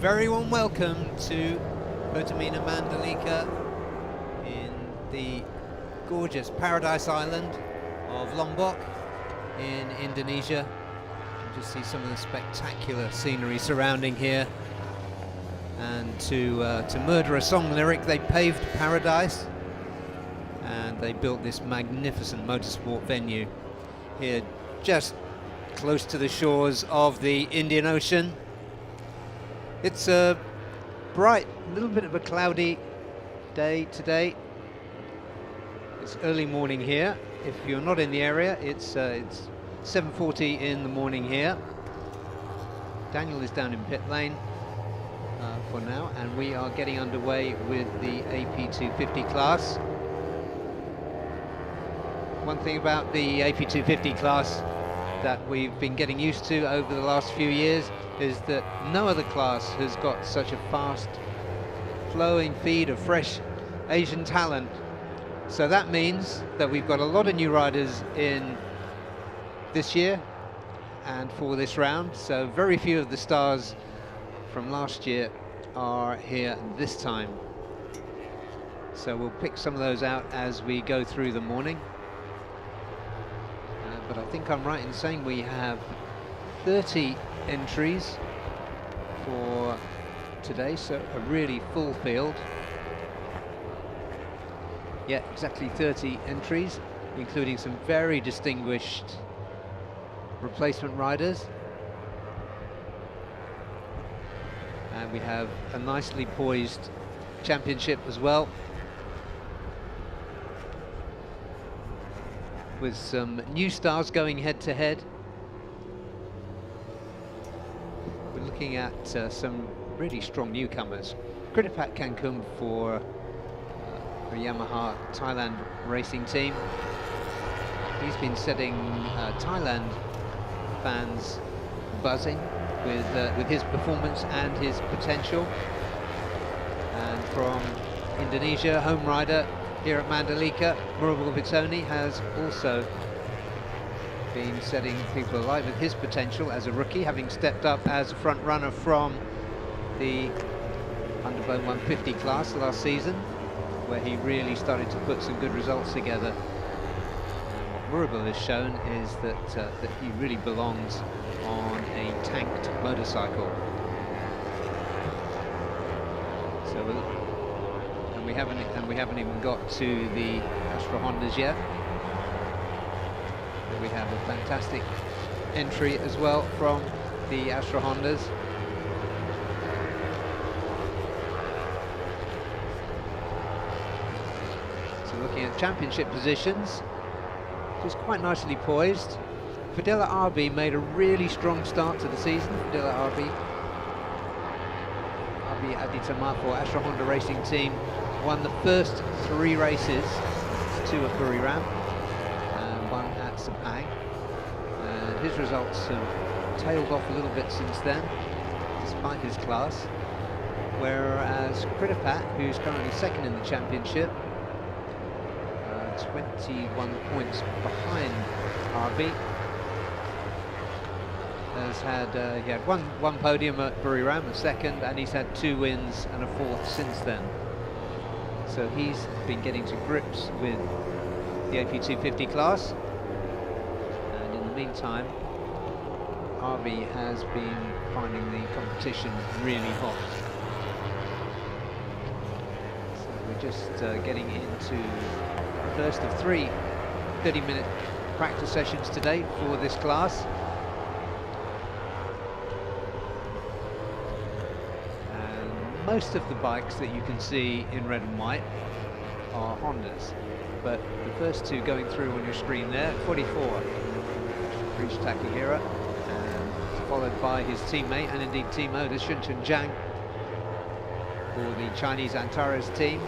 very warm welcome to Pertamina Mandalika in the gorgeous paradise island of Lombok in Indonesia. You just see some of the spectacular scenery surrounding here. And to murder a song lyric, they paved paradise and they built this magnificent motorsport venue here just close to the shores of the Indian Ocean. It's a bright, little bit of a cloudy day today. It's early morning here. If you're not in the area, it's 7:40 in the morning here. Daniel is down in pit lane for now, and we are getting underway with the AP250 class. One thing about the AP250 class that we've been getting used to over the last few years is that no other class has got such a fast flowing feed of fresh Asian talent. So that means that we've got a lot of new riders in this year and for this round, so very few of the stars from last year are here this time. So we'll pick some of those out as we go through the morning. But I think I'm right in saying we have 30 entries for today, so a really full field. Yeah, exactly 30 entries, including some very distinguished replacement riders. And we have a nicely poised championship as well, with some new stars going head to head. We're looking at some really strong newcomers. Kritipat Kankum for Yamaha Thailand racing team. He's been setting Thailand fans buzzing with his performance and his potential. And from Indonesia, home rider here at Mandalika, Murabul Vitoni has also been setting people alight with his potential as a rookie, having stepped up as a front runner from the Underbone 150 class last season, where he really started to put some good results together. And what Murabul has shown is that he really belongs on a tanked motorcycle. So we haven't even got to the Astra Hondas yet. But we have a fantastic entry as well from the Astra Hondas. So looking at championship positions, just quite nicely poised. Fidela Arbi made a really strong start to the season. Fidela Arbi Aditya for Astra Honda racing team won the first 3 races, 2 at Buriram and 1 at Sepang. And his results have tailed off a little bit since then, despite his class. Whereas Kritipat, who's currently second in the championship, 21 points behind RB, has had he had one podium at Buriram, a second, and he's had 2 wins and a 4th since then. So he's been getting to grips with the AP250 class, and in the meantime RB has been finding the competition really hot. So we're just getting into the first of 3 30-minute practice sessions today for this class. Most of the bikes that you can see in red and white are Hondas, but the first 2 going through on your screen there, 44, Rich Takahira, and followed by his teammate and indeed team owner Shunchen Zhang for the Chinese Antares team.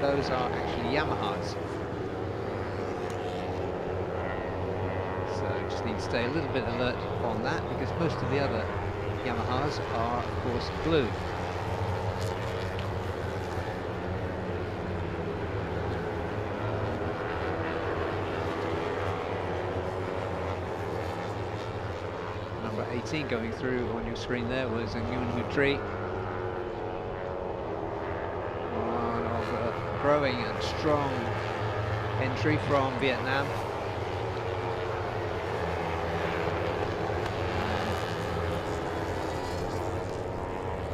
Those are actually Yamahas. So just need to stay a little bit alert on that, because most of the other Yamahas are of course blue. 18 going through on your screen there was Nguyen Hu Tri. One of a growing and strong entry from Vietnam.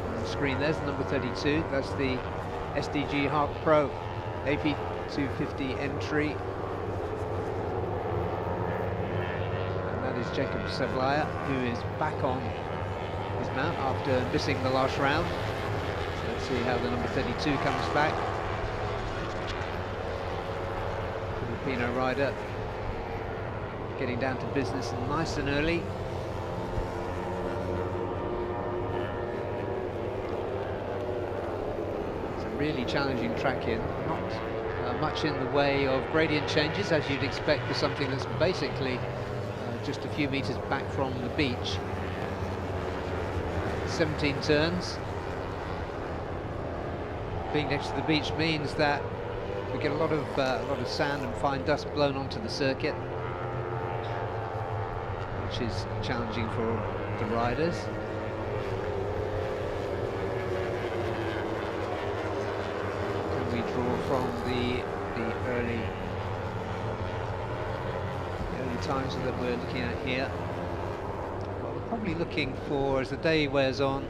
On the screen there's number 32, that's the SDG Hark Pro AP 250 entry. Jacob Savlaya, who is back on his mount after missing the last round. So let's see how the number 32 comes back. Filipino rider getting down to business nice and early. It's a really challenging track here, not much in the way of gradient changes as you'd expect for something that's basically just a few meters back from the beach. 17 turns. Being next to the beach means that we get a lot of sand and fine dust blown onto the circuit, which is challenging for the riders. Can we draw from the early times that we're looking at here? Well, we're probably looking for, as the day wears on,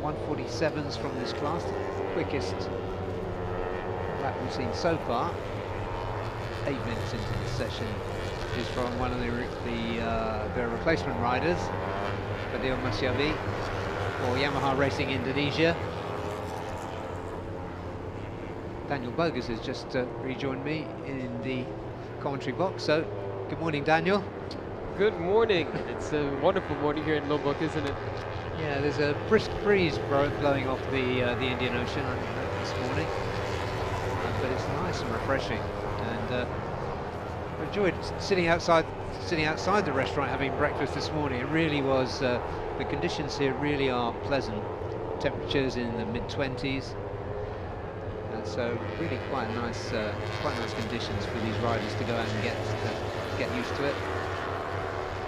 1:47s from this class. The quickest lap we've seen so far, 8 minutes into the session, is from one of their replacement riders, Fadil Masyavi, for Yamaha Racing Indonesia. Daniel Bogus has just rejoined me in the commentary box, so good morning, Daniel. Good morning. It's a wonderful morning here in Lombok, isn't it? Yeah, there's a brisk breeze blowing off the Indian Ocean this morning, but it's nice and refreshing. And I enjoyed sitting outside the restaurant having breakfast this morning. It really was. The conditions here really are pleasant. Temperatures in the mid-20s. So really quite nice conditions for these riders to go out and get used to it.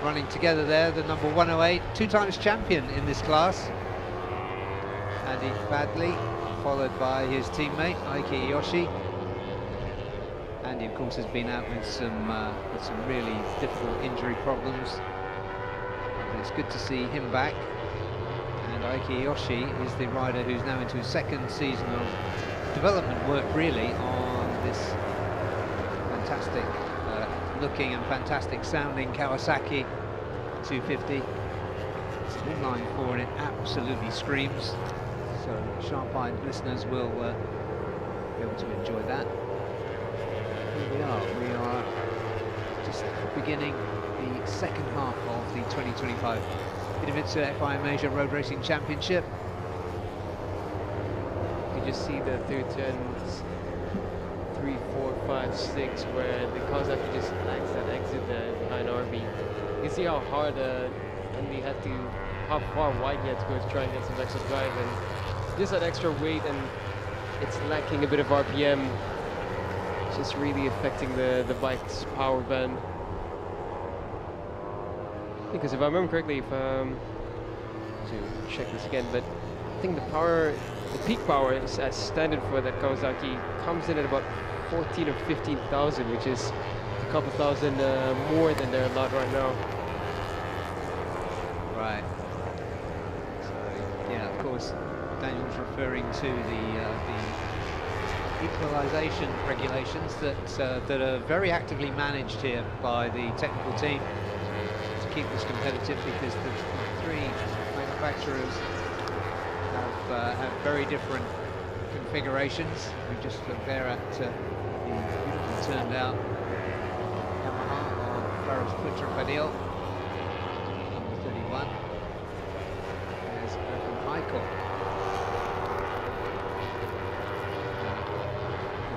Running together there, the number 108, 2 times champion in this class, Andy Badley, followed by his teammate Aiki Yoshi. Andy, of course, has been out with some really difficult injury problems, but it's good to see him back. And Aiki Yoshi is the rider who's now into his 2nd season of development work, really, on this fantastic looking and fantastic sounding Kawasaki 250. It's an inline 4 and it absolutely screams, so sharp-eyed listeners will be able to enjoy that. Here we are just beginning the 2nd half of the 2025 Idemitsu FIM Asia Road Racing Championship. Just see the third turns 3, 4, 5, 6, where the Kawasaki just lacks that exit behind RB. You see how hard how far wide he had to go to try and get some extra drive, and just that extra weight, and it's lacking a bit of RPM, just really affecting the bike's power band. Because if I remember correctly, to check this again, but I think the peak power is as standard for that Kawasaki comes in at about 14 or 15,000, which is a couple thousand more than they're allowed right now. Right. So yeah, of course, Daniel was referring to the equalisation regulations that are very actively managed here by the technical team to keep this competitive, because the 3 manufacturers have very different configurations. We just look there at the beautifully turned out Yamaha of Faris Putra Fadil, number 31. There's Irfan Haikal.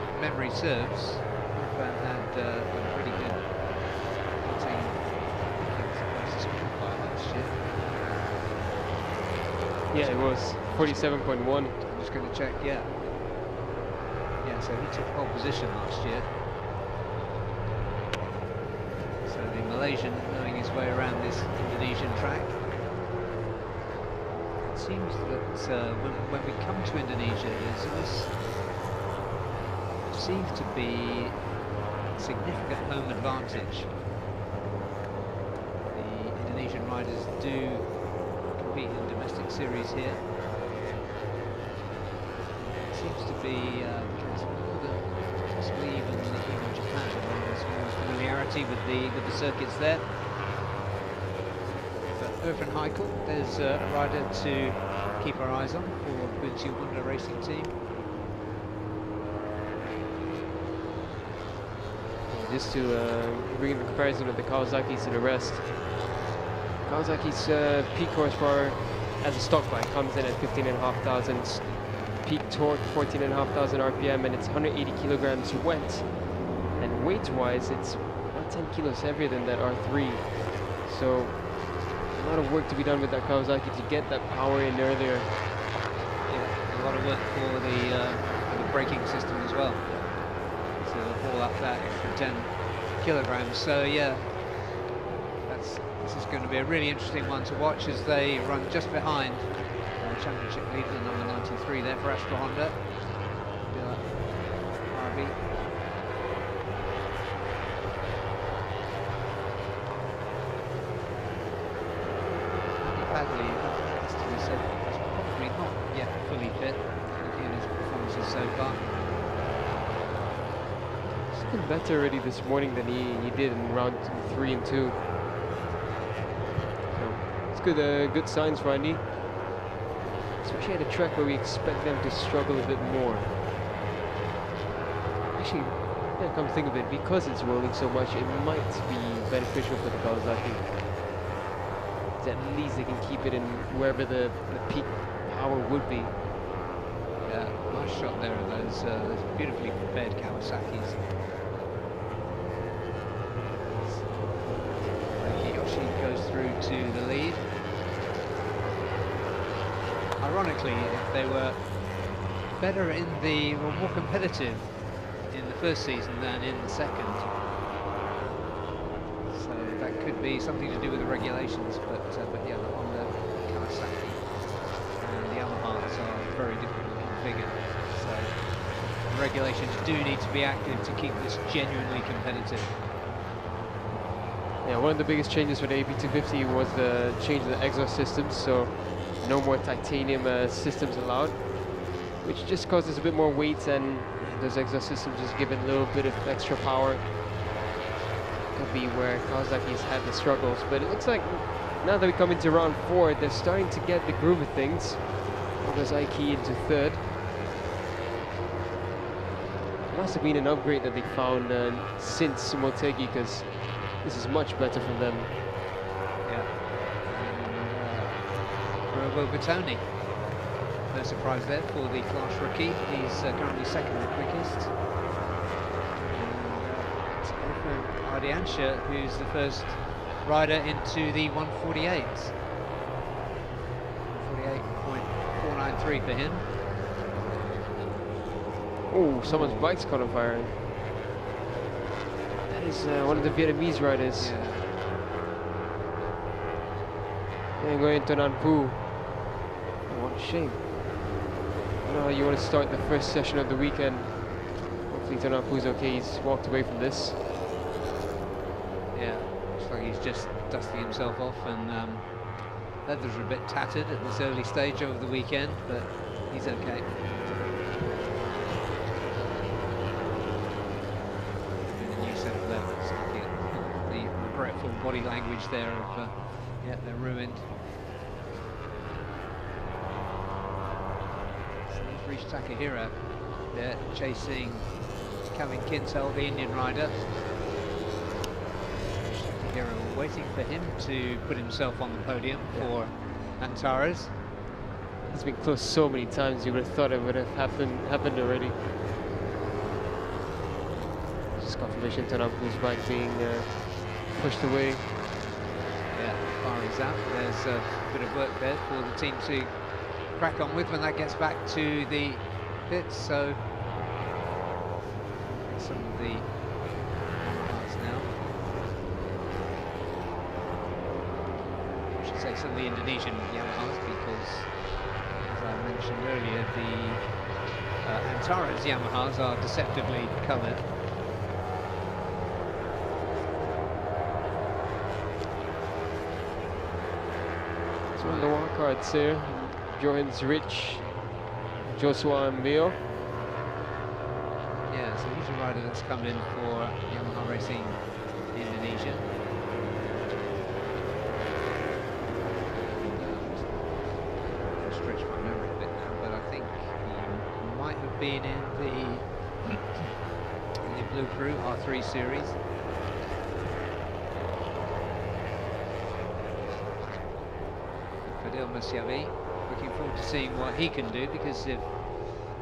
If memory serves, Irfan had a pretty good 18 last year. Yeah, it was 47.1. I'm just going to check, yeah. Yeah, so he took pole position last year. So the Malaysian, knowing his way around this Indonesian track. It seems that when we come to Indonesia, there's always perceived to be significant home advantage. The Indonesian riders do compete in domestic series here. It seems to be more than possibly even Japan. There's more familiarity with the circuits there. But Irfan Haikal, there's a rider to keep our eyes on for Bunsu Honda Racing Team. Just to bring the comparison of the Kawasaki's to the rest. Kawasaki's peak horsepower as a stock bike comes in at 15,500, peak torque 14,500 RPM, and it's 180 kilograms wet. And weight-wise, it's about 10 kilos heavier than that R3. So a lot of work to be done with that Kawasaki to get that power in earlier. Yeah, a lot of work for the braking system as well. To haul up that extra 10 kilograms. So yeah, this is going to be a really interesting one to watch as they run just behind championship leader, number 93 there for Astra Honda. RB. Andy Padley, has to be said, is probably not yet fully fit, looking at his performances so far. He's been better already this morning than he did in round 3 and 2. So it's good signs for Andy. Especially at a track where we expect them to struggle a bit more. Actually, yeah, come to think of it, because it's rolling so much, it might be beneficial for the Kawasaki. At least they can keep it in wherever the peak power would be. Yeah, nice shot there of those beautifully prepared Kawasaki's. Kiyoshi goes through to the lead. Ironically, they were better were more competitive in the first season than in the second. So that could be something to do with the regulations, but yeah, the Honda, Kawasaki and the Yamahas are very different in figure. So the regulations do need to be active to keep this genuinely competitive. Yeah, one of the biggest changes for the AP250 was the change of the exhaust systems, so no more titanium systems allowed, which just causes a bit more weight, and those exhaust systems just give it a little bit of extra power. Could be where Kawasaki's had the struggles, but it looks like now that we come into round 4, they're starting to get the groove of things. There's Aiki into third. It must have been an upgrade that they found since Motegi, because this is much better from them. Yeah. Robo Bertoni. No surprise there for the class rookie. He's currently second the quickest. And Adicha, who's the first rider into the 148. 148.493 for him. Oh, someone's bike's caught on fire. That is one of the Vietnamese riders. Yeah. And going into Nanpu. Oh, what a shame. I don't know how you want to start the first session of the weekend. Hopefully Nanpu's okay, he's walked away from this. Yeah, looks like he's just dusting himself off, and leathers are a bit tattered at this early stage over the weekend, but he's okay. A new set of leathers, looking at the regretful body language there of, yeah, they're ruined. So we've reached Takahira. They're chasing Calvin Kintel, the Indian rider. Takahira waiting for him to put himself on the podium for Antares. It's been close so many times, you would have thought it would have happened already. Just confirmation Nanpu's bike being pushed away. Yeah, far is out. There's a bit of work there for the team to crack on with when that gets back to the pits. So some of the parts now. likes of the Indonesian Yamahas because, as I mentioned earlier, the Antaro's Yamahas are deceptively coloured. It's one of the wildcards here. Johannes Rich, Joshua Mbeo. Yeah, so he's a rider that's come in for Yamaha Racing Indonesia. I'll stretch my memory a bit now, but I think he might have been in the Blue Crew R3 series. Fadil Masyavi, looking forward to seeing what he can do, because if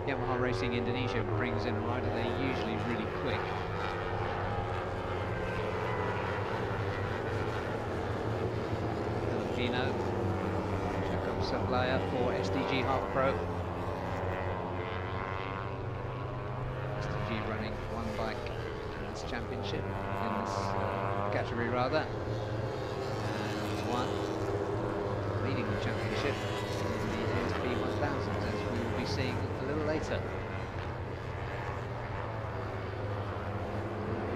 Yamaha Racing Indonesia brings in a rider, they're usually really quick. Filipino, Jacob Sablaya for SDG Half Pro. SDG running one bike in this championship, in this category rather, and one leading the championship in the ASP 1000, as we will be seeing a little later.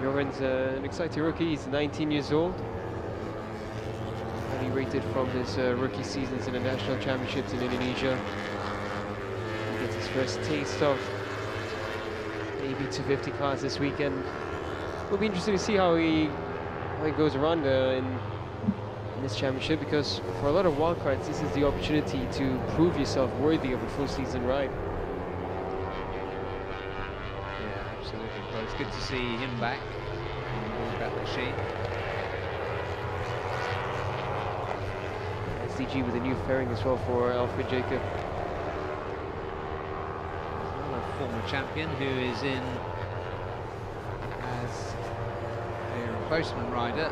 Johan's an exciting rookie. He's 19 years old. Highly rated from his rookie seasons in the national championships in Indonesia. He gets his first taste of the AB 250 class this weekend. It'll be interesting to see how he goes around in this championship, because for a lot of wildcards, this is the opportunity to prove yourself worthy of a full season ride. Yeah, absolutely. Well, it's good to see him back on board that machine. SDG with a new fairing as well for Alfred Jacob. Another former champion who is in as a replacement rider,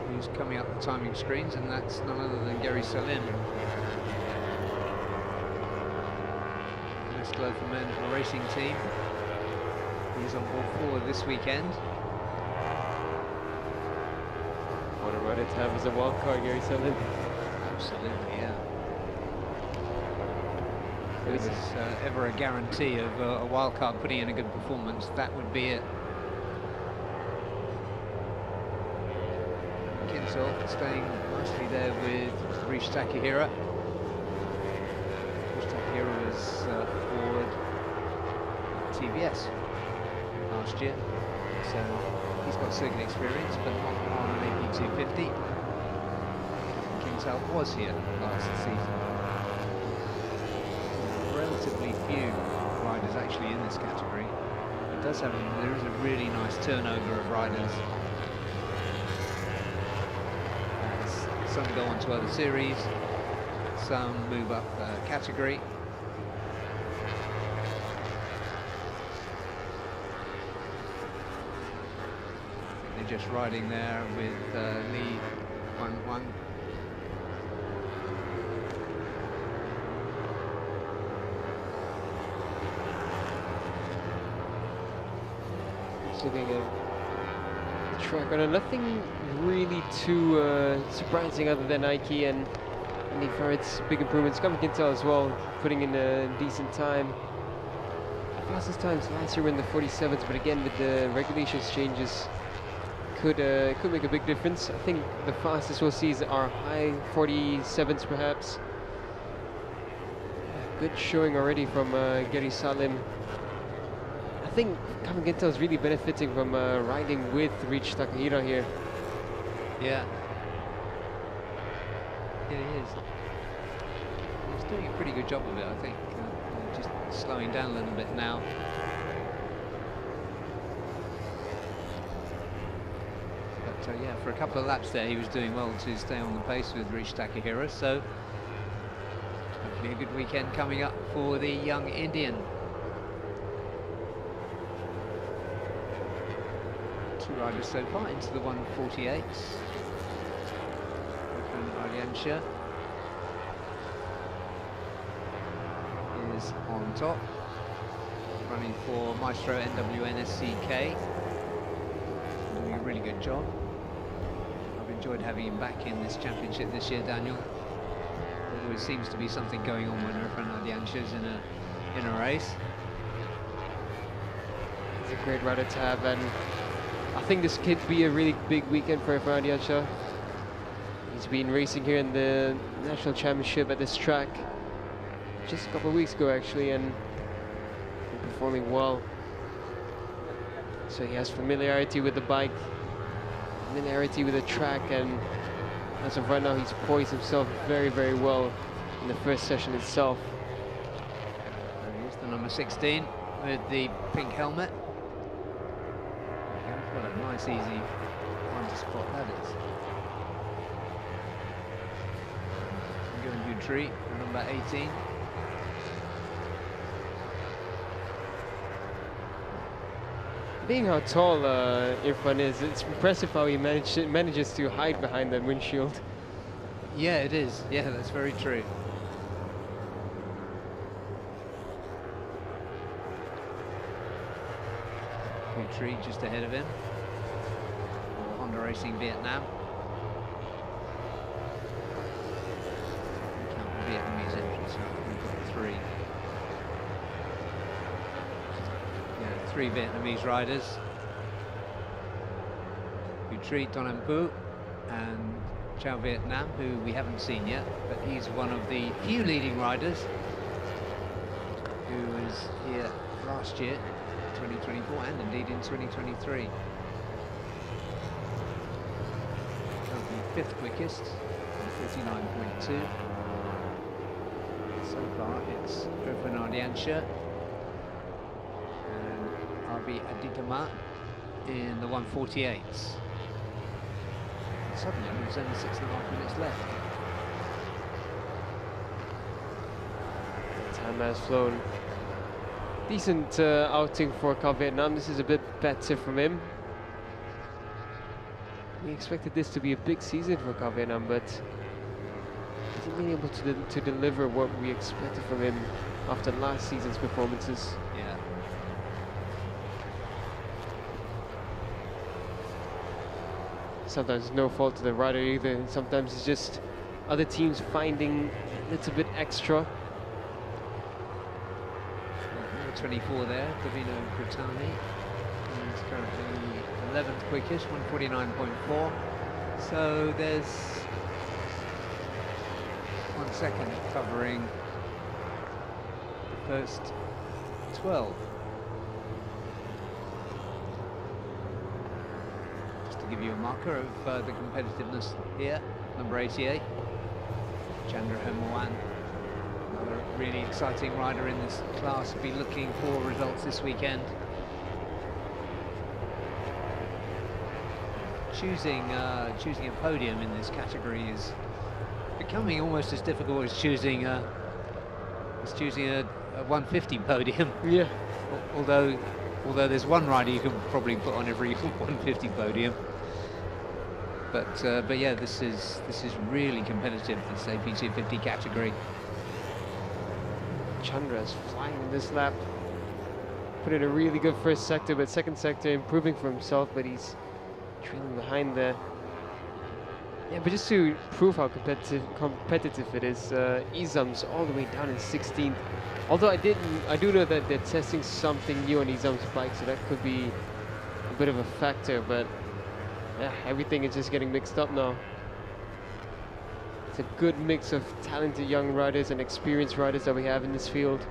who's coming up the timing screens, and that's none other than Gary Salim. Best local men racing team. He's on board for this weekend. What a rider to have as a wildcard, Gary Salim. Absolutely, yeah. If there's ever a guarantee of a wildcard putting in a good performance, that would be it. Staying nicely there with Rish Takahira. Rish Takahira was aboard TVS last year, so he's got circuit experience, but not on an AP 250. Kinsale was here last season. Relatively few riders actually in this category. There is a really nice turnover of riders. Some go on to other series, some move up category. I think they're just riding there with lead 1-1. Looking at the track, and nothing really too surprising other than Nike and Farid's big improvements. Kintel as well, putting in a decent time. Fastest times last year were in the 47s, but again with the regulations changes, could make a big difference. I think the fastest we'll see is our high 47s perhaps. Good showing already from Gary Salim. I think Kintel is really benefiting from riding with Rich Takahira here. Yeah. Yeah, he is. He's doing a pretty good job of it, I think. Just slowing down a little bit now. But yeah, for a couple of laps there, he was doing well to stay on the pace with Rich Takahira. So hopefully a good weekend coming up for the young Indian. Two riders so far into the 148s. Aliantia is on top, running for Maestro NWNSCK, doing a really good job. enjoyed having him back in this championship this year, Daniel. Always seems to be something going on when Fernand Adicha's in a race. He's a great rider to have, and I think this could be a really big weekend for Fernand Adicha. He's been racing here in the national championship at this track just a couple of weeks ago, actually, and performing well. So he has familiarity with the bike, familiarity with the track, and as of right now, he's poised himself very, very well in the first session itself. There he is, the number 16 with the pink helmet. What a nice, easy one to spot that is. Going Treat, number 18. Being how tall Irfan is, it's impressive how he manages to hide behind that windshield. Yeah, it is. Yeah, that's very true. Tree just ahead of him. Honda Racing Vietnam. Count the Vietnamese entries. We've got 3. Yeah, 3 Vietnamese riders. Tri Don Phu and Chao Vietnam, who we haven't seen yet, but he's one of the few leading riders who was here last year, 2024, and indeed in 2023. Currently 5th quickest, 49.2. So far it's Fernand Adicha and RB Aditama in the 148s. Suddenly there's only 6.5 minutes left. Time has flown. Decent outing for Cal Vietnam. This is a bit better from him. We expected this to be a big season for Cal Vietnam, but he hasn't been able to deliver what we expected from him after last season's performances. Yeah. Sometimes no fault to the rider either. Sometimes it's just other teams finding a little bit extra. Number 24 there, Davino Crotani. He's currently 11th quickest, 149.4. So there's 1 second covering the first 12. Give you a marker of the competitiveness here. Number 88, Chandra Hermawan, another really exciting rider in this class. Be looking for results this weekend. Choosing a podium in this category is becoming almost as difficult as choosing a 150 podium. Yeah. Although there's one rider you can probably put on every 150 podium. But yeah, this is really competitive, this AP 250 category. Chandra's flying in this lap. Put in a really good first sector, but second sector improving for himself, but he's trailing behind there. Yeah, but just to prove how competitive it is, Izam's all the way down in 16th. Although I do know that they're testing something new on Izam's bike, so that could be a bit of a factor, but yeah, everything is just getting mixed up now. It's a good mix of talented young riders and experienced riders that we have in this field.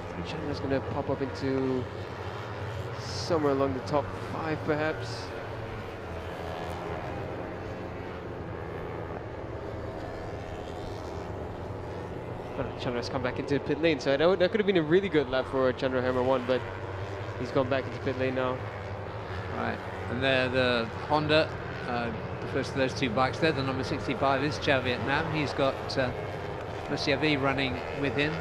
I think Chandra's going to pop up into somewhere along the top 5 perhaps. Chandra's come back into pit lane, so that could have been a really good lap for Chandra Hermawan, but he's gone back into pit lane now. Right, and there the Honda, the first of those 2 bikes there, the number 65 is Chao Vietnam. He's got Musiavi running with him.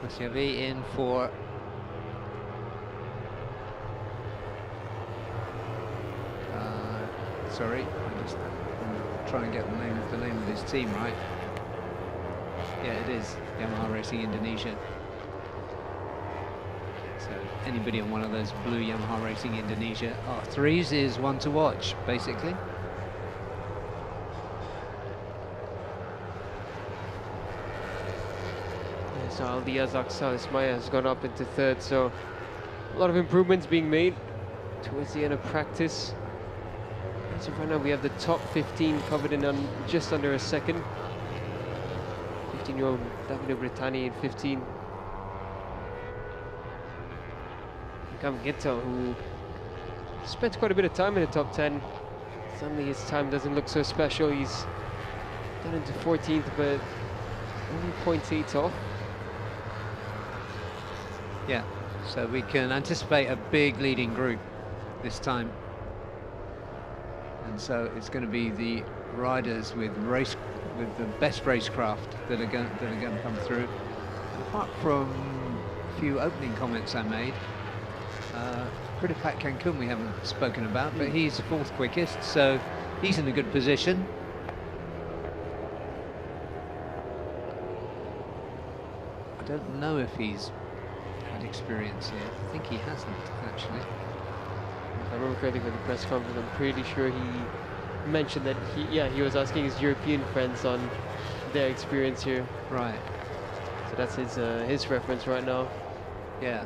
Musiavi in for sorry, I'm trying to get the name of his team right. Yeah, it is Yamaha Racing Indonesia. So anybody on one of those blue Yamaha Racing Indonesia R3s is one to watch, basically. So Aldiazak Salismaya has gone up into third, so a lot of improvements being made towards the end of practice. So right now we have the top 15 covered in just under a second. 15-year-old Davide Brittani in 15. Gam Gittel, who spent quite a bit of time in the top 10. Suddenly his time doesn't look so special. He's down into 14th, but only 0.8 off. Yeah, so we can anticipate a big leading group this time. And so it's going to be the riders with the best racecraft that are going to come through. And apart from a few opening comments I made, Pritipat Cancun we haven't spoken about, but he's fourth quickest, so he's in a good position. I don't know if he's had experience here. I think he hasn't, actually. If I remember correctly from the press conference, I'm pretty sure he mentioned that he was asking his European friends on their experience here. Right. So that's his reference right now. Yeah.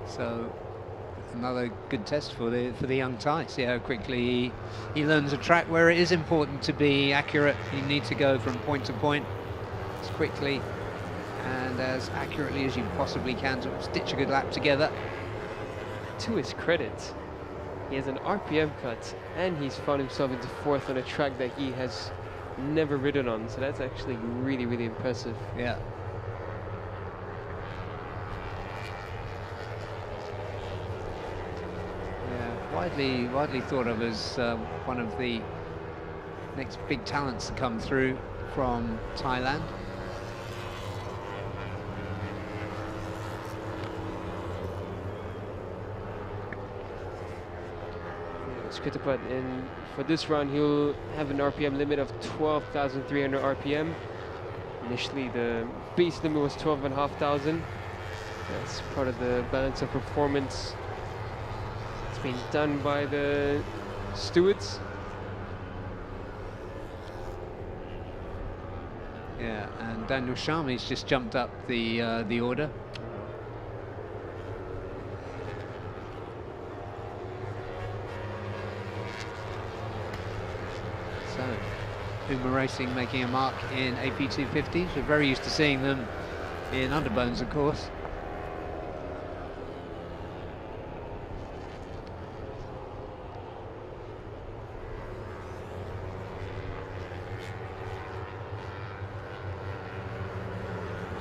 So another good test for the young Thai. See how quickly he learns a track where it is important to be accurate. You need to go from point to point as quickly and as accurately as you possibly can to stitch a good lap together. To his credit, he has an RPM cut and he's found himself into fourth on a track that he has never ridden on, so that's actually really, really impressive. Yeah. Widely thought of as one of the next big talents to come through from Thailand. Skritapat, and for this round he'll have an RPM limit of 12,300 RPM. Initially the base limit was 12,500. That's part of the balance of performance. It's been done by the stewards. Yeah, and Daniel Sharmi's just jumped up the order. So, Puma Racing making a mark in AP250s. We're very used to seeing them in Underbones, of course.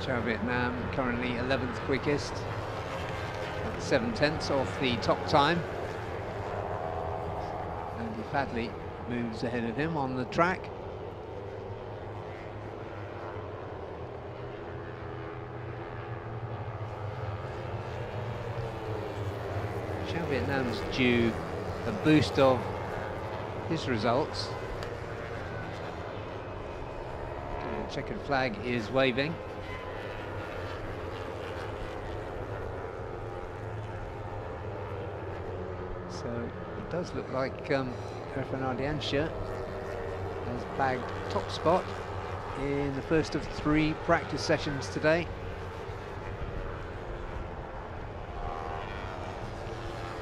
Chao Vietnam currently 11th quickest, 7/10 off the top time. Andy Padley moves ahead of him on the track. Chao Vietnam's due a boost of his results. The checkered flag is waving. So it does look like Irfan Ardiansha has bagged top spot in the first of 3 practice sessions today.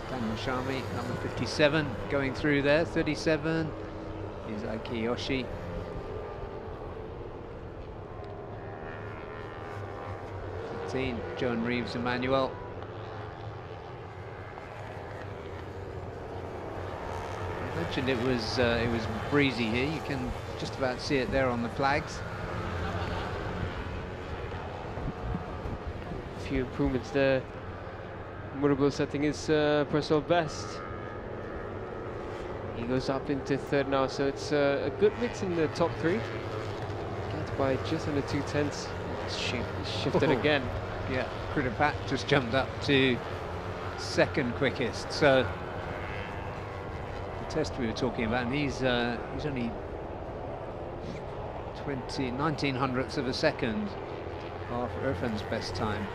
Daniel Sharmi, number 57, going through there. 37 is Aiki Yoshi. 15, Joan Reeves Emmanuel. I mentioned it was breezy here. You can just about see it there on the flags. A few improvements there. Murabo setting his personal best. He goes up into third now, so it's a good mix in the top 3. Gets by just under 2/10. Shifted again. Yeah, Kritapat just jumped up to second quickest. So the test we were talking about, and he's only 19 hundredths of a second off Irfan's best time.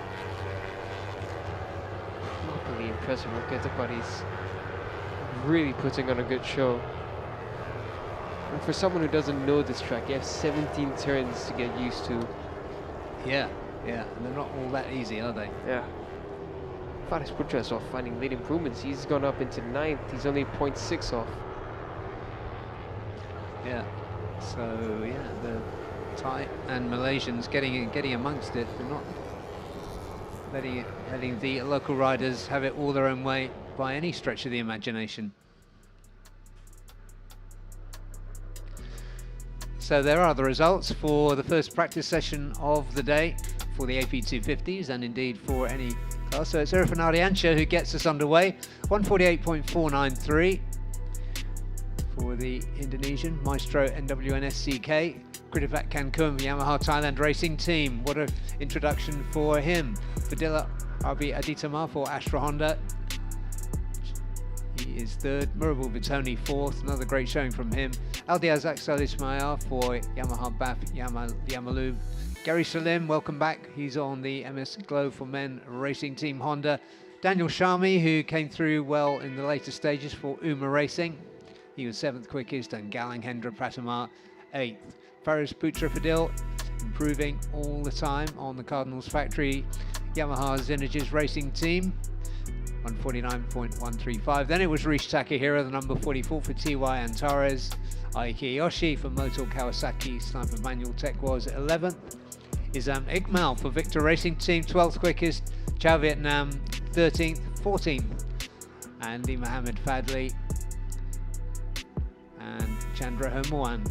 Really impressive work, but he's really putting on a good show. And for someone who doesn't know this track, you have 17 turns to get used to. Yeah, and they're not all that easy, are they? Yeah. Faris Putra is off finding late improvements. He's gone up into 9th. He's only 0.6 off. Yeah. So yeah, the Thai and Malaysians getting amongst it. They're not letting the local riders have it all their own way by any stretch of the imagination. So there are the results for the first practice session of the day for the AP250s and indeed for any class. So it's Irfan Ardiansyah who gets us underway. 148.493 for the Indonesian Maestro NWNSCK. Kritipat Cancun, Yamaha Thailand Racing Team. What an introduction for him. Fadila RB Aditama for Astra Honda. He is third. Murabul Vitoni fourth. Another great showing from him. Aldiaz Axel Ismail for Yamaha BAF Yamalu. Gary Salim, welcome back. He's on the MS Glow for Men Racing Team Honda. Daniel Sharmi, who came through well in the later stages for Uma Racing. He was 7th quickest, and Galang Hendra Pratamar 8th. Faris Putra Fadil improving all the time on the Cardinals Factory Yamaha Zynerges Racing Team. 149.135. Then it was Rish Takahira, the number 44 for TY Antares. Aiki Yoshi for Motor Kawasaki Sniper Manual Tech was 11th. Izam Ikmal for Victor Racing Team, 12th quickest. Chao Vietnam 13th, 14th. Andy Mohammed Fadli and Chandra Hermoan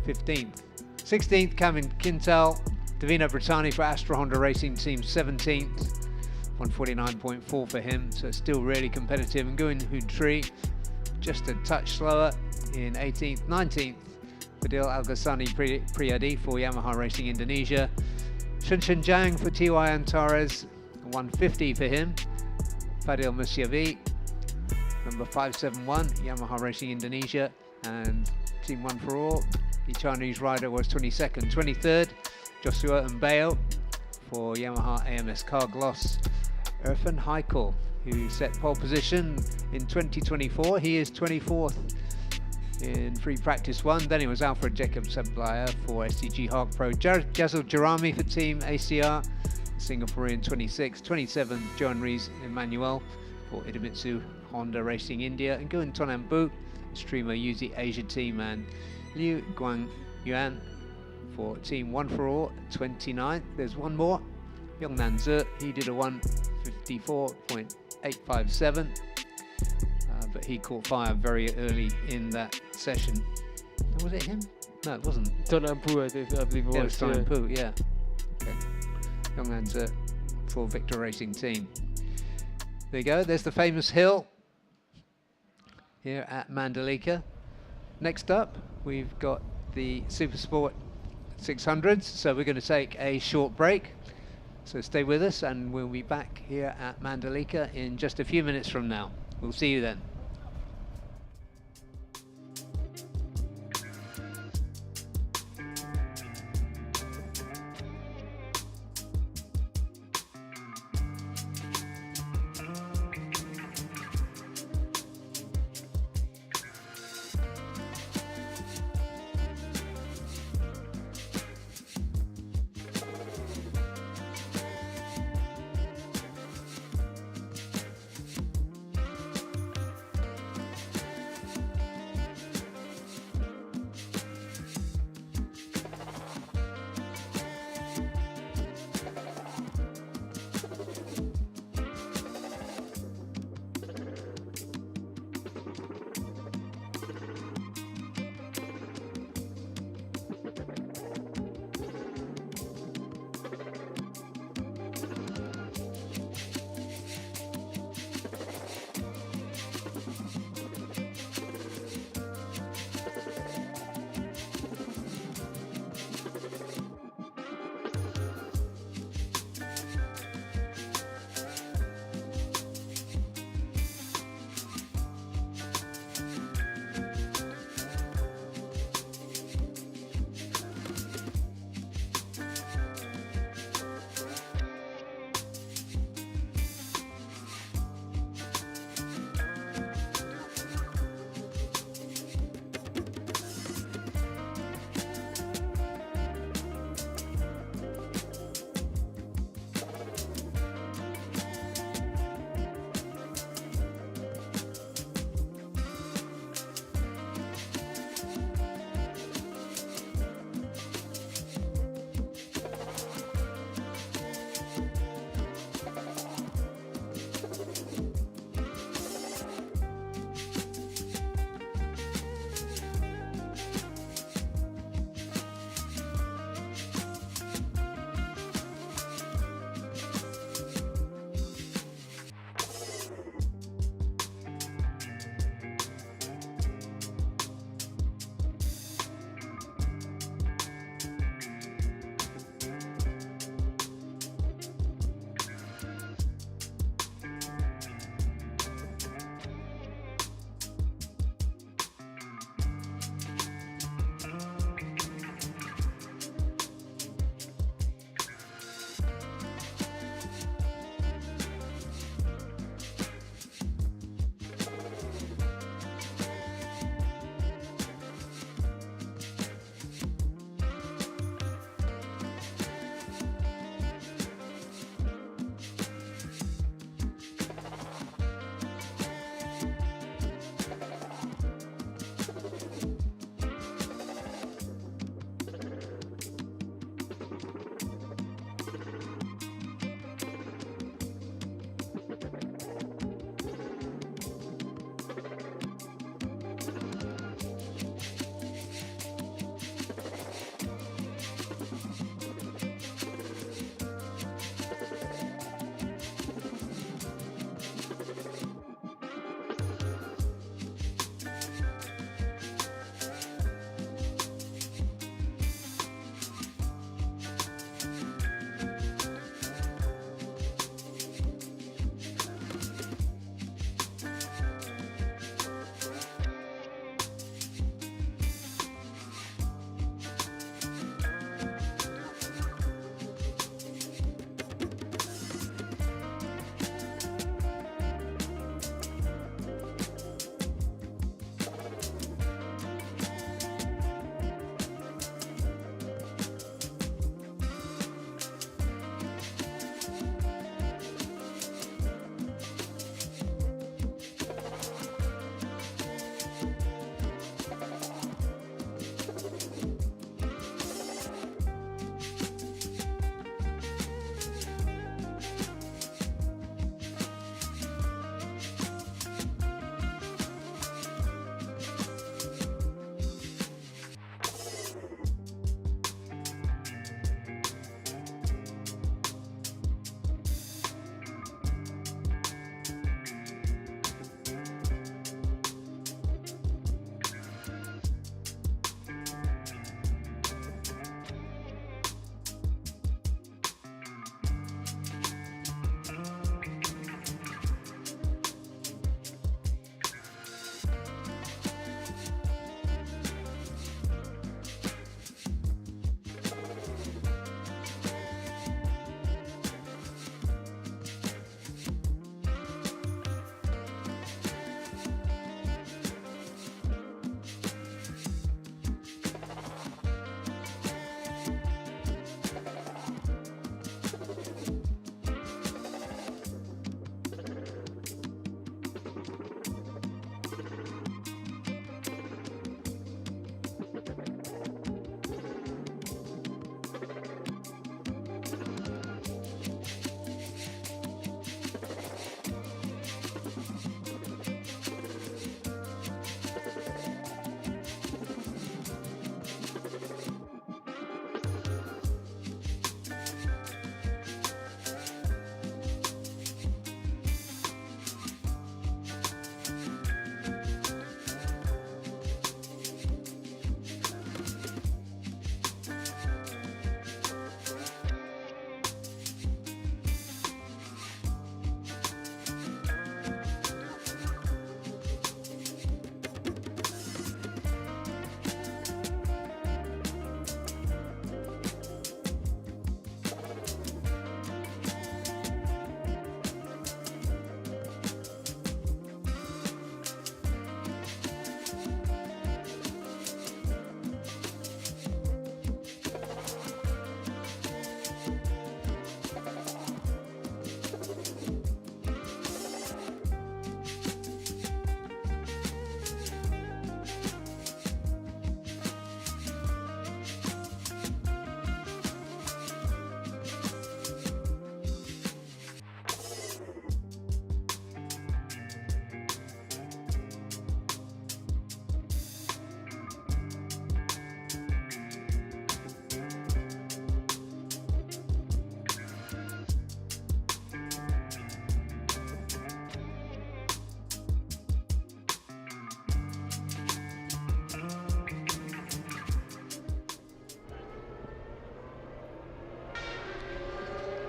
15th. 16th, Kamin Quintal. Davina Brittani for Astra Honda Racing Team 17th. 149.4 for him, so it's still really competitive. And Nguyen Hoon Tri just a touch slower in 18th. 19th, Fadil Al-Ghassani Priyadi for Yamaha Racing Indonesia. Shun Jang for TY Antares, 150 for him. Fadil Musyavi, number 571, Yamaha Racing Indonesia. And Team One for All, the Chinese rider was 22nd. 23rd, Joshua Mbeo for Yamaha AMS Carglass. Irfan Haikal, who set pole position in 2024. He is 24th in free practice 1. Then it was Alfred Jacob Seblayer for STG Hawk Pro. Jazil Jarami for Team ACR, Singaporean 26th. 27th, John Rees Emmanuel for Idemitsu Honda Racing India. And Guan Tonambu, streamer Yuzi Asia Team, and Liu Guang Yuan for Team One for All, 29th. There's one more, Yongnan Ze, he did a 154.857, but he caught fire very early in that session. Was it him? No, it wasn't. Tonampu, I believe it was. Yeah, it was Tonampu, yeah. Okay. Yongnan Ze for Victor Racing Team. There you go, there's the famous hill here at Mandalika. Next up, we've got the Supersport 600s, so we're going to take a short break. So stay with us and we'll be back here at Mandalika in just a few minutes from now. We'll see you then.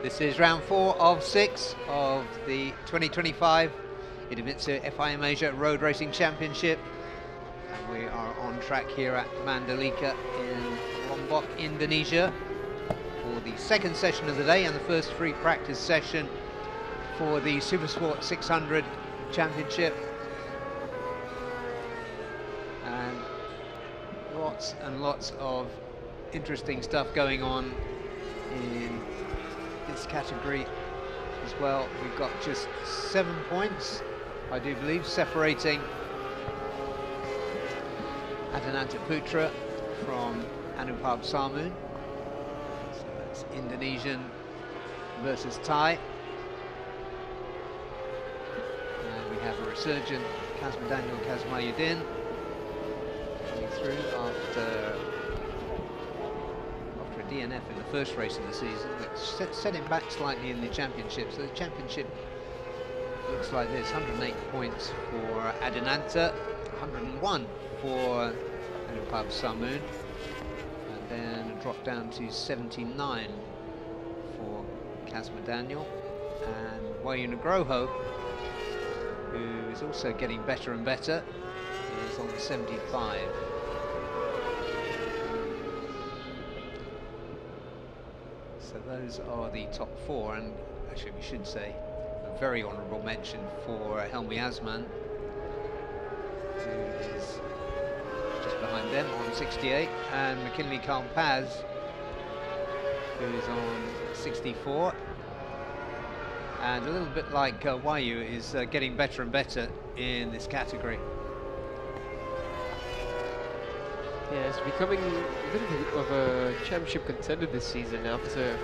This is round 4 of 6 of the 2025 Idemitsu FIM Asia Road Racing Championship. And we are on track here at Mandalika in Lombok, Indonesia, for the second session of the day and the first free practice session for the Supersport 600 Championship. And lots of interesting stuff going on in this category as well. We've got just 7 points, I do believe, separating Adicha Fousie from Adicha Fousie. So that's Indonesian versus Thai. And we have a resurgent Daniel Kazmayuddin coming through after a DNF in the first race of the season, which set him back slightly in the championship. So the championship looks like this: 108 points for Adicha, 101 for Adicha Fousie, and then a drop down to 79 for Daniel, and Wayu Nugroho, who is also getting better and better, is on 75. So those are the top 4, and actually we should say a very honourable mention for Helmi Asman, who is just behind them on 68, and McKinley Karl-Paz, who is on 64, and a little bit like Wayu, is getting better and better in this category. Yeah, it's becoming a little bit of a championship contender this season after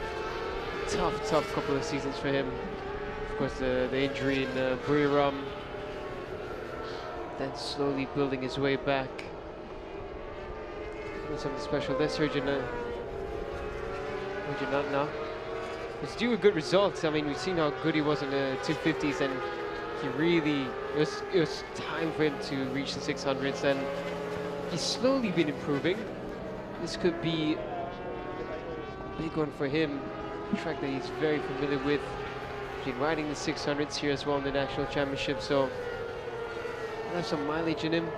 a tough couple of seasons for him. Of course, the injury in Buriram, then slowly building his way back. Doing something special. There's Surgeon now. He's doing good results. I mean, we've seen how good he was in the 250s, and he really, it was time for him to reach the 600s, and he's slowly been improving. This could be a big one for him, a track that he's very familiar with. He's been riding the 600s here as well in the national championship, so he'll have some mileage in him.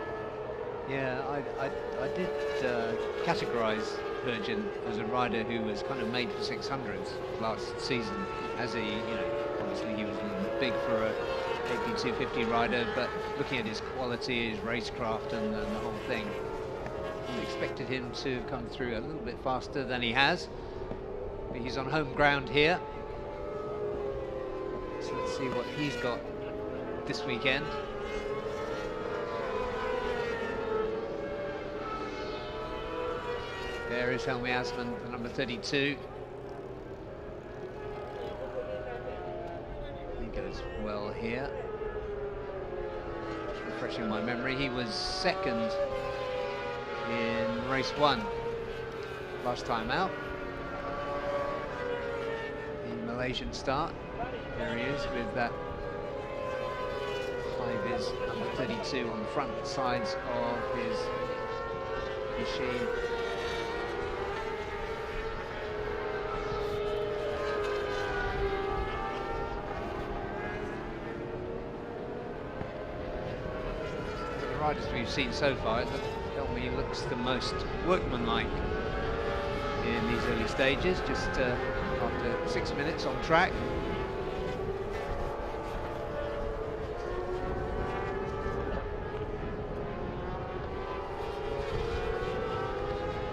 Yeah, I did categorise Virgin as a rider who was kind of made for 600s last season. As he, obviously he was big for a AP 250 rider, but looking at his quality, his racecraft, and the whole thing, we expected him to come through a little bit faster than he has. But he's on home ground here, so let's see what he's got this weekend. There is Helmi Asman, the number 32. He goes well here. Just refreshing my memory, he was second in race 1 last time out. The Malaysian start. There he is with that high-vis number 32 on the front sides of his machine. Riders we've seen so far, Helmi looks the most workmanlike in these early stages, just after 6 minutes on track.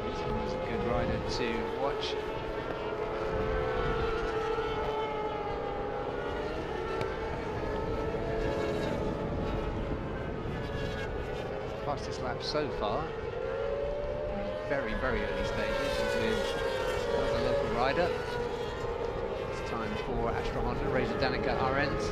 He's a good rider to watch. Fastest lap so far, in very early stages, is with another local rider. It's time for Astra Honda, Reza Danica Arends.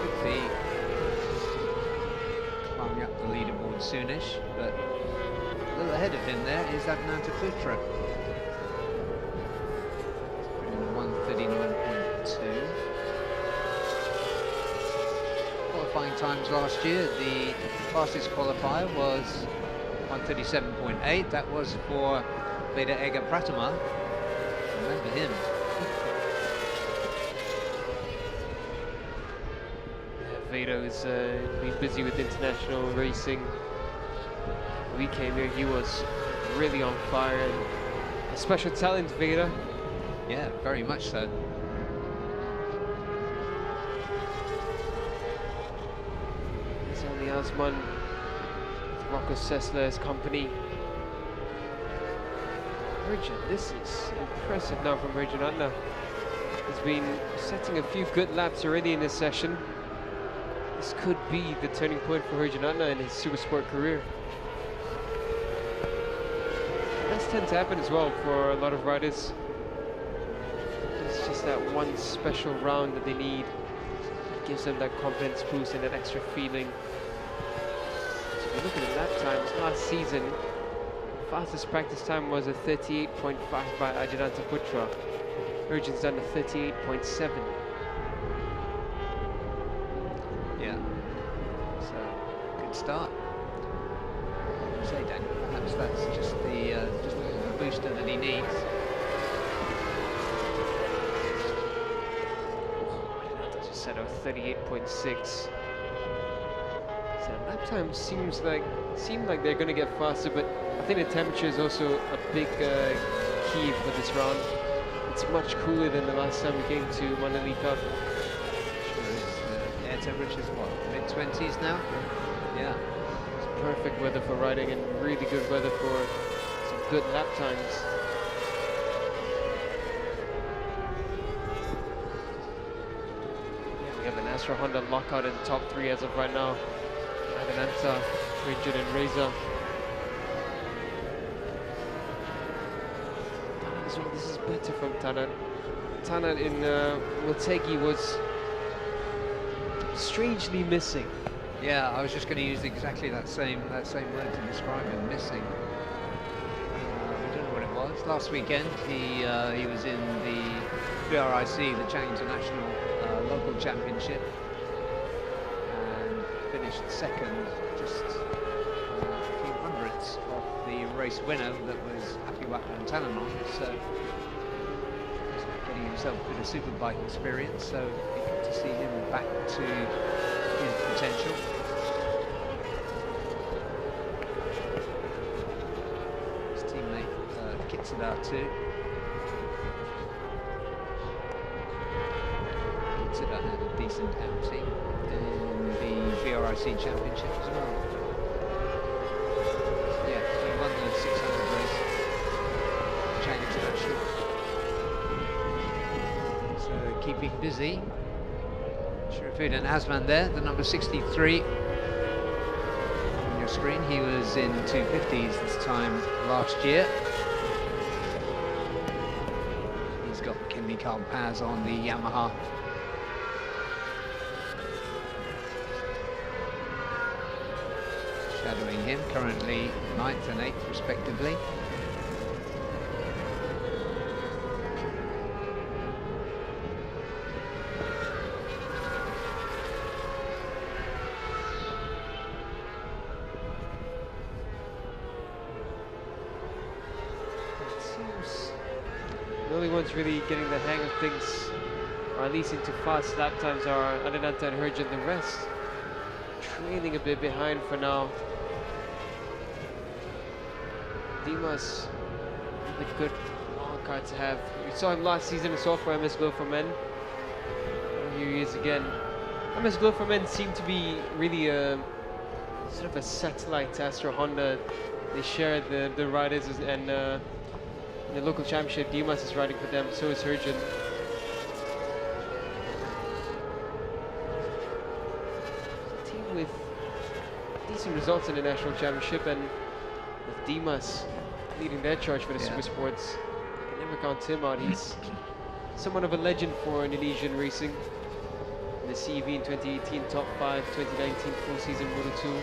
Could be climbing up the leaderboard soonish, but a little ahead of him there is Adicha Fousie. 139.2. qualifying times last year. The fastest qualifier was 1:37.8. That was for Veda Ega Pratama. Remember him. Veda's been busy with international racing. When we came here, he was really on fire, and a special talent, Veda. Yeah, very much so. He's on the Asman with Rocco Sessler's company. Virgin, this is impressive now from Virgin Atna. He's been setting a few good laps already in this session. This could be the turning point for Virgin Atna in his Supersport career. And that's tend to happen as well for a lot of riders. It's just that one special round that they need. It gives them that confidence boost and that extra feeling. So if you look at the lap times last season, fastest practice time was a 38.5 by Ajinanta Putra. Virgin's done a 38.7. Yeah. So, good start. Say, Dan, perhaps that's just the booster that he needs. Ajinanta just set a 38.6. So lap time seemed like they're going to get faster, but I think the temperature is also a big key for this round. It's much cooler than the last time we came to Mandalika. Sure is. Air temperature's what, mid-20s now? Yeah. It's perfect weather for riding and really good weather for some good lap times. Yeah, we have an Astra Honda lockout in the top 3 as of right now. Avenanta, Rigid and Reza. So this is better from Tanan. Tanan in Motegi was strangely missing. Yeah, I was just going to use exactly that same word to describe him, missing. I don't know what it was. Last weekend, he was in the BRIC, the Chang International Local Championship, and finished second, just a few hundredths off the race winner that was Apiwapa and Talanon. So he's getting himself a bit of superbike experience. So good to see him back to his potential. His teammate Kitsada too. Kitsada had a decent outing in the BRIC Championship as well. Yeah, he won the 600 race, Chang International. So keeping busy. Sharifud and Asman there, the number 63 on your screen. He was in 250s this time last year. He's got Kinley Carl Paz on the Yamaha. Shadowing him, currently 9th and 8th respectively. The only ones really getting the hang of things, or at least into fast lap times, are Adenanta and Herjan. The rest trailing a bit behind for now. Dimas, a good long card to have. We saw him last season as well for MS Glow for Men. And here he is again. MS Glow for Men seemed to be really sort of a satellite to Astra Honda. They share the riders and in the local championship, Dimas is riding for them, so is Herjan. A team with decent results in the national championship, and with Dimas leading their charge for the Supersports, you can never count him out. He's somewhat of a legend for Indonesian racing. In the CV in 2018, top 5, 2019 full season Moto 2.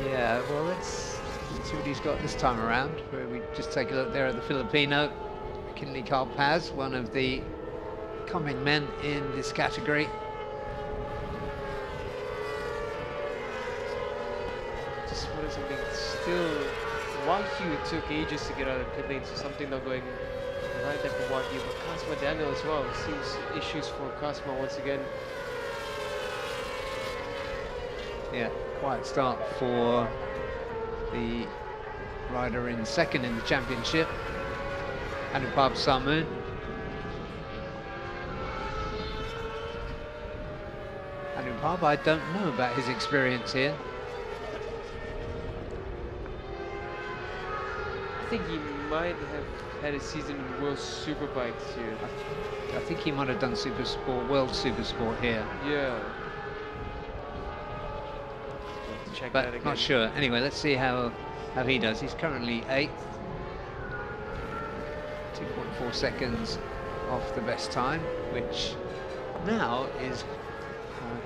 Yeah, well, let's see what he's got this time around. Where we just take a look there at the Filipino, Kinley Carl Paz, one of the up-and-coming men in this category. Just wanted something still. Wagyu took ages to get out of the pit lane, so something not going right there for Wagyu, but Cosmo Daniel as well. Seems issues for Cosmo once again. Yeah, quiet start for the rider in second in the championship, Anubhav Samu. Anubhav, I don't know about his experience here. I think he might have had a season in World Superbikes here. I think he might have done Supersport, World Supersport here. Yeah. Check But that again. not sure. Anyway, let's see how he does. He's currently 8th, 2.4 seconds off the best time, which now is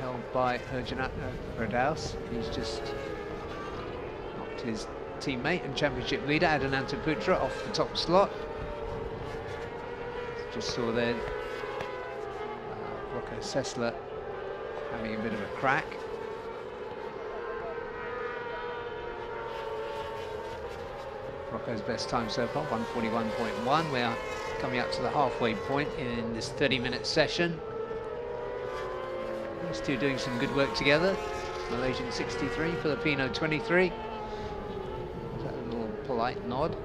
held by Herjan Radaus. He's just knocked his teammate and championship leader Adinanta Putra off the top slot. Just saw there Rocco Sessler having a bit of a crack. Rocco's best time so far, 1:41.1. We are coming up to the halfway point in this 30-minute session. These two doing some good work together. Malaysian 63, Filipino 23. A little polite nod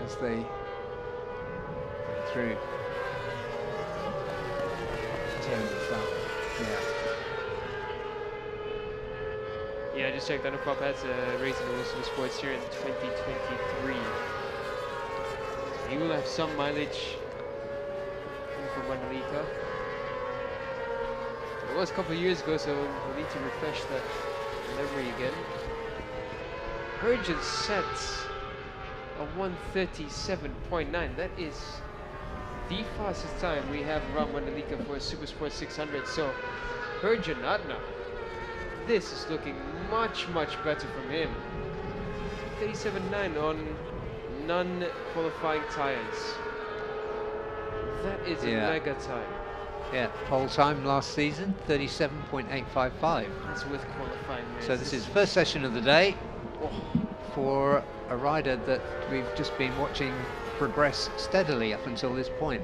as they go through. Yeah, I just checked. Anupap has a race in the World Supersports here in 2023. He will have some mileage from Mandalika. It was a couple of years ago, so we'll need to refresh that memory again. Herjan sets a 1:37.9. That is the fastest time we have around Mandalika for a Supersport 600. So Herjan Adna, this is looking much better from him. 37.9 on non-qualifying tires. That is a mega time. Yeah, pole time last season, 37.855. That's with qualifying. So this is first session of the day for a rider that we've just been watching progress steadily up until this point.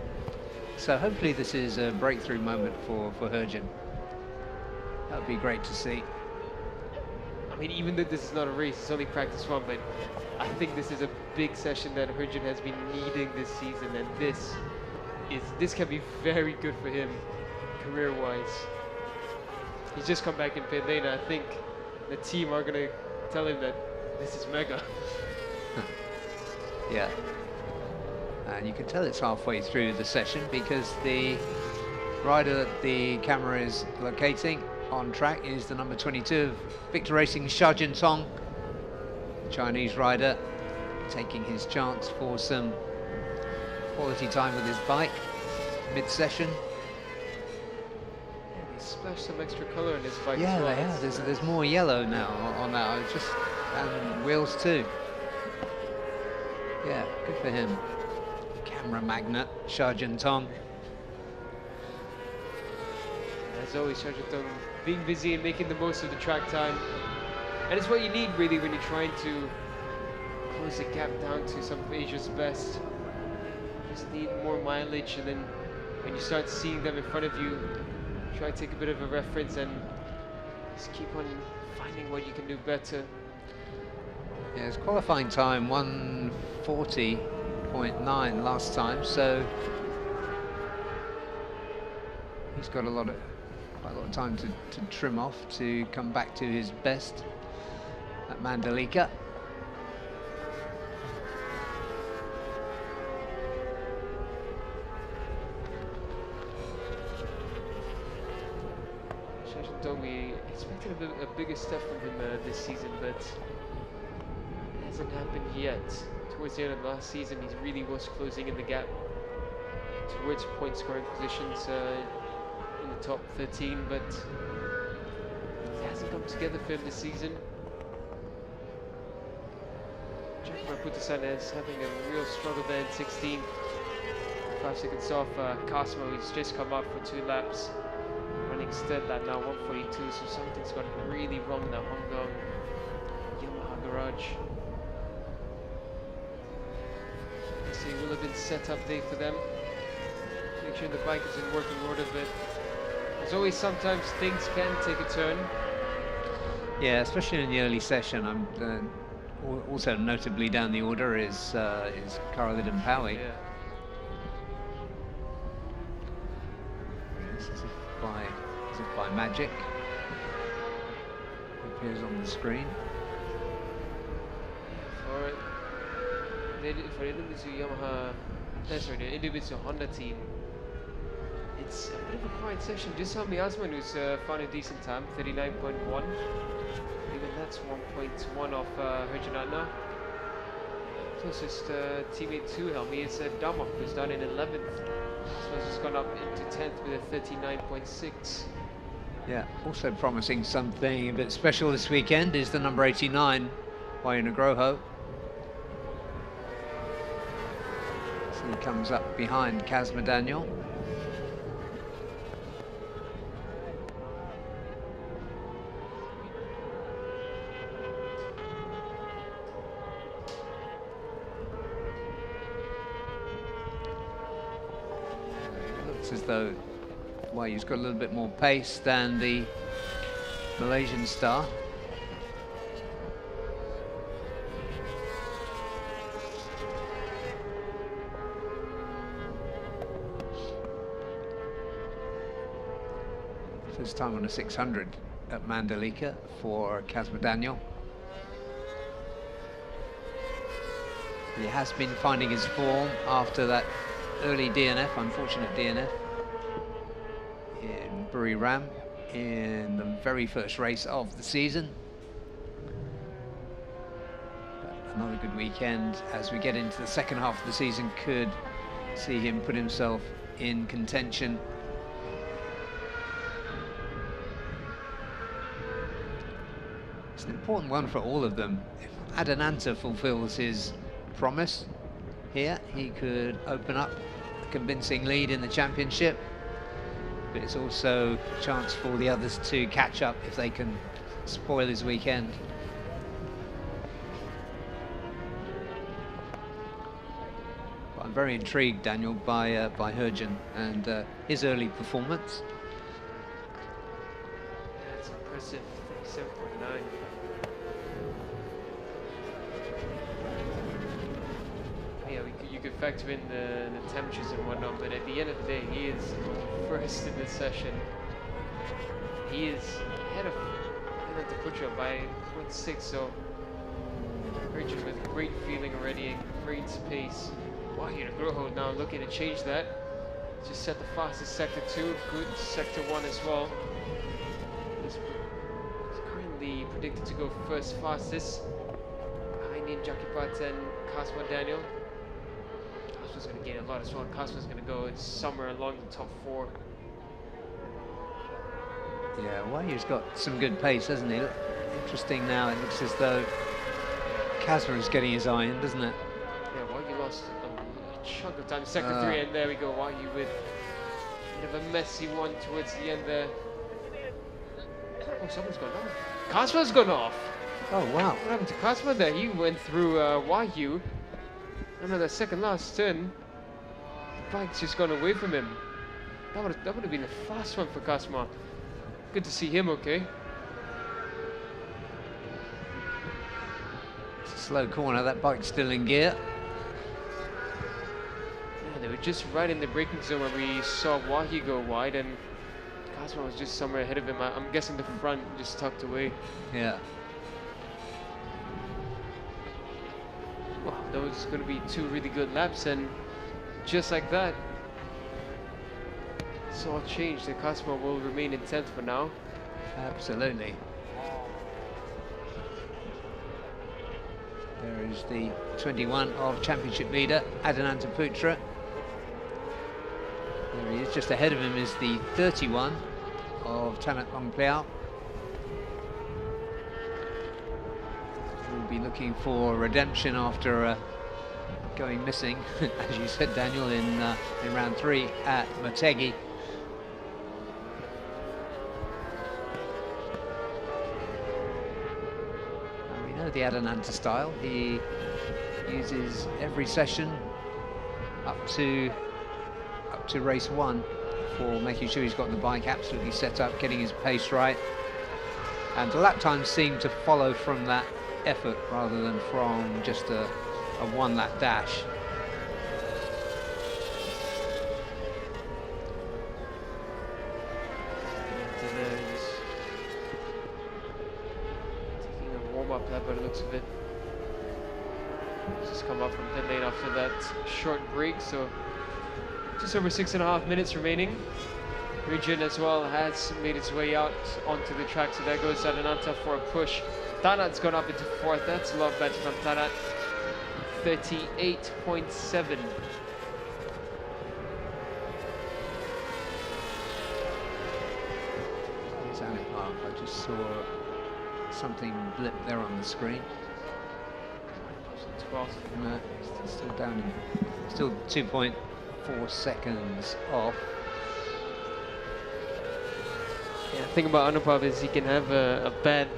So hopefully this is a breakthrough moment for Herjan. That would be great to see. I mean, even though this is not a race, it's only practice one, but I think this is a big session that Herjan has been needing this season, and this can be very good for him career-wise. He's just come back in pit lane. I think the team are gonna tell him that this is mega. Yeah, and you can tell it's halfway through the session because the rider that the camera is locating on track is the number 22 of Victor Racing, Xia Jintong, Chinese rider, taking his chance for some quality time with his bike mid-session. Yeah, he splashed some extra color in his bike. Yeah, as well. they have. There's more yellow now on that. And wheels too. Yeah, good for him. Camera magnate, Xia Jintong. As always, Xia Jintong being busy and making the most of the track time. And it's what you need really when you're trying to close the gap down to some of Asia's best. Just need more mileage, and then when you start seeing them in front of you, try to take a bit of a reference and just keep on finding what you can do better. Yeah, his qualifying time 1:40.9 last time, so he's got quite a lot of time to trim off to come back to his best at Mandalika. We expected a bigger step from him this season, but it hasn't happened yet. Towards the end of last season, he really was closing in the gap towards point scoring positions in the top 13, but it hasn't come together for him this season. Jack Raputasana is having a real struggle there in 16. 5 seconds off Cosmo, who's just come up for 2 laps. Running stead lap now, 142, so something's gone really wrong in the Hong Kong Yamaha garage. So it will have been set up day for them. Make sure the bike is in working order, but as always, sometimes things can take a turn. Yeah, especially in the early session. Also notably down the order is Carl Idem-Paui. Yeah. As if by magic, appears on the screen. For the Idemitsu Yamaha, sorry, the Idemitsu Honda team, it's a bit of a quiet session. Just saw Miasman, who's found a decent time, 39.1. Even that's 1.1 off Herjanatna. Closest teammate to Helmi is Damok, who's down in 11th. So he's just gone up into 10th with a 39.6. Yeah, also promising something a bit special this weekend is the number 89, Wayne Groho. So he comes up behind Kazma Daniel. As though Wayu's got a little bit more pace than the Malaysian star. First time on a 600 at Mandalika for Kazma Daniel. He has been finding his form after that early DNF, unfortunate DNF in Buriram in the very first race of the season. But another good weekend as we get into the second half of the season could see him put himself in contention. It's an important one for all of them. If Adananta fulfills his promise here, he could open up a convincing lead in the championship, but it's also a chance for the others to catch up if they can spoil his weekend. But I'm very intrigued, Daniel, by Herjan and his early performance. That's impressive, 37.9. You could factor in the temperatures and whatnot, but at the end of the day, he is first in this session. He is ahead of Adicha by 0.6, so Herjan with great feeling already and great pace. Wahyu Nugroho now looking to change that. Just set the fastest sector 2, good sector 1 as well. He's currently predicted to go first fastest behind Ninjakipat and Kasma Daniel. Kasma's going to gain a lot as well. Kasma's going to go somewhere along the top 4. Yeah, Wahyu's got some good pace, hasn't he? Interesting now, it looks as though Kasma is getting his eye in, doesn't it? Yeah, Wahyu lost a chunk of time. Sector 3, and there we go, Wahyu with a bit of a messy one towards the end there. Oh, someone's gone off. Kasma's gone off! Oh, wow. What happened to Kasma there? He went through Wahyu. Another second last turn. The bike's just gone away from him. That would have been a fast one for Kasma. Good to see him okay. It's a slow corner, that bike's still in gear. Yeah, they were just right in the braking zone where we saw Wahyu go wide, and Kasma was just somewhere ahead of him. I'm guessing the front just tucked away. Yeah. Well, those are going to be 2 really good laps, and just like that, it's all changed. The Kasma will remain in 10th for now. Absolutely. There is the 21 of championship leader, Adananta Putra. There he is, just ahead of him is the 31 of Tamat Longpliao. We'll be looking for redemption after a going missing, as you said, Daniel, in round 3 at Motegi. We know the Adenanta style. He uses every session up to race 1 for making sure he's got the bike absolutely set up, getting his pace right, and the lap times seem to follow from that effort rather than from just a one-lap dash. Taking a warm-up lap by the looks of it. Just come up from pit lane after that short break, so just over 6.5 minutes remaining. Region as well has made its way out onto the track, so there goes Adenanta for a push. Tanat's gone up into 4th. That's a lot better from Tanat. 38.7. I just saw something blip there on the screen. 12th. No, still down, still 2.4 seconds off. Yeah, the thing about Anupam is he can have a bad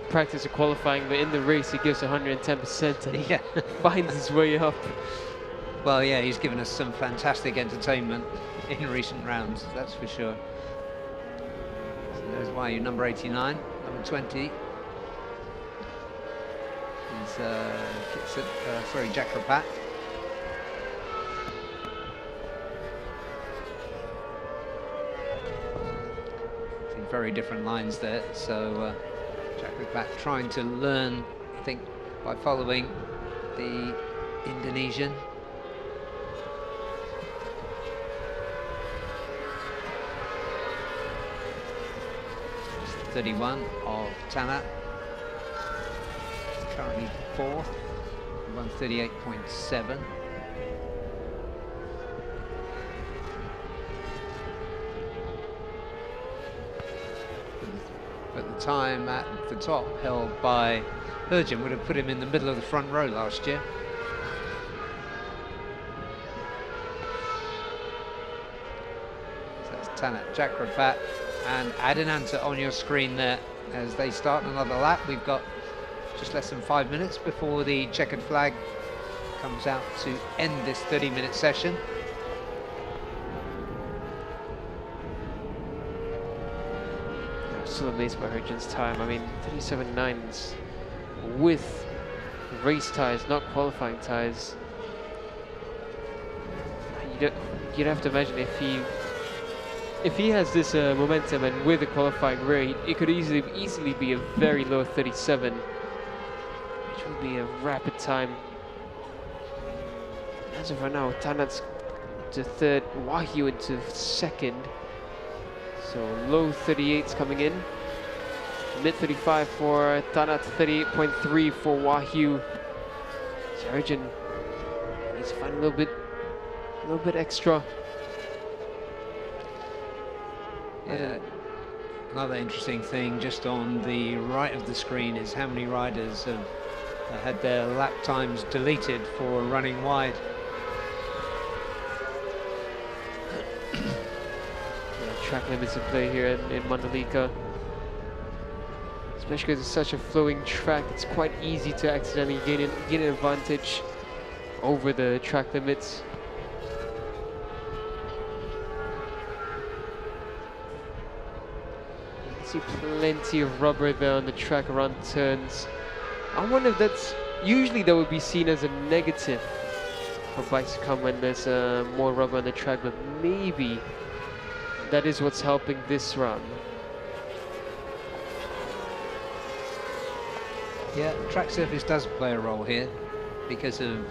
practice of qualifying, but in the race he gives 110% and he finds his way up. Well, yeah, he's given us some fantastic entertainment in recent rounds, that's for sure. So there's why you number 89, number 20. He's Jack Rapat. Very different lines there, so Jack Rapat trying to learn, I think, by following the Indonesian. 31 of Tanat, currently 4th, 138.7. But the time at the top held by Hergen would have put him in the middle of the front row last year. So that's Tanat, Jack Rapat and Adenanta on your screen there as they start another lap. We've got just less than 5 minutes before the checkered flag comes out to end this 30-minute session. I'm still amazed by Hergen's time. I mean, 37.9s with race ties, not qualifying ties. You'd have to imagine if he has this momentum and with a qualifying rate, it could easily be a very low 37, which would be a rapid time. As of right now, Tanat's to 3rd, Wahyu into 2nd. So low 38s coming in. Mid 35 for Tanat, 38.3 for Wahyu. Hergen needs to find a little bit extra. Yeah. Another interesting thing just on the right of the screen is how many riders have had their lap times deleted for running wide. Track limits in play here in Mandalika. Especially because it's such a flowing track, it's quite easy to accidentally gain an advantage over the track limits. You can see plenty of rubber there on the track around turns. I wonder if that would be seen as a negative for bikes to come when there's more rubber on the track, but maybe that is what's helping this run. Yeah, track surface does play a role here because of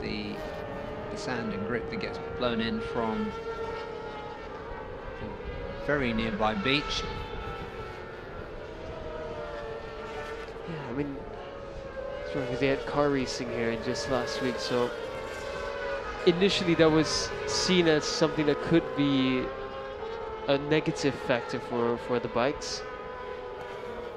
the sand and grit that gets blown in from the very nearby beach. Yeah, I mean, it's because they had car racing here just last week, so initially that was seen as something that could be a negative factor for the bikes.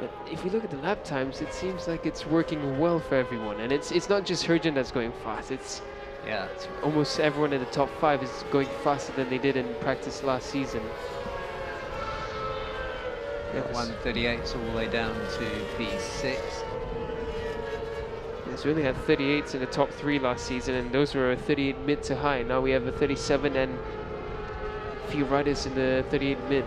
But if you look at the lap times, it seems like it's working well for everyone, and it's not just Hergen that's going fast. It's Yeah. So almost everyone in the top 5 is going faster than they did in practice last season. Yeah, 138s all the way down to P6. Yes, we only had 38s in the top 3 last season, and those were 38 mid to high. Now we have a 37 and a few riders in the 38 mid.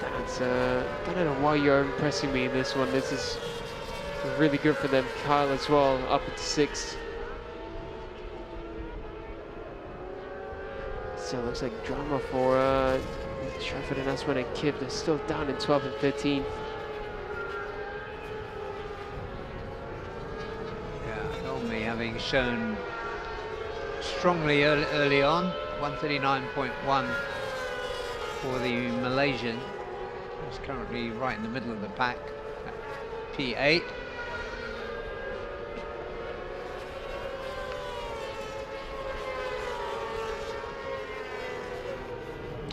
That's, I don't know why you're impressing me in this one. This is really good for them. Kyle as well, up at 6. So it looks like drama for Trafford and Asman and Kip. They're still down in 12th and 13th. Yeah, Helmi having shown strongly early on, 139.1 for the Malaysian. He's currently right in the middle of the pack at P8.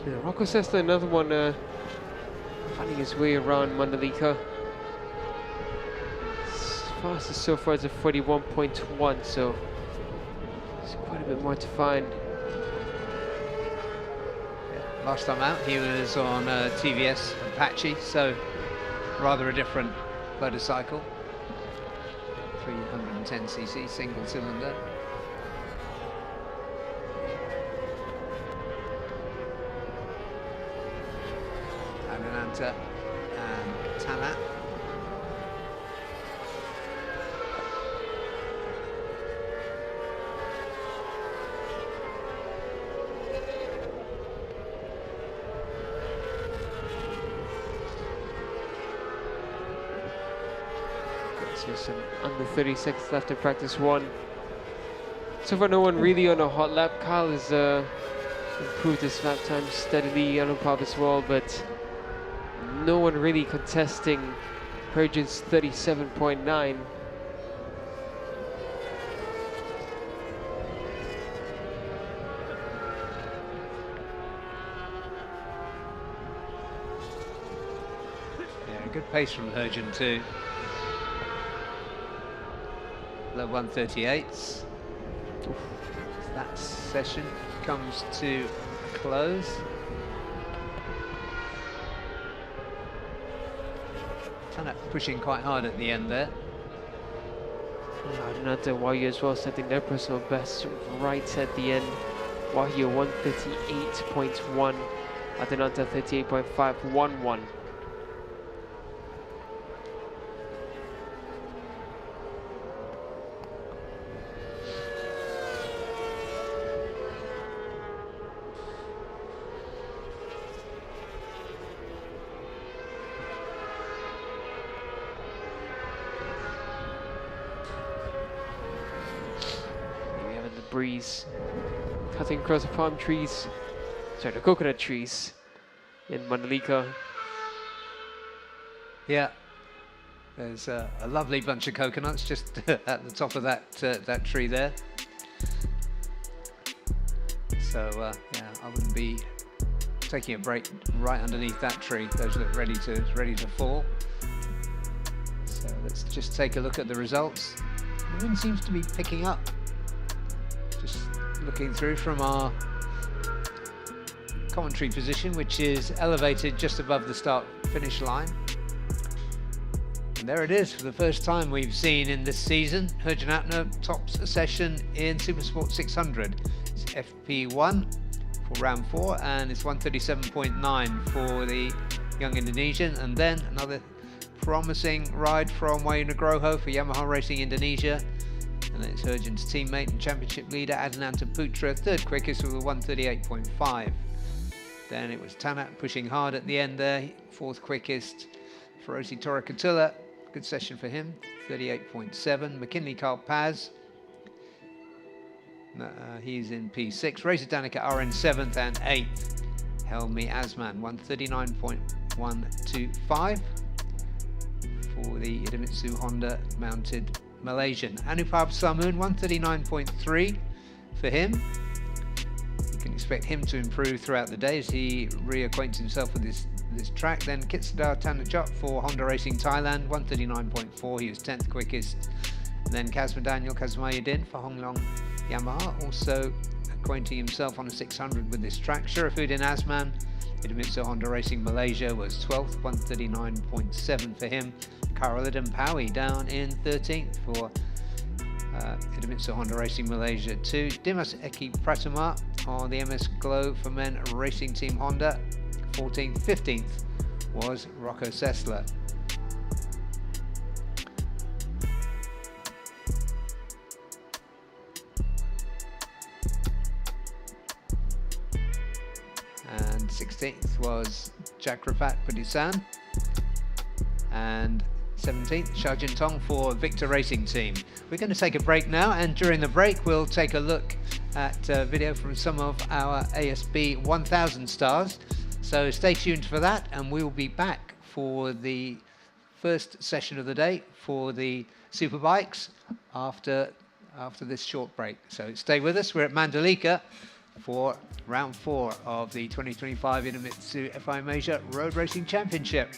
Yeah, Rocco Sesta, another one finding his way around Mandalika. Fastest so far is a 41.1, so there's quite a bit more to find. Yeah, last time out he was on TVS Apache, so rather a different motorcycle. 310cc single cylinder. And Tanat. So some under 30 seconds left in practice 1. So far no one really on a hot lap. Kyle has improved his lap time steadily, Anupab as well, but no one really contesting Persian's 37.9. Yeah, good pace from Hergen too. Low 138s. That session comes to a close. Tanat pushing quite hard at the end there. Adinata Wahyu as well setting their personal best right at the end. Wahyu 138.1, Adinata 38.511. Breeze cutting across the palm trees, sorry, the coconut trees in Mandalika. Yeah, there's a lovely bunch of coconuts just at the top of that tree there. So yeah, I wouldn't be taking a break right underneath that tree. Those look ready to fall. So let's just take a look at the results. The wind seems to be picking up. Just looking through from our commentary position, which is elevated just above the start-finish line. And there it is, for the first time we've seen in this season, Hergen Atner tops a session in Supersport 600. It's FP1 for round 4, and it's 137.9 for the young Indonesian. And then another promising ride from Wahyu Nugroho for Yamaha Racing Indonesia. And it's Hergen's teammate and championship leader Adinata Putra, third quickest with a 138.5. Then it was Tanat pushing hard at the end there, fourth quickest. Ferosi Torakatula, good session for him, 38.7. McKinley Carl Paz, he's in P6. Racer Danica are in 7th and 8th. Helmi Asman, 139.125 for the Idemitsu Honda mounted Malaysian. Anupab Samun, 139.3 for him. You can expect him to improve throughout the day as he reacquaints himself with this track. Then Kitsadar Tanajot for Honda Racing Thailand, 139.4. He was 10th quickest. Then Kazma Daniel Kazmayuddin for Honglong Yamaha, also acquainting himself on a 600 with this track. Sharafuddin Azman, Idemitsu Honda Racing Malaysia, was 12th, 139.7 for him. Karaladin Pawi down in 13th for Idemitsu Honda Racing Malaysia 2. Dimas Eki Pratama on the MS Glow for Men Racing Team Honda, 14th. 15th was Rocco Sessler. And 16th was Chakrafat Pudisan. And 17th, Sharjin Tong for Victor Racing Team. We're going to take a break now, and during the break we'll take a look at video from some of our ASB 1000 stars. So stay tuned for that, and we will be back for the first session of the day for the Superbikes after this short break. So stay with us. We're at Mandalika for round 4 of the 2025 Idemitsu FIM Asia Road Racing Championship.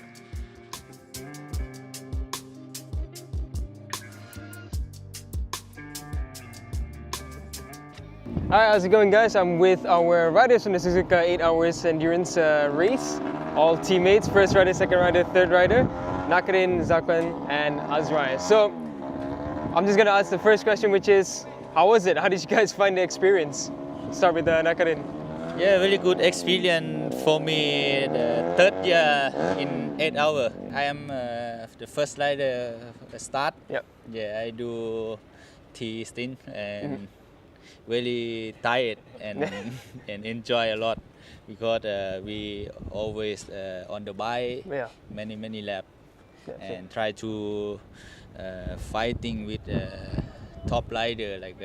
Hi, how's it going, guys? I'm with our riders on the Suzuka 8 Hours Endurance race. All teammates, first rider, second rider, third rider, Nakarin, Zakwan, and Azrai. So, I'm just gonna ask the first question, which is, how was it? How did you guys find the experience? Start with Nakarin. Yeah, really good experience for me. The third year in 8 hours. I am the first rider start. Yep. Yeah, I do T stint and really tired and and enjoy a lot because we always on the bike many laps and try to fighting with top rider like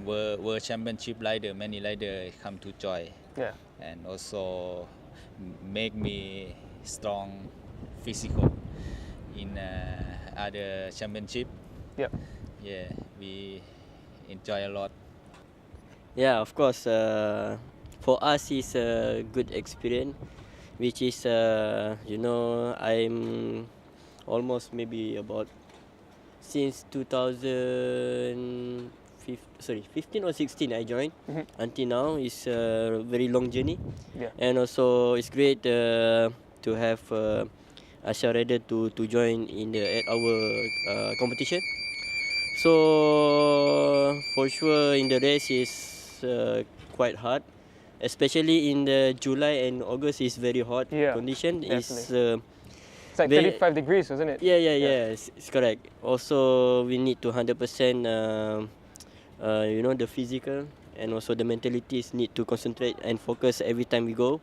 world championship rider, many rider come to join and also make me strong physical in other championship. Yeah, we enjoy a lot. Yeah, of course. For us, it's a good experience, which is I'm almost maybe about since 2015 or 16 I joined. Until now, it's a very long journey, and also it's great to have Asha Rider to join in the 8-hour competition. So for sure in the race is quite hard, especially in the July and August is very hot condition. It's like 35 degrees, wasn't it? Yeah, it's correct. Also we need to 100% the physical and also the mentalities need to concentrate and focus every time we go.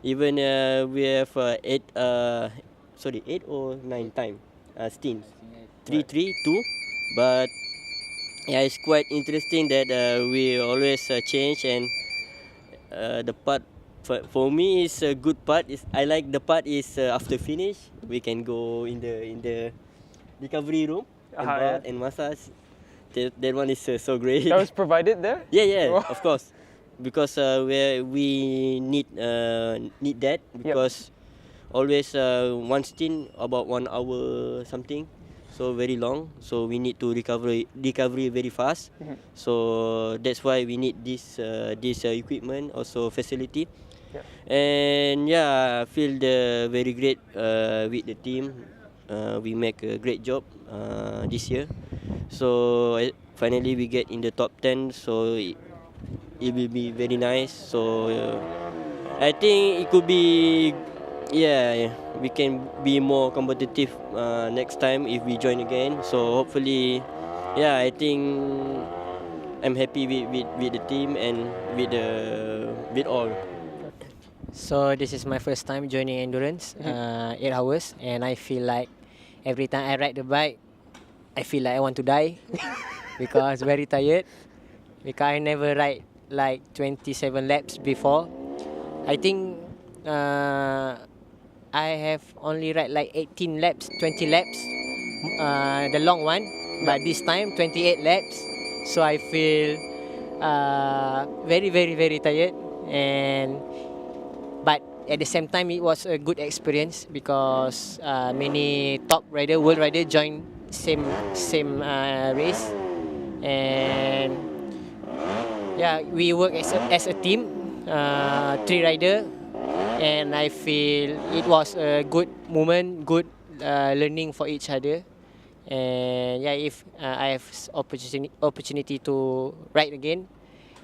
Even we have 8 or 9 time stints, 3, 2. But yeah, it's quite interesting that we always change, and the part for me is a good part. I like the part is after finish we can go in the recovery room and bath and massage. That one is so great. That was provided there? Yeah, of course, because we need that because always one stint about 1 hour something. So very long, so we need to recovery very fast. So that's why we need this equipment, also facility. And I feel very great with the team. We make a great job this year. So finally we get in the top 10. So it will be very nice. So I think it could be. We can be more competitive next time if we join again. So hopefully, I think I'm happy with the team and with all. So this is my first time joining endurance, 8 hours, and I feel like every time I ride the bike, I feel like I want to die because very tired. Because I never ride like 27 laps before. I think I have only ride like 18 laps, 20 laps, the long one. But this time 28 laps, so I feel very tired. But at the same time, it was a good experience because many top rider, world rider joined same race, and yeah, we work as a team, 3 rider, and I feel it was a good moment, good learning for each other. And yeah, if I have opportunity to ride again,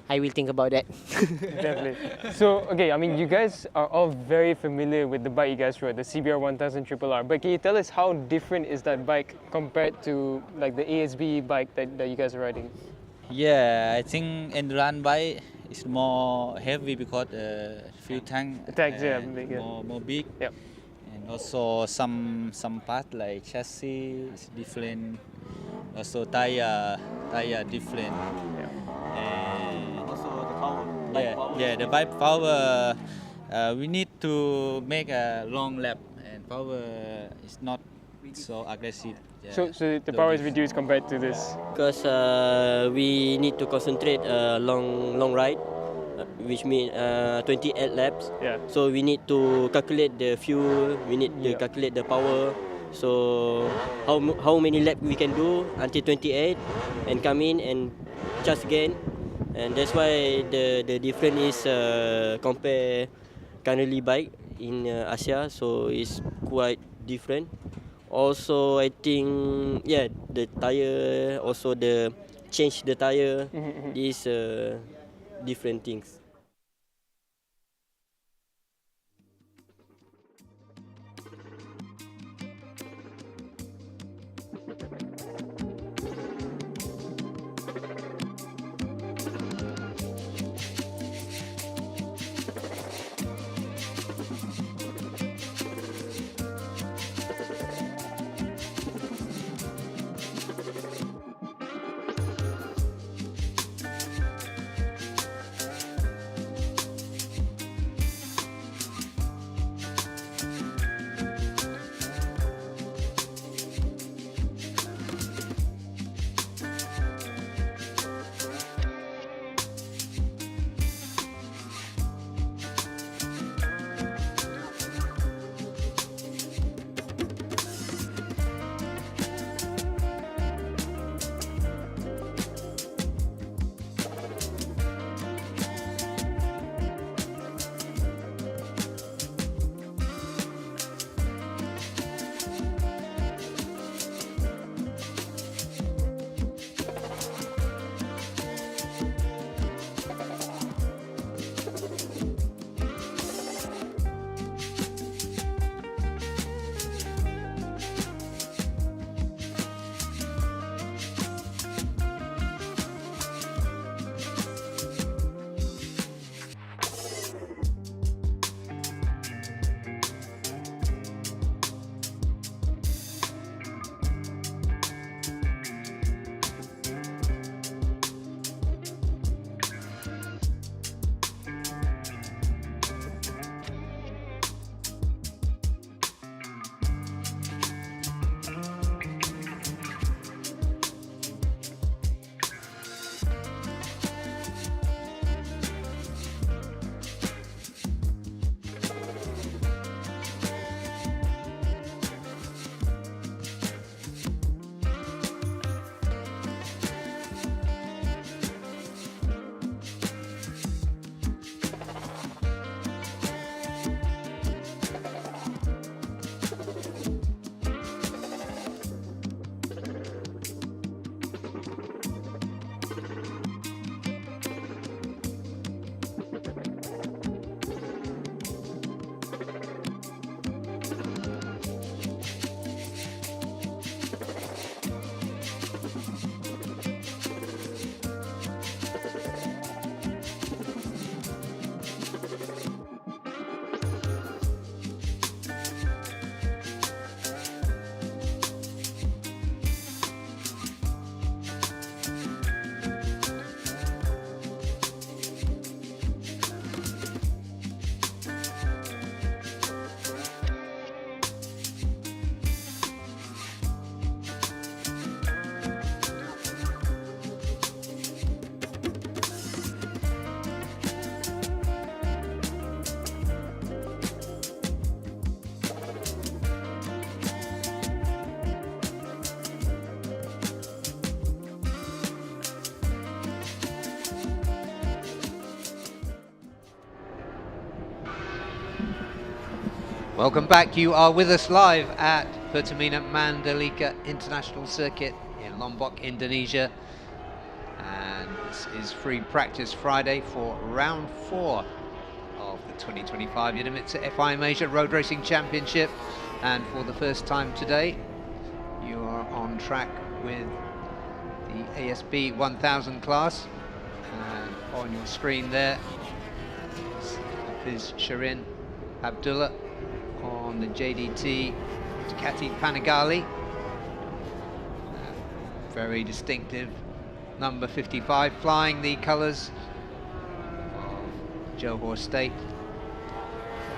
I will think about that. Definitely. So, okay, I mean, you guys are all very familiar with the bike you guys rode, the CBR 1000 RRR. But can you tell us how different is that bike compared to like the ASB bike that you guys are riding? Yeah, I think endurance bike is more heavy because fuel tank Tanks, yeah, big, yeah. more big. Yep. And also some part like chassis is different. Also tire different. And also the power. Yeah, the bike power. We need to make a long lap, and power is not so aggressive. Yeah. So the power is reduced compared to this. Because we need to concentrate long ride, which means 28 laps. Yeah. So we need to calculate the fuel. We need to calculate the power. So how many laps we can do until 28, and come in and charge again. And that's why the difference is compare currently bike in Asia. So it's quite different. Also, I think the tire, also the change the tire, these different things. Welcome back. You are with us live at Pertamina Mandalika International Circuit in Lombok, Indonesia. And this is free practice Friday for round 4 of the 2025 Idemitsu FIM Asia Road Racing Championship. And for the first time today, you are on track with the ASB 1000 class. And on your screen there is Shirin Abdullah on the JDT Ducati Panigale. Very distinctive number 55, flying the colours of Johor State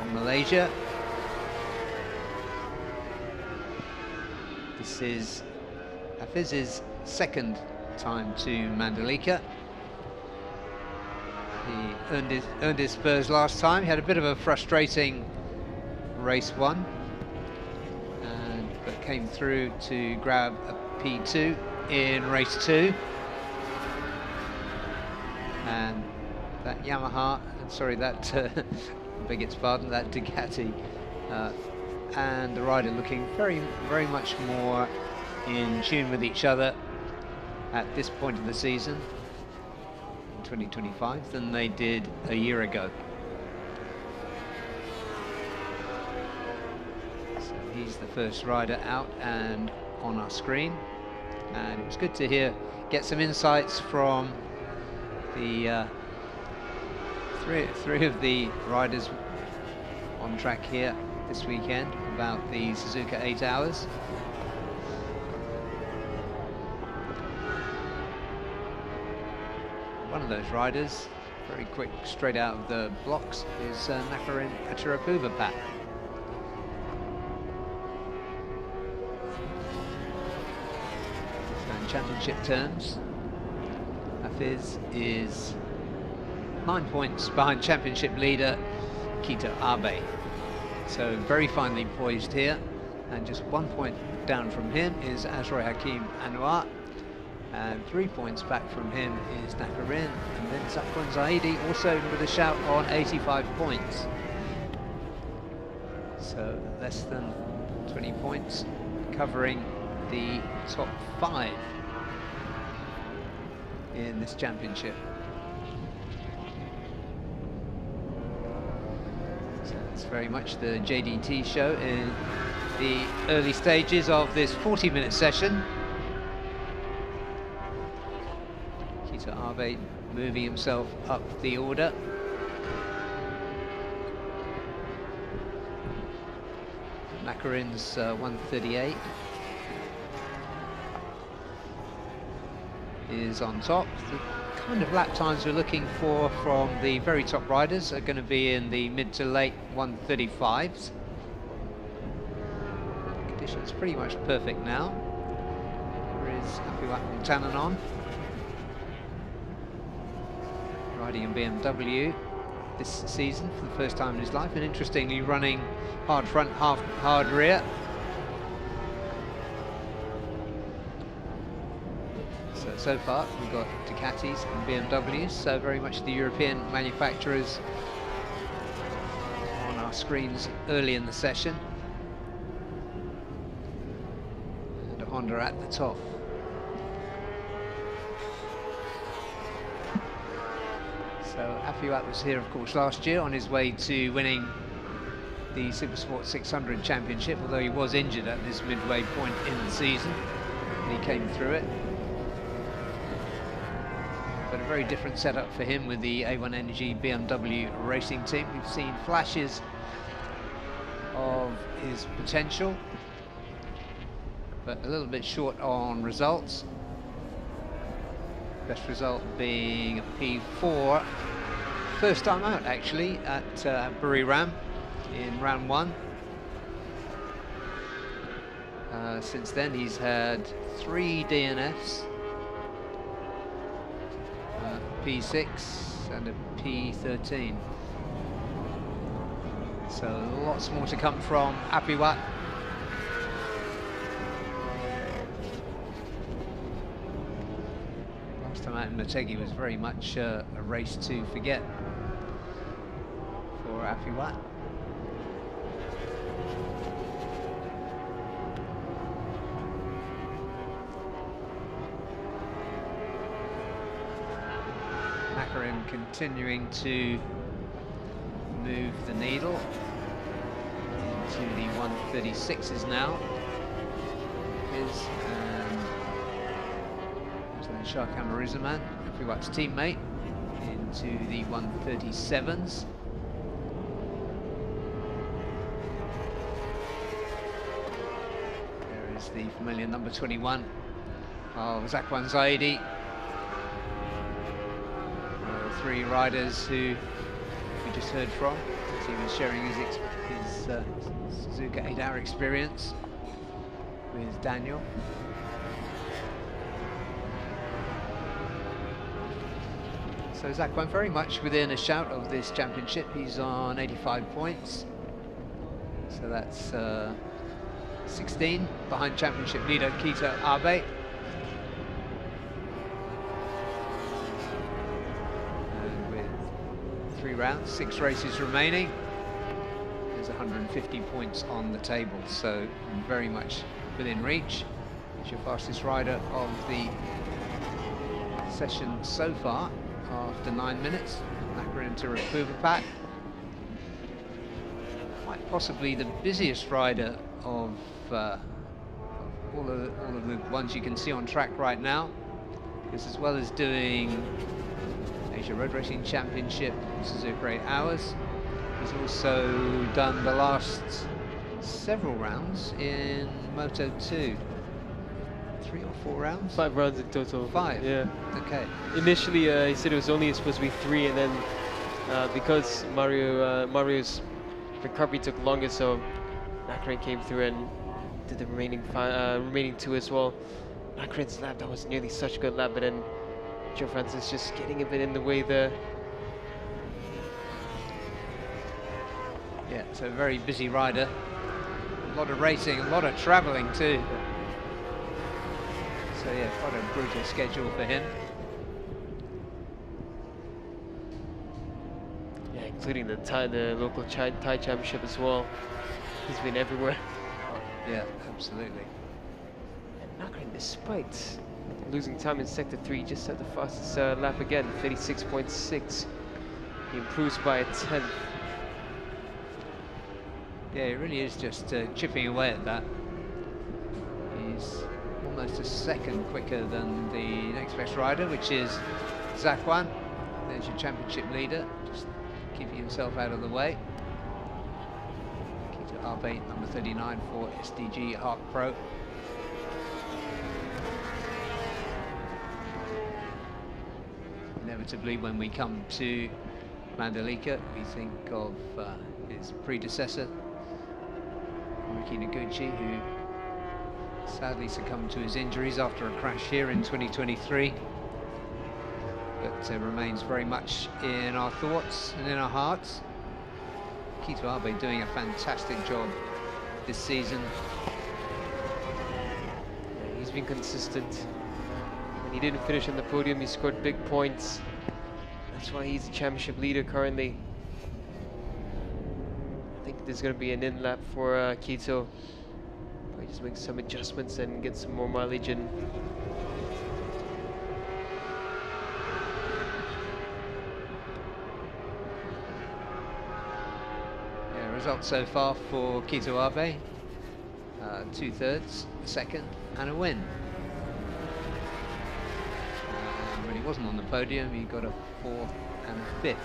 from Malaysia. This is Hafiz's second time to Mandalika. He earned his spurs last time. He had a bit of a frustrating race 1, but came through to grab a P2 in race 2. And that Yamaha, sorry, that beg its pardon, that Ducati, and the rider looking very much more in tune with each other at this point of the season in 2025 than they did a year ago. So he's the first rider out and on our screen, and it was good to get some insights from the three of the riders on track here this weekend about the Suzuka 8 Hours. One of those riders, very quick, straight out of the blocks, is Nakarin Atirapuvapat. So in championship terms, Hafiz is 9 points behind championship leader Kito Abe. So very finely poised here, and just 1 point down from him is Azroy Hakim Anwar, and 3 points back from him is Nakarin, and then Zakwan Zaidi also with a shout on 85 points. So less than 20 points covering the top 5 in this championship. So it's very much the JDT show in the early stages of this 40-minute session. Kito Abe moving himself up the order. Nakarin's 138 is on top. The kind of lap times we're looking for from the very top riders are going to be in the mid to late 135s. Conditions pretty much perfect now. There is Apiwat Tananon riding in BMW this season for the first time in his life, and interestingly running hard front, hard rear. So far we've got Ducatis and BMWs, so very much the European manufacturers on our screens early in the session, and a Honda at the top. So Afiwat was here of course last year on his way to winning the Supersport 600 championship, although he was injured at this midway point in the season, and he came through it. But a very different setup for him with the A1 Energy BMW racing team. We've seen flashes of his potential, but a little bit short on results. Best result being a P4, first time out actually at Buriram in round 1. Since then he's had 3 DNFs, P6 and a P13. So lots more to come from Apiwat. Last time out in Motegi was very much a race to forget for Apiwat. Nakren continuing to move the needle into the 136s now. Shark Amarizaman, Fiwat's teammate, into the 137s. There is the familiar number 21 of Zakwan Zaidi. Three riders who we just heard from. He was sharing his Suzuka 8-hour experience with Daniel. So Zakwan very much within a shout of this championship. He's on 85 points. So that's 16 behind championship leader Kito Abe. And with 3 rounds, 6 races remaining, there's 150 points on the table. So very much within reach. He's your fastest rider of the session so far. After 9 minutes, Nakren into Repuvapat. Quite possibly the busiest rider of all of the ones you can see on track right now. Because as well as doing Asia Road Racing Championship, Suzuka 8 hours, he's also done the last several rounds in Moto 2. 3 or 4 rounds? 5 rounds in total. 5? Yeah. Okay. Initially, he said it was only supposed to be 3, and then because Mario's recovery took longer, so Nakren came through and did the remaining 2 as well. Nakren's lap, that was nearly such a good lap, but then Joe Francis just getting a bit in the way there. Yeah, so a very busy rider. A lot of racing, a lot of travelling too. So yeah, quite a brutal schedule for him. Yeah, including the local Thai championship as well. He's been everywhere. Yeah, absolutely. And Nakren, despite losing time in sector 3, just had the fastest lap again, 36.6. He improves by a 10th. Yeah, it really is just chipping away at that. He's almost a second quicker than the next best rider, which is Zakwan. There's your championship leader, just keeping himself out of the way. Kito Abe, number 39 for SDG Arc Pro. Inevitably, when we come to Mandalika, we think of his predecessor, Riki Noguchi, who sadly succumbed to his injuries after a crash here in 2023, but remains very much in our thoughts and in our hearts. Kito Abe doing a fantastic job this season. Yeah, he's been consistent. When he didn't finish on the podium, he scored big points. That's why he's the championship leader currently. I think there's going to be an in-lap for Kito. Probably just make some adjustments and get some more mileage in. Yeah, results so far for Kito Abe, 2/3, a second and a win. When he wasn't on the podium, he got a 4th and a 5th.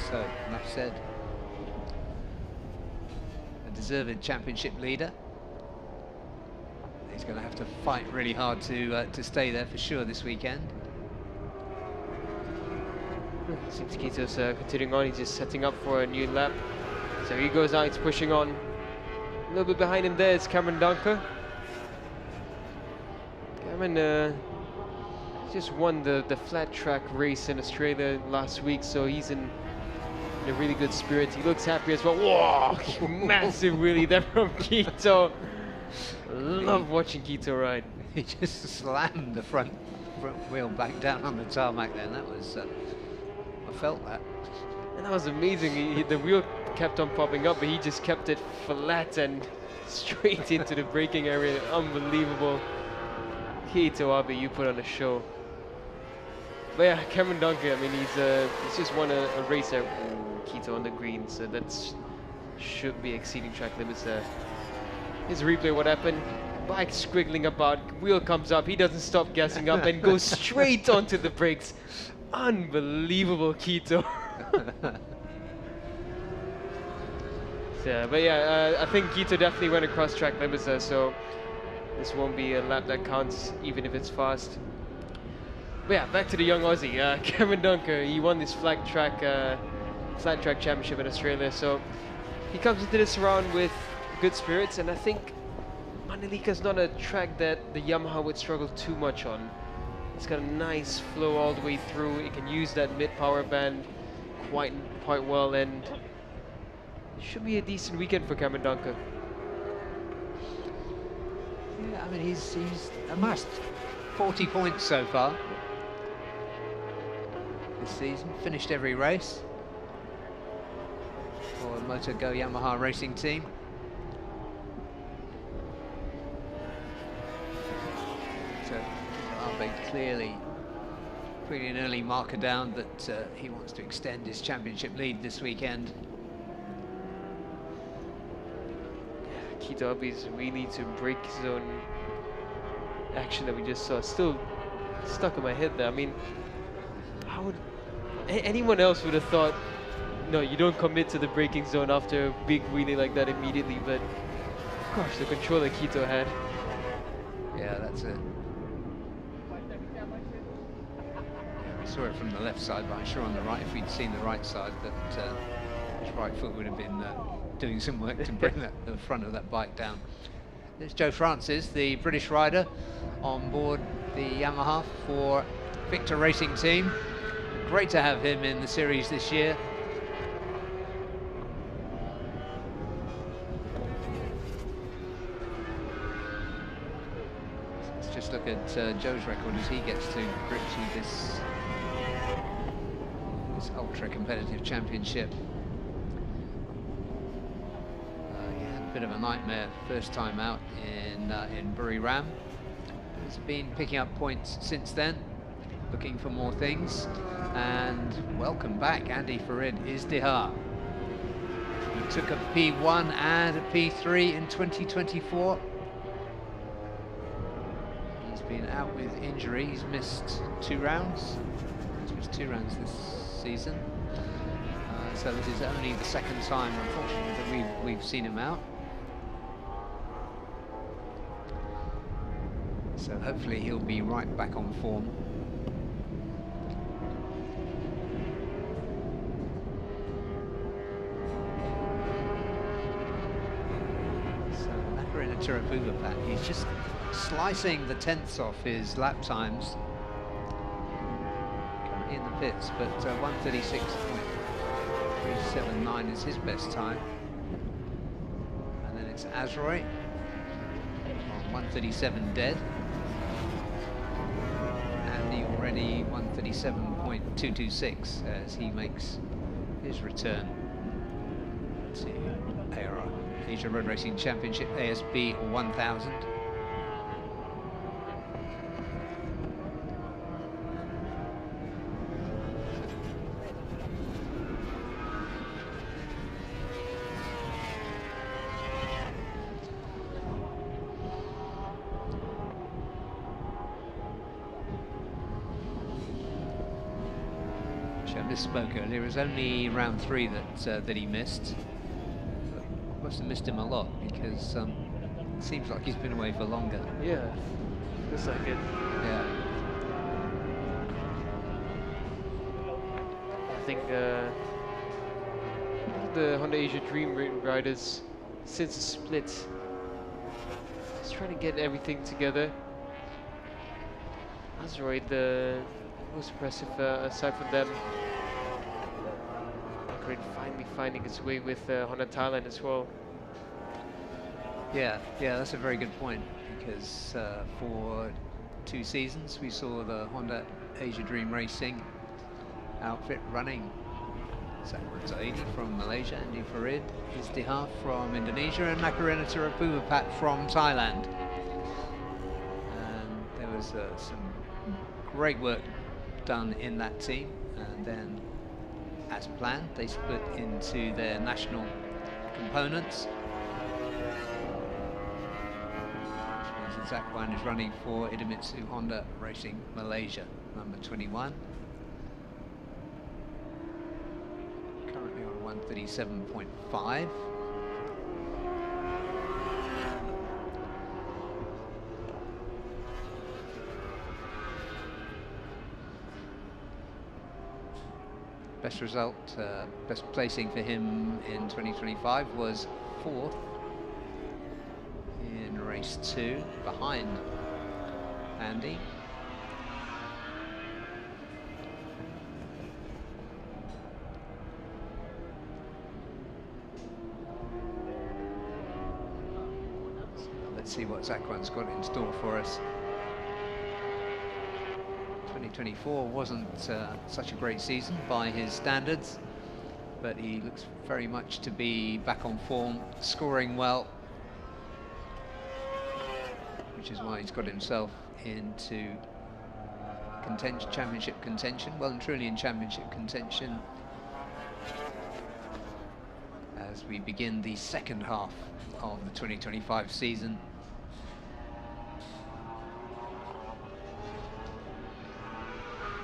So, enough said. A deserved championship leader. He's going to have to fight really hard to stay there for sure this weekend. Seems Kito's continuing on. He's just setting up for a new lap. So he goes out, he's pushing on. A little bit behind him there is Cameron Dunker. Cameron just won the flat track race in Australia last week, so he's in a really good spirit. He looks happy as well. Whoa! Massive wheelie there from Kito. Love watching Kito ride. He just slammed the front wheel back down on the tarmac there, and that was, I felt that. And that was amazing. The wheel kept on popping up, but he just kept it flat and straight into the braking area. Unbelievable. Kito Abe, you put on a show. But yeah, Cameron Dunker, I mean, he's just won a race there. Ooh, Keto on the green, so that's should be exceeding track limits there. His replay, what happened? Bike squiggling about, wheel comes up, he doesn't stop gassing up and goes straight onto the brakes. Unbelievable, Keto. Yeah, but yeah, I think Keto definitely went across track limits there, so this won't be a lap that counts, even if it's fast. But yeah, back to the young Aussie, Cameron Dunker. He won this flat track championship in Australia, so he comes into this round with good spirits, and I think Mandalika is not a track that the Yamaha would struggle too much on. It's got a nice flow all the way through. It can use that mid-power band quite well, and it should be a decent weekend for Cameron Dunker. Yeah, I mean, he's amassed 40 points so far this season, finished every race for Moto Go Yamaha racing team. So Abe clearly putting an early marker down that he wants to extend his championship lead this weekend. Keto Abe's really to break zone action that we just saw. Still stuck in my head there. I mean, how would anyone else would have thought, no, you don't commit to the braking zone after a big wheelie like that immediately, but gosh, the control that Keto had. Yeah, that's it. I saw it from the left side, but I'm sure on the right, if we'd seen the right side, that his right foot would have been doing some work to bring the front of that bike down. There's Joe Francis, the British rider, on board the Yamaha for Victor Racing Team. Great to have him in the series this year. Let's just look at Joe's record as he gets to grip to this ultra competitive championship. He had a bit of a nightmare first time out in Buriram. He's been picking up points since then, looking for more things. And welcome back, Andy Farid Izdihar. He took a P1 and a P3 in 2024. He's been out with injury. He's missed 2 rounds. He's missed 2 rounds this season. So this is only the second time, unfortunately, that we've seen him out. So hopefully he'll be right back on form. So Macarena Tirapuvapat, he's just slicing the tenths off his lap times. Currently in the pits, but 1:36.379 is his best time. And then it's Azroy on 1:37 dead. Already 1:37.226 as he makes his return to ARA, Asia Road Racing Championship, ASB 1000. I misspoke earlier. It was only round 3 that he missed. But must have missed him a lot because it seems like he's been away for longer. Yeah, looks like it. Yeah. I think the Honda Asia Dream riders since the split, just trying to get everything together. Azroid, the most impressive aside from them. Finally finding its way with Honda Thailand as well. Yeah, that's a very good point, because for 2 seasons we saw the Honda Asia Dream Racing outfit running Zahra Zaidi from Malaysia, Andy Farid Izdihar from Indonesia, and Macarena Tirapuvapat from Thailand. And there was some great work done in that team, and then, as planned, they split into their national components. Which means that Zakwan is running for Idemitsu Honda Racing Malaysia, number 21. Currently on 137.5. Best result, best placing for him in 2025 was 4th in race 2, behind Andy. So let's see what Zakwan's got in store for us. 2024 wasn't such a great season by his standards, but he looks very much to be back on form, scoring well, which is why he's got himself into championship contention, well and truly in championship contention, as we begin the second half of the 2025 season.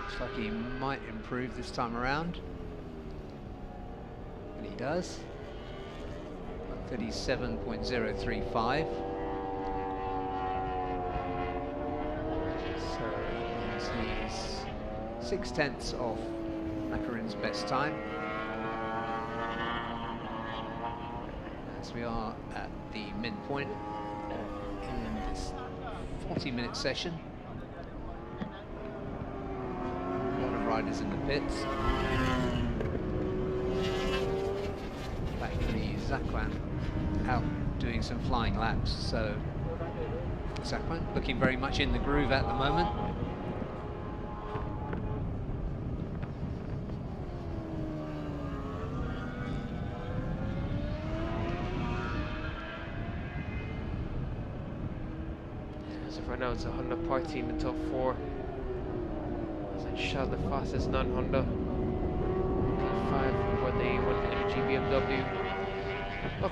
Looks like he might improve this time around, and he does. 37.035. So that means he's 6/10 off Macarin's best time. As we are at the midpoint in this 40-minute session. Riders in the pits. Thankfully, Zakwan out doing some flying laps, so Zakwan looking very much in the groove at the moment. So right now it's a Honda party in the top 4. Shot the fastest non-Honda. P5 for the 1 Energy BMW.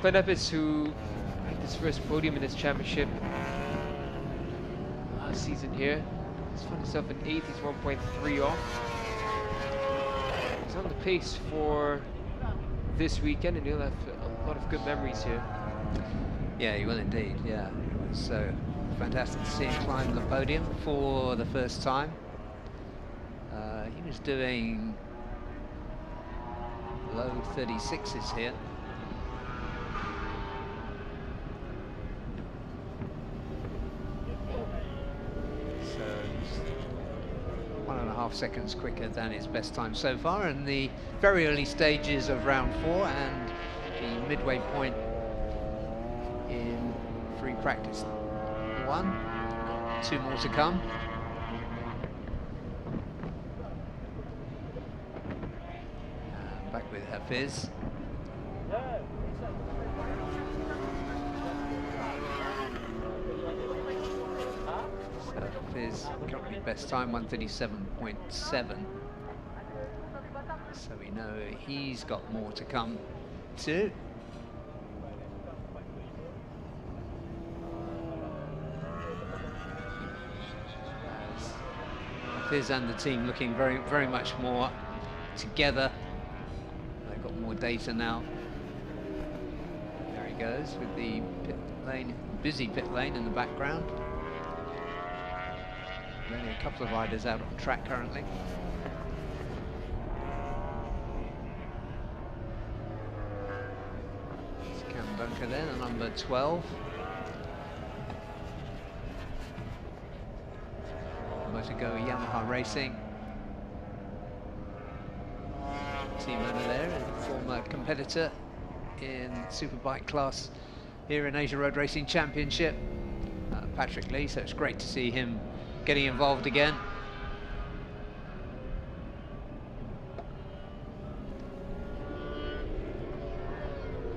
Glenn Eppes, who made his first podium in this championship last season here. He's found himself in 8th, he's 1.3 off. He's on the pace for this weekend, and he'll have a lot of good memories here. Yeah, he will indeed, yeah. It was fantastic to see him climb the podium for the first time. He was doing low 36s here. So 1.5 seconds quicker than his best time so far in the very early stages of round 4 and the midway point in free practice 1. 2 more to come. Back with Hafiz. So Hafiz currently best time 137.7. So we know he's got more to come too. Hafiz and the team looking very much more together. Got more data now. There he goes with the pit lane, busy pit lane in the background. Only a couple of riders out on track currently. It's Cam Dunker there, the number 12. Motogo Yamaha Racing. Team owner there and former competitor in Superbike class here in Asia Road Racing Championship, Patrick Lee, so it's great to see him getting involved again.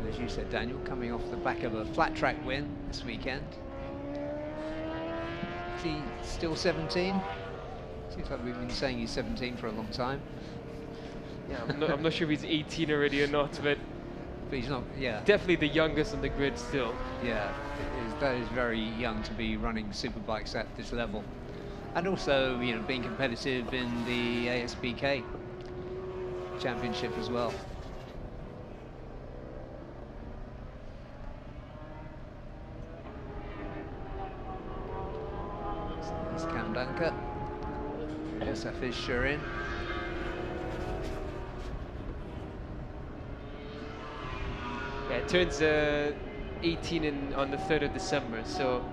And as you said, Daniel, coming off the back of a flat track win this weekend. Is he still 17? Seems like we've been saying he's 17 for a long time. Yeah, I'm not sure if he's 18 already or not, but he's not. Yeah, definitely the youngest on the grid still. yeah, that is very young to be running superbikes at this level, and also being competitive in the ASBK championship as well. There's Cam Dunker. SF is sure in. Yeah, it turns 18 on the 3rd of December, so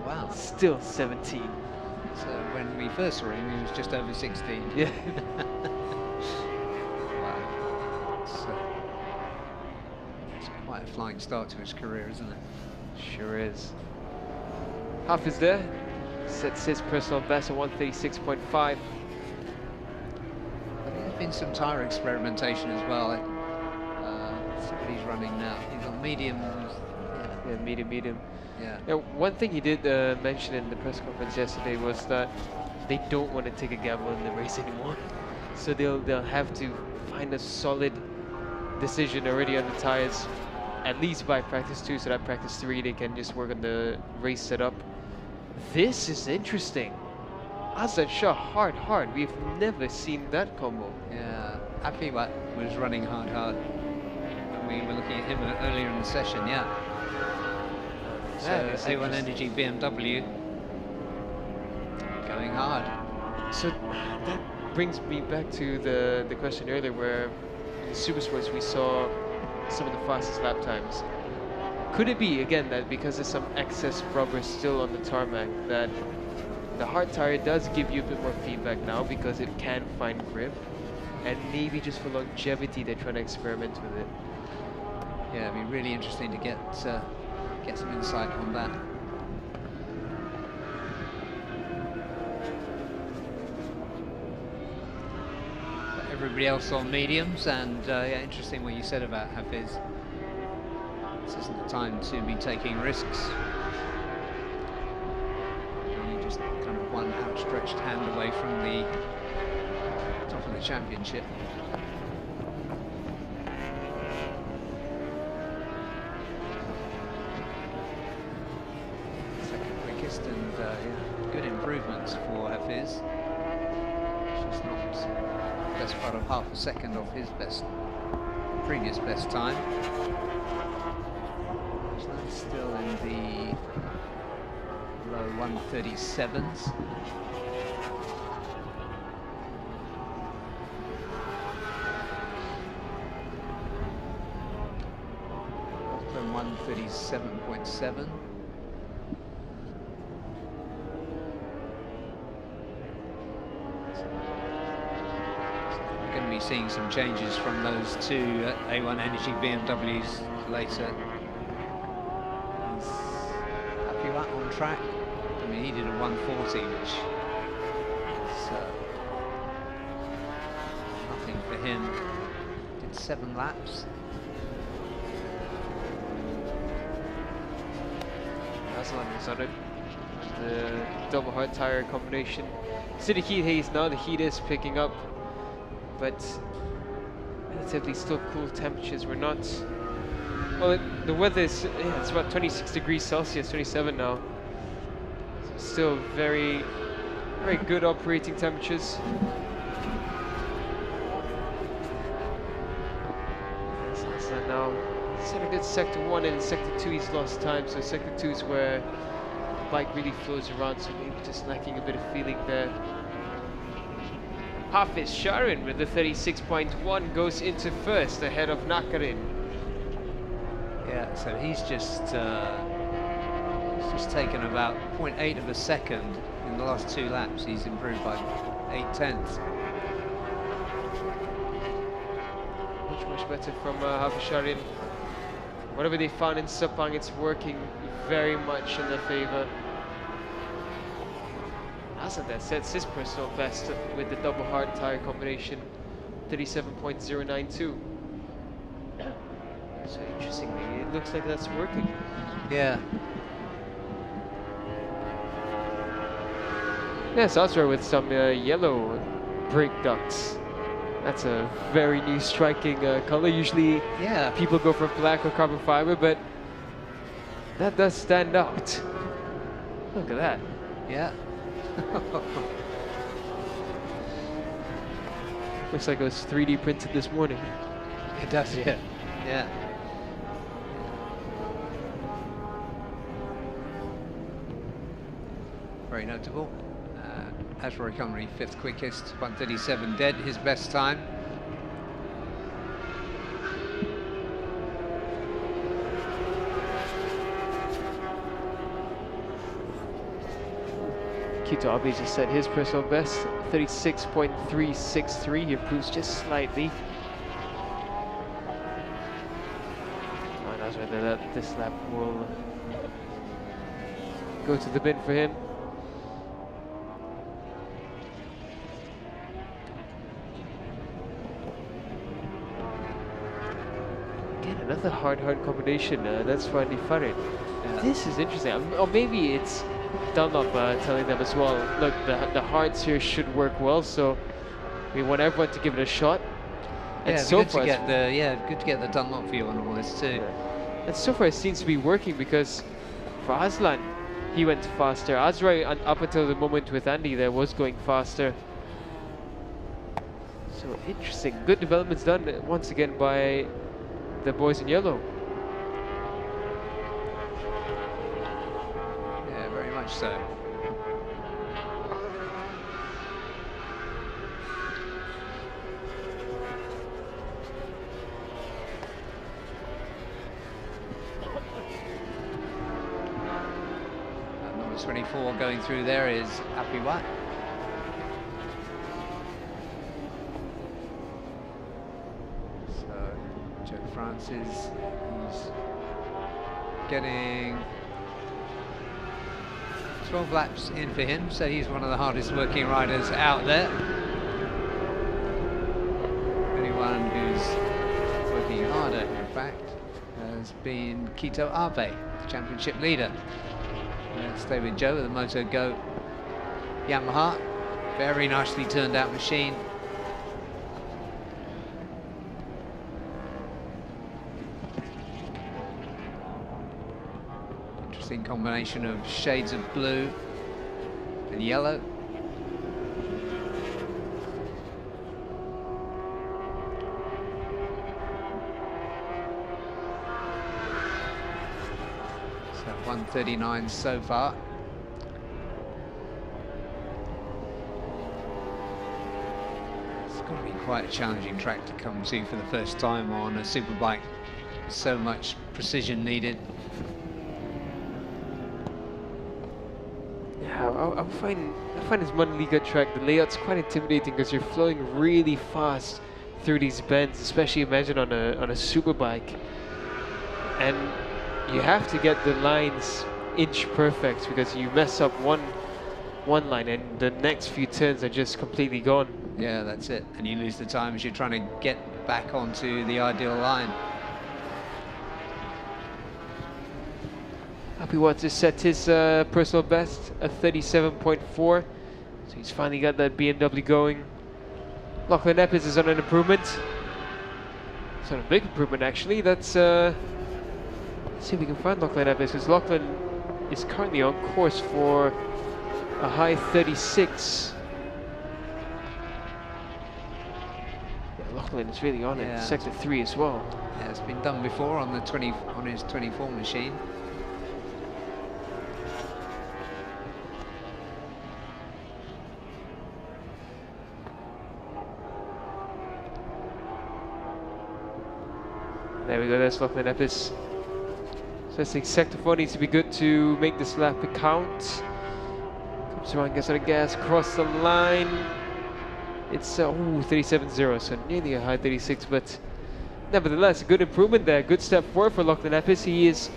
Wow. still 17. So when we first saw him, he was just over 16. Yeah. Wow. It's quite a flying start to his career, isn't it? Sure is. Huff is there. Sets his personal best at 136.5. But there's been some tyre experimentation as well. See what he's running now. He's on medium. Yeah, medium. Yeah. Now, one thing he did mention in the press conference yesterday was that they don't want to take a gamble in the race anymore. So they'll have to find a solid decision already on the tires, at least by practice 2, so that practice 3 they can just work on the race setup. This is interesting. Azad Shah, hard. We've never seen that combo. Yeah. Happy was running hard. We were looking at him earlier in the session, yeah. So A1 Energy BMW going hard. So that brings me back to the question earlier, where in the Supersports we saw some of the fastest lap times. Could it be, again, that because there's some excess rubber still on the tarmac, that the hard tire does give you a bit more feedback now because it can find grip, and maybe just for longevity they're trying to experiment with it? Yeah, it'd be really interesting to get some insight on that. But everybody else on mediums, and yeah, interesting what you said about Hafiz. This isn't the time to be taking risks. Only just kind of one outstretched hand away from the top of the championship. And yeah, good improvements for Hafiz. Just not the best part of half a second off his previous best time. So that's still in the low 137s. From 137.7. Seeing some changes from those two A1 Energy BMWs later. Is Happy on track? I mean, he did a 140, which is nothing for him. Did 7 laps. That's on it. The double hard tire combination. City heat haze now. The heat is picking up, but relatively still cool temperatures. We're not, well, the weather is, yeah, it's about 26 degrees Celsius, 27 now. So still very good operating temperatures. So now, Cedric did sector 1 and sector 2 he's lost time, so sector 2 is where the bike really flows around, so maybe just lacking a bit of feeling there. Hafiz Sharin with the 36.1 goes into first ahead of Nakarin. Yeah, so he's just taken about 0.8 of a second in the last 2 laps. He's improved by 0.8. Much better from Hafiz Sharin. Whatever they found in Sepang, it's working very much in their favor. That sets his personal best with the double hard tire combination, 37.092. So interestingly, it looks like that's working. Yeah. Yes, Azra with some yellow brake ducts. That's a very new striking color. Usually Yeah. people go for black or carbon fiber, but that does stand out. Look at that. Yeah. Looks like it was 3D printed this morning. It does, yeah. Yeah. Very notable. Ashbury Cumry, 5th quickest, 1:37 dead, his best time. Kito Abe just set his personal best, 36.363. He improves just slightly. Oh, that's right, that this lap will go to the bin for him. Again, another hard combination. That's for Andy Farid. This is interesting. Or maybe it's Dunlop telling them as well, look, the hards here should work well, so we want everyone to give it a shot. Yeah, And so good far, to get good to get the Dunlop view on all this too. and so far it seems to be working, because for Aslan, he went faster. Azra, up until the moment with Andy, there was going faster. So interesting. Good developments done once again by the boys in yellow. Yeah, very much so. Number 24 going through there is Happy White. So Joe Francis, he's getting 12 laps in for him, so he's one of the hardest working riders out there. Anyone who's working harder, in fact, has been Kito Abe, the championship leader. Let's stay with Joe with the Moto Go Yamaha. Very nicely turned out machine. Interesting combination of shades of blue and yellow. So 139 so far. It's going to be quite a challenging track to come to for the first time on a superbike. So much precision needed. Yeah, I find this Mandalika track, the layout's quite intimidating, because you're flowing really fast through these bends, especially imagine on a superbike, and you have to get the lines inch perfect, because you mess up one line and the next few turns are just completely gone. Yeah, that's it. And you lose the time as you're trying to get back onto the ideal line. Happy wants to set his personal best at 37.4, so he's finally got that BMW going. Lachlan Epis is on an improvement. It's on a big improvement actually. Let's see if we can find Lachlan Epis, because Lachlan is currently on course for a high 36. Yeah, Lachlan is really on it. Sector 3 as well. Yeah, it's been done before on the on his 24 machine. There we go, there's Lachlan Epis. So I think sector 4 needs to be good to make this lap count. Comes around, gets on the gas, across the line. It's 37.0, so nearly a high 36, but nevertheless, a good improvement there. Good step forward for Lachlan Epis. He is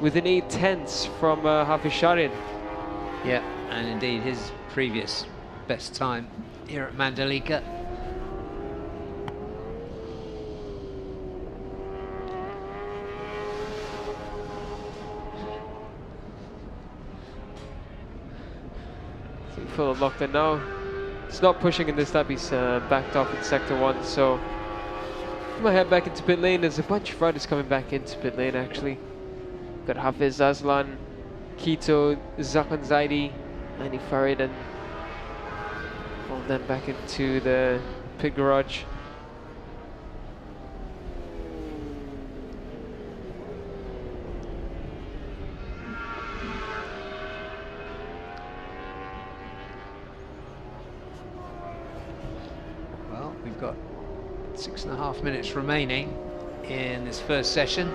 within 8 tenths from Hafiz Sharin. Yeah, and indeed his previous best time here at Mandalika. So full of locked in now. He's not pushing in this lap, he's backed off in sector 1, so I'm gonna head back into pit lane. There's a bunch of riders coming back into pit lane actually. Got Hafiz, Aslan, Kito, Zakhan Zaidi, Andy Farid, and all of them back into the pit garage. Well, we've got 6.5 minutes remaining in this first session.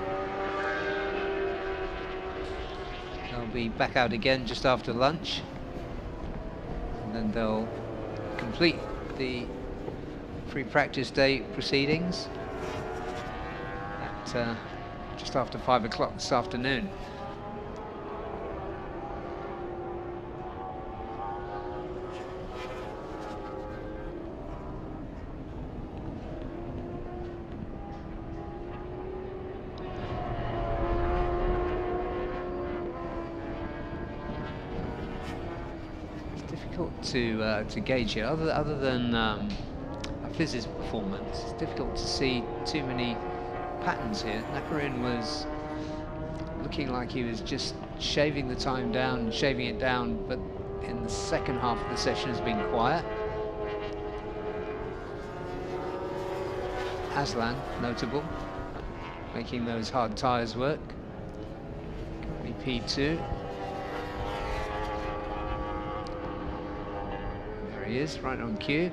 They'll be back out again just after lunch, and then they'll complete the free practice day proceedings at just after 5 o'clock this afternoon. To gauge it, other than Hafiz's performance. It's difficult to see too many patterns here. Nakarin was looking like he was just shaving the time down, shaving it down, but in the second half of the session has been quiet. Aslan, notable, making those hard tyres work. Currently P2. He is right on cue.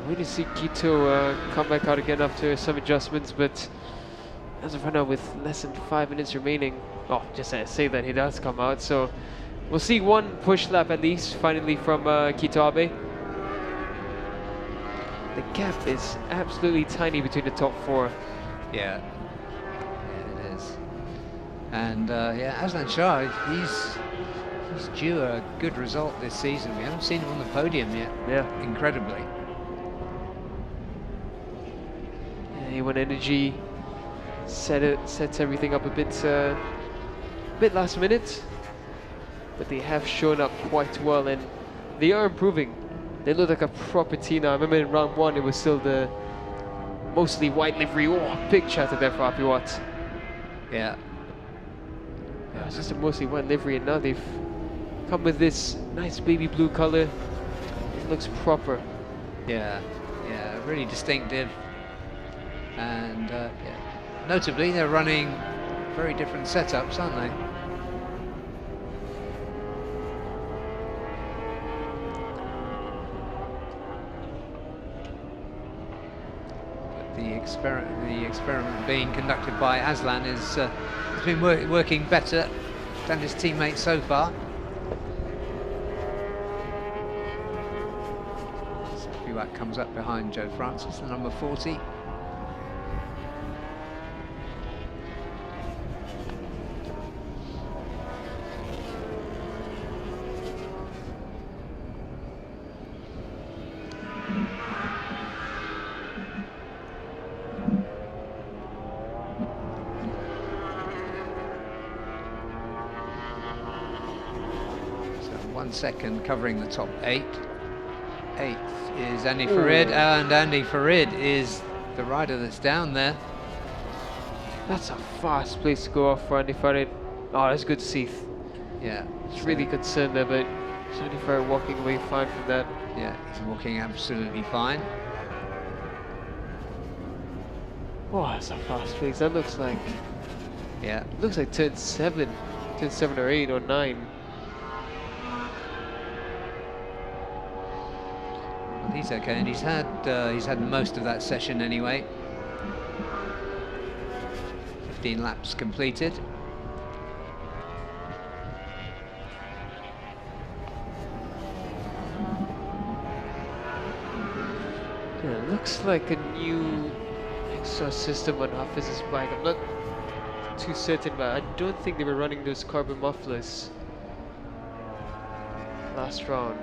We need to see Kito come back out again after some adjustments, but as of right now with less than 5 minutes remaining, oh, just say that he does come out, so we'll see one push lap at least finally from Kito Abe. The gap is absolutely tiny between the top 4. Yeah, it is. And yeah, Aslan Shah, he's due a good result this season. We haven't seen him on the podium yet. Yeah, incredibly. A1 Energy sets everything up a bit last minute, but they have shown up quite well and they are improving. They look like a proper team now. I remember in round 1 it was still the mostly white livery. Oh, big chatter there for Apiwat. Yeah. Yeah, it's just a mostly white livery, and now they've come with this nice baby blue color. It looks proper. Yeah, yeah, really distinctive. And yeah, notably, they're running very different setups, aren't they? But the experiment being conducted by Aslan has been working better than his teammates so far. Piwak comes up behind Joe Francis, the number 40. Second, covering the top 8. 8th is Andy Farid, and Andy Farid is the rider that's down there. That's a fast place to go off for Andy Farid. Oh, that's good to see. Yeah, it's really concerned there, but Andy Farid walking away fine from that. Yeah, he's walking absolutely fine. Oh, that's a fast place. That looks like, yeah, looks like turn 7 or 8 or 9. He's okay, and he's had most of that session anyway. 15 laps completed. Yeah, it looks like a new exhaust system on Hafiz's bike. I'm not too certain, but I don't think they were running those carbon mufflers last round.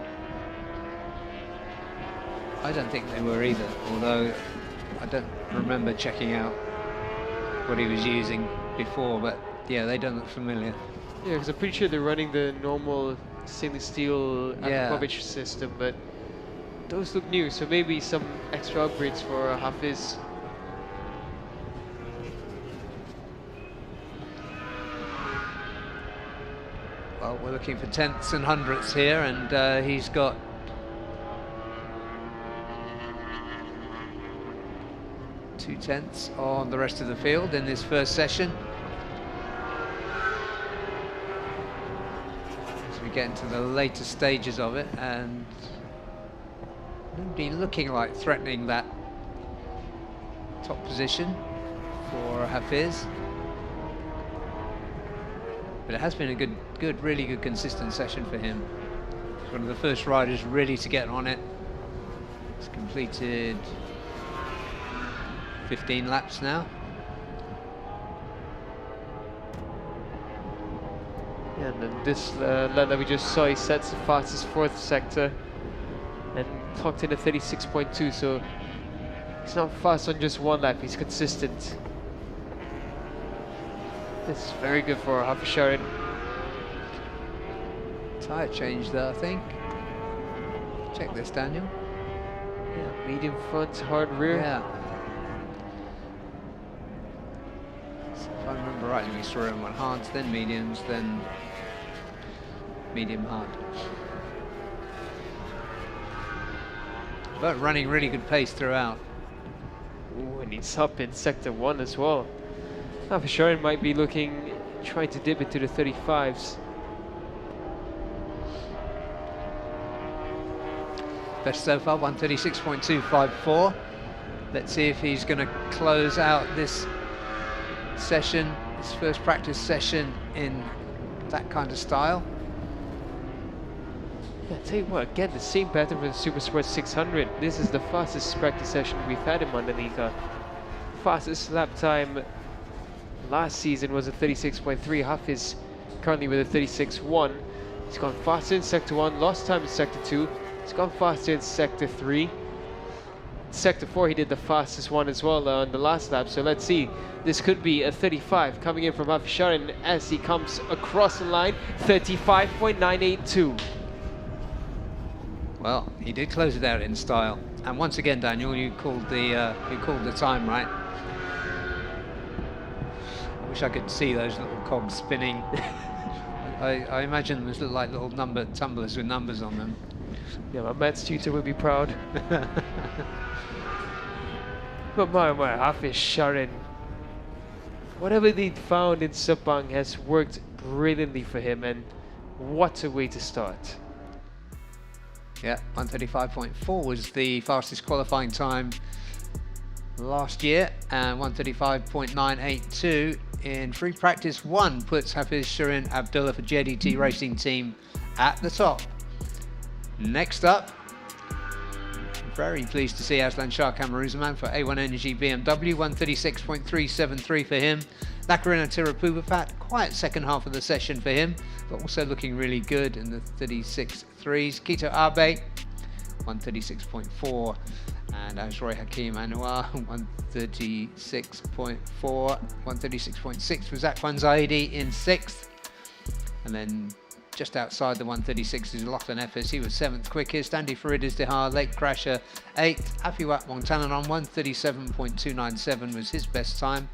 I don't think they were either, although I don't remember checking out what he was using before, but yeah, they don't look familiar. Yeah, because I'm pretty sure they're running the normal stainless steel Akrapovic system, but those look new, so maybe some extra upgrades for Hafiz. Well, we're looking for tenths and hundredths here, and he's got two tenths on the rest of the field in this first session. As we get into the later stages of it, and nobody looking like threatening that top position for Hafiz. But it has been a really good consistent session for him. He's one of the first riders really to get on it. He's completed 15 laps now. Yeah, and then this lap that we just saw, he sets the fastest fourth sector and clocked in at 36.2, so he's not fast on just one lap, he's consistent. This is very good for Hafizh. Tyre change there, I think. Check this, Daniel. Yeah, medium front, hard rear. Yeah. So if I remember rightly, we saw him on hards, then mediums, then medium hard. But running really good pace throughout. Ooh, and he's up in sector 1 as well. Hafizh might be trying to dip into the 35s. Best so far, 136.254. Let's see if he's going to close out this session, his first practice session in that kind of style. Yeah, tell you what, again, the same pattern for the Supersport 600. This is the fastest practice session we've had in Mandalika. Fastest lap time last season was a 36.3. Hafiz currently with a 36.1. He's gone faster in sector 1, lost time in sector 2. He's gone faster in sector 3. In sector 4 he did the fastest one as well on the last lap, so let's see. This could be a 35 coming in from Hafizh as he comes across the line. 35.982. Well, he did close it out in style. And once again, Daniel, you called the time right. I wish I could see those little cogs spinning. I imagine them as like little number tumblers with numbers on them. Yeah, my maths tutor would be proud. But my Hafizh, whatever they found in Sepang has worked brilliantly for him, and what a way to start. Yeah, 135.4 was the fastest qualifying time last year, and 135.982 in free practice 1 puts Hafizh Shirin Abdullah for JDT Racing Team at the top. Next up, very pleased to see Aslan Shah Kamaruzaman for A1 Energy BMW, 136.373 for him. Nakarina Tirupubafat, quiet second half of the session for him, but also looking really good in the 36.3s. Kito Abe, 136.4. And Ashroy Hakim Anwar, 136.4. 136.6 for Zakwan Zaidi in 6th. And then just outside the 136 is Lachlan Efes, he was 7th quickest. Andy Farid Izdihar, late crasher, 8th. Afiwat Wongtanan on 137.297 was his best time.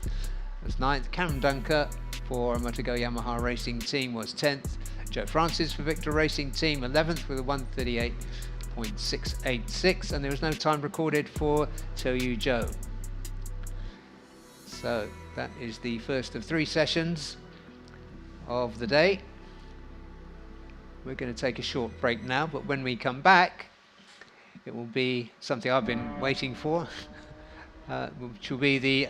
Was 9th. Cameron Dunker for Motogo Yamaha Racing Team was 10th. Joe Francis for Victor Racing Team 11th with a 138.686, and there was no time recorded for Toyu Joe. So that is the first of 3 sessions of the day. We're going to take a short break now, but when we come back, it will be something I've been waiting for, which will be the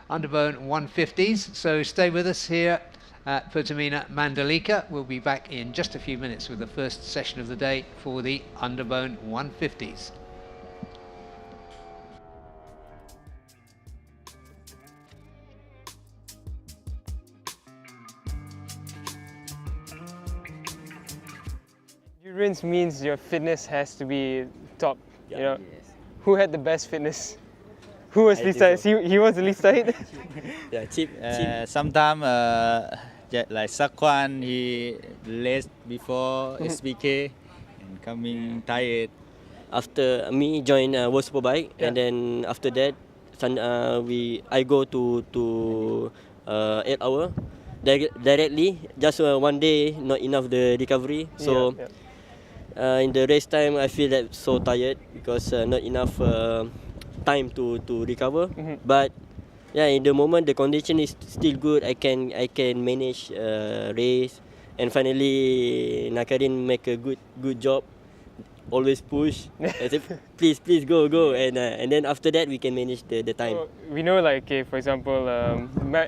Underbone 150s. So stay with us here at Pertamina Mandalika. We'll be back in just a few minutes with the first session of the day for the Underbone 150s. endurance means your fitness has to be top. Yeah. You know, Yes. who had the best fitness? Who was I least think tired? He was the least tired. Yeah, cheap. Sometimes like Sakwan, he less before SBK and coming tired. After me join World Superbike, and Yeah. then after that, I go to 8 hour directly. Just one day, not enough the recovery. So in the race time, I feel that so tired because not enough time to recover. But yeah, in the moment the condition is still good. I can manage race, and finally Nakarin make a good job. Always push. I say, please go, and then after that we can manage the time. We know, like, okay, for example,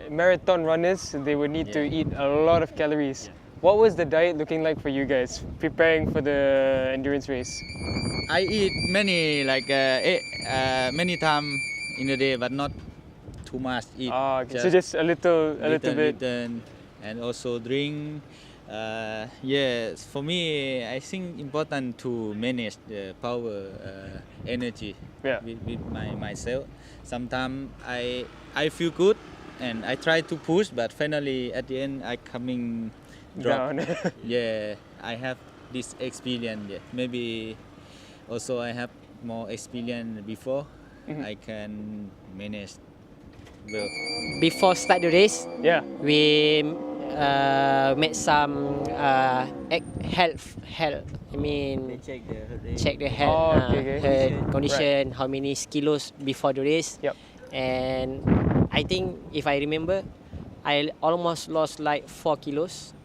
marathon runners, they would need to eat a lot of calories. What was the diet looking like for you guys preparing for the endurance race? I eat many many times in a day, but not too much. Eat Okay. So just a little bit. and also drink. Yes, for me, I think important to manage the power, energy with myself. Sometimes I feel good and I try to push, but finally at the end I coming drop. Down. Yeah, I have this experience. Yeah. Maybe also I have more experience before. I can manage well. Before start the race, Yeah. we made some health. I mean, check the health, okay. her condition, how many kilos before the race. Yep. And I think if I remember, I almost lost like 4 kilos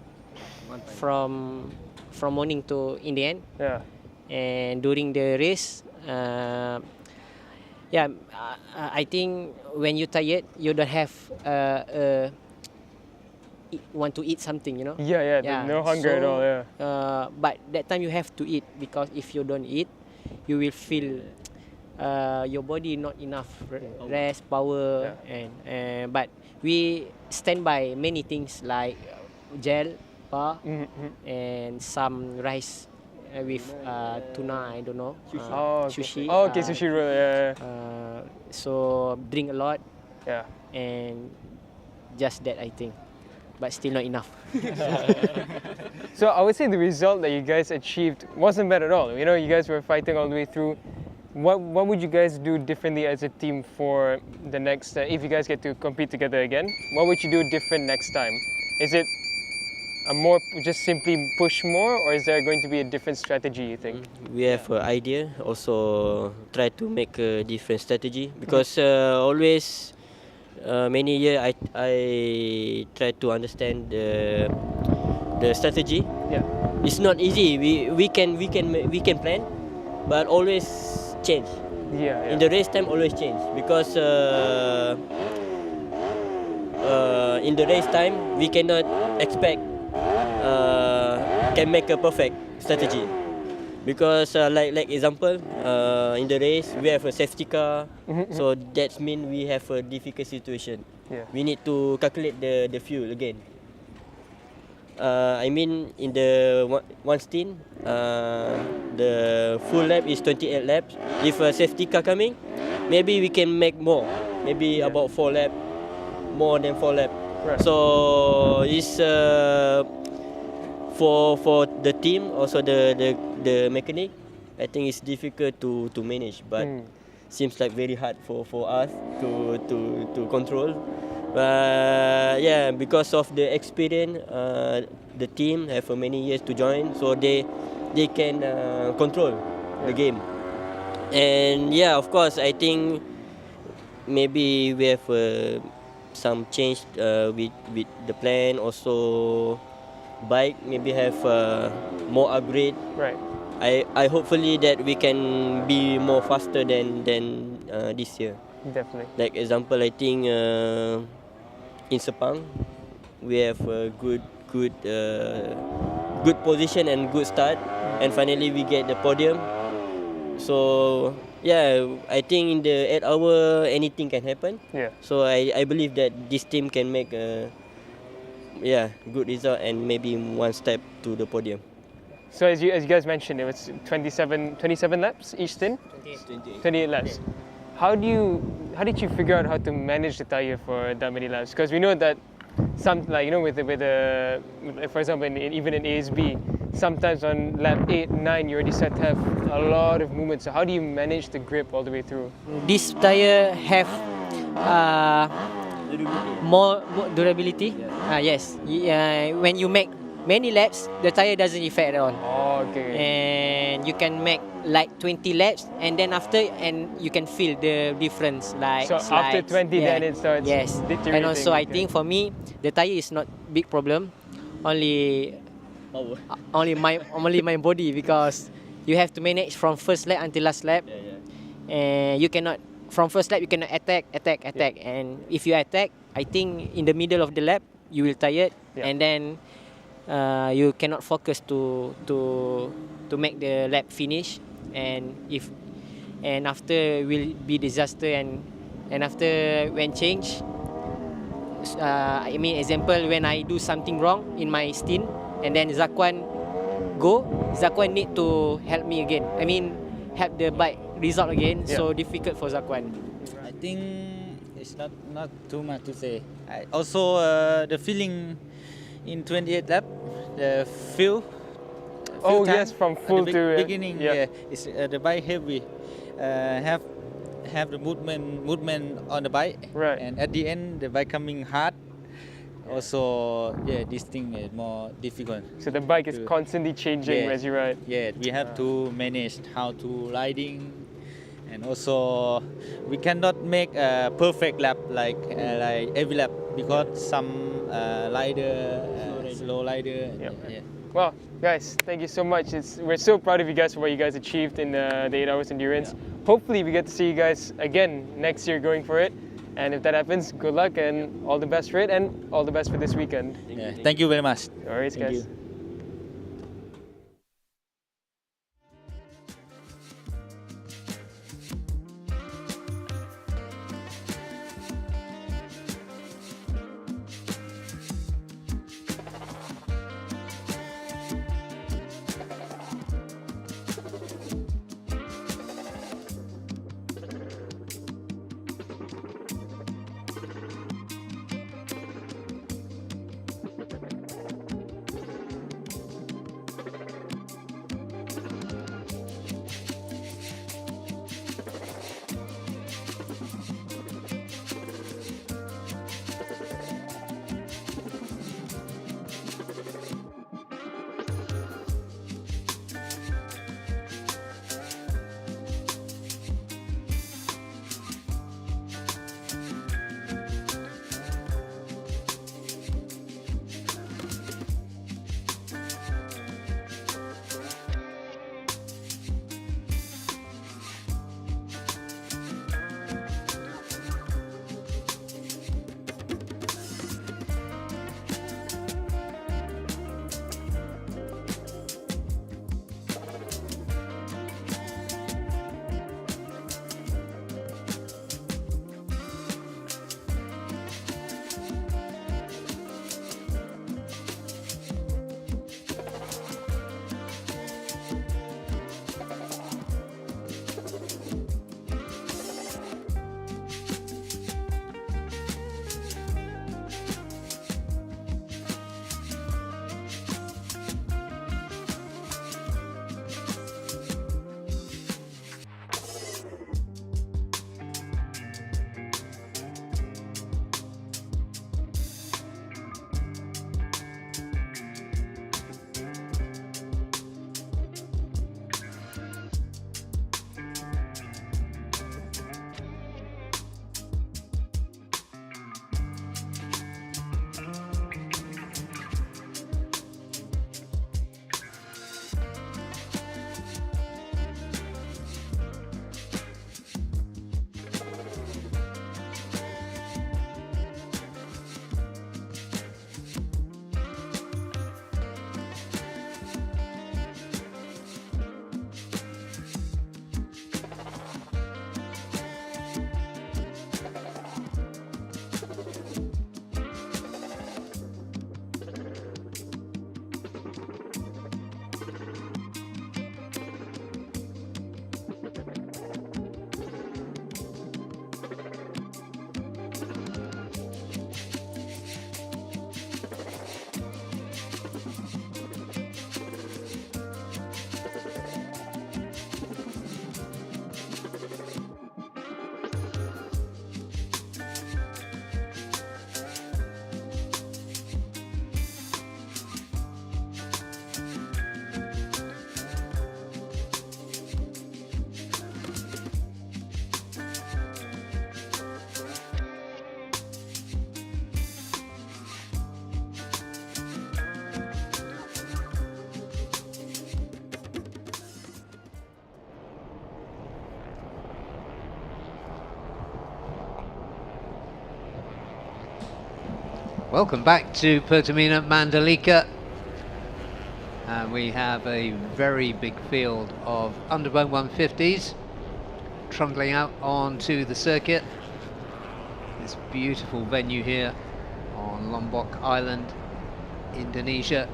from morning to in the end. Yeah. And during the race, I think when you're tired, you don't have want to eat something, you know. Yeah. No hunger at all. Yeah. But that time you have to eat, because if you don't eat, you will feel your body not enough rest, power, and but we stand by many things like gel, bar, and some rice with tuna. I don't know. Sushi. Okay, sushi roll. Yeah. So drink a lot, Yeah. and just that, I think, but still not enough. So I would say the result that you guys achieved wasn't bad at all. You know, you guys were fighting all the way through. What would you guys do differently as a team for the next, if you guys get to compete together again? What would you do different next time? Is it a more just simply push more, or is there going to be a different strategy, you think? We have an idea. Also try to make a different strategy, because always many years I try to understand the strategy. Yeah. It's not easy. We can plan, but always change. Yeah. In the race time, always change, because in the race time we cannot expect can make a perfect strategy, because like example, in the race we have a safety car, so that means we have a difficult situation. Yeah. We need to calculate the fuel again. I mean, in the one stint, the full lap is 28 laps. If a safety car coming, maybe we can make more. Maybe about 4 laps, more than 4 laps. Right. So it's for the team, also the mechanic. I think it's difficult to manage, but seems like very hard for us to control. Yeah, because of the experience, the team have many years to join, so they can control the game. And yeah, of course, I think maybe we have some change with the plan. Also, bike maybe have more upgrade. Right. I hopefully that we can be more faster than this year. Definitely. Like example, I think in Sepang we have a good position and good start, and finally we get the podium. So yeah, I think in the 8 hour anything can happen. Yeah. So I believe that this team can make a good result and maybe one step to the podium. So as you guys mentioned, it was 27 laps each stint? 28 laps. How did you figure out how to manage the tire for that many laps? Because we know that some, like, you know, with for example, even in ASB, sometimes on lap 8, 9, you already start to have a lot of movement. So how do you manage the grip all the way through? This tire have more durability. Yes. When you make many laps, the tire doesn't affect at all. Oh, okay. And you can make like 20 laps, and then after, and you can feel the difference. Like So after 20, then it starts deteriorating. And also, I think for me, the tire is not big problem. Only my body, because you have to manage from first lap until last lap. And you cannot, from first lap you cannot attack. And if you attack, I think in the middle of the lap you will tired, and then you cannot focus to make the lap finish, and after will be disaster, and after when change, I mean example, when I do something wrong in my stint and then Zakwan need to help me again. I mean help the bike result again. So difficult for Zakwan. I think it's not too much to say. Also the feeling in 28 lap, the feel. Oh yes, from full to beginning. It's the bike heavy. Have the movement on the bike. Right. And at the end, the bike coming hard. Also, this thing is more difficult. So the bike is constantly changing as you ride. Yeah, we have to manage how to riding, and also we cannot make a perfect lap like every lap, because some slow rider. Well, guys, thank you so much. We're so proud of you guys for what you guys achieved in the 8 hours endurance. Hopefully we get to see you guys again next year going for it. And if that happens, good luck and all the best for it, and all the best for this weekend. Thank you very much. No worries, guys. Welcome back to Pertamina Mandalika. And we have a very big field of Underbone 150s trundling out onto the circuit. This beautiful venue here on Lombok Island, Indonesia.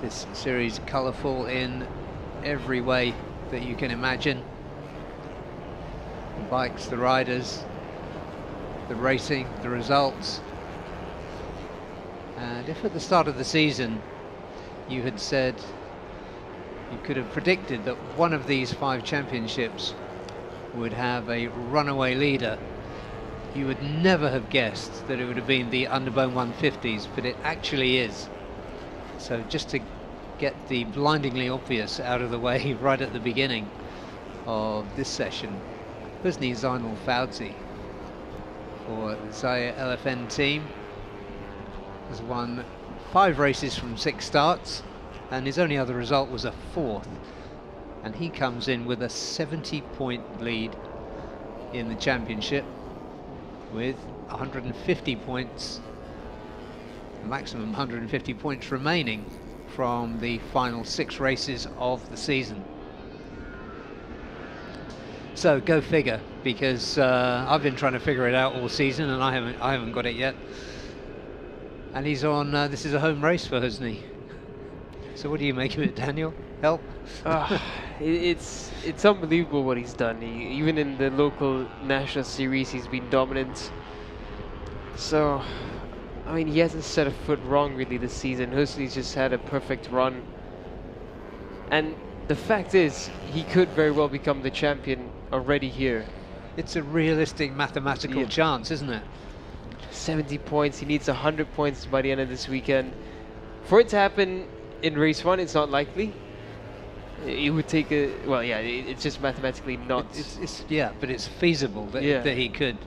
This series colourful in every way that you can imagine. The bikes, the riders, the racing, the results. And if at the start of the season you had said, you could have predicted that one of these 5 championships would have a runaway leader, you would never have guessed that it would have been the Underbone 150s, but it actually is. So just to get the blindingly obvious out of the way right at the beginning of this session, Husni Zainal Fousie for Zaya LFN team has won 5 races from 6 starts, and his only other result was a 4th, and he comes in with a 70-point lead in the championship with 150 points, a maximum 150 points remaining from the final 6 races of the season. So go figure, because I've been trying to figure it out all season and I haven't got it yet. And he's on, this is a home race for Husni. So what do you make of it, Daniel? Help? It's unbelievable what he's done. Even in the local national series, he's been dominant. So, I mean, he hasn't set a foot wrong really this season. Husni's just had a perfect run. And the fact is, he could very well become the champion already here. It's a realistic mathematical chance, isn't it? 70 points, he needs 100 points by the end of this weekend. For it to happen in race 1, it's not likely. It would take a, well, yeah, it's just mathematically not. Yeah, but it's feasible that, that he could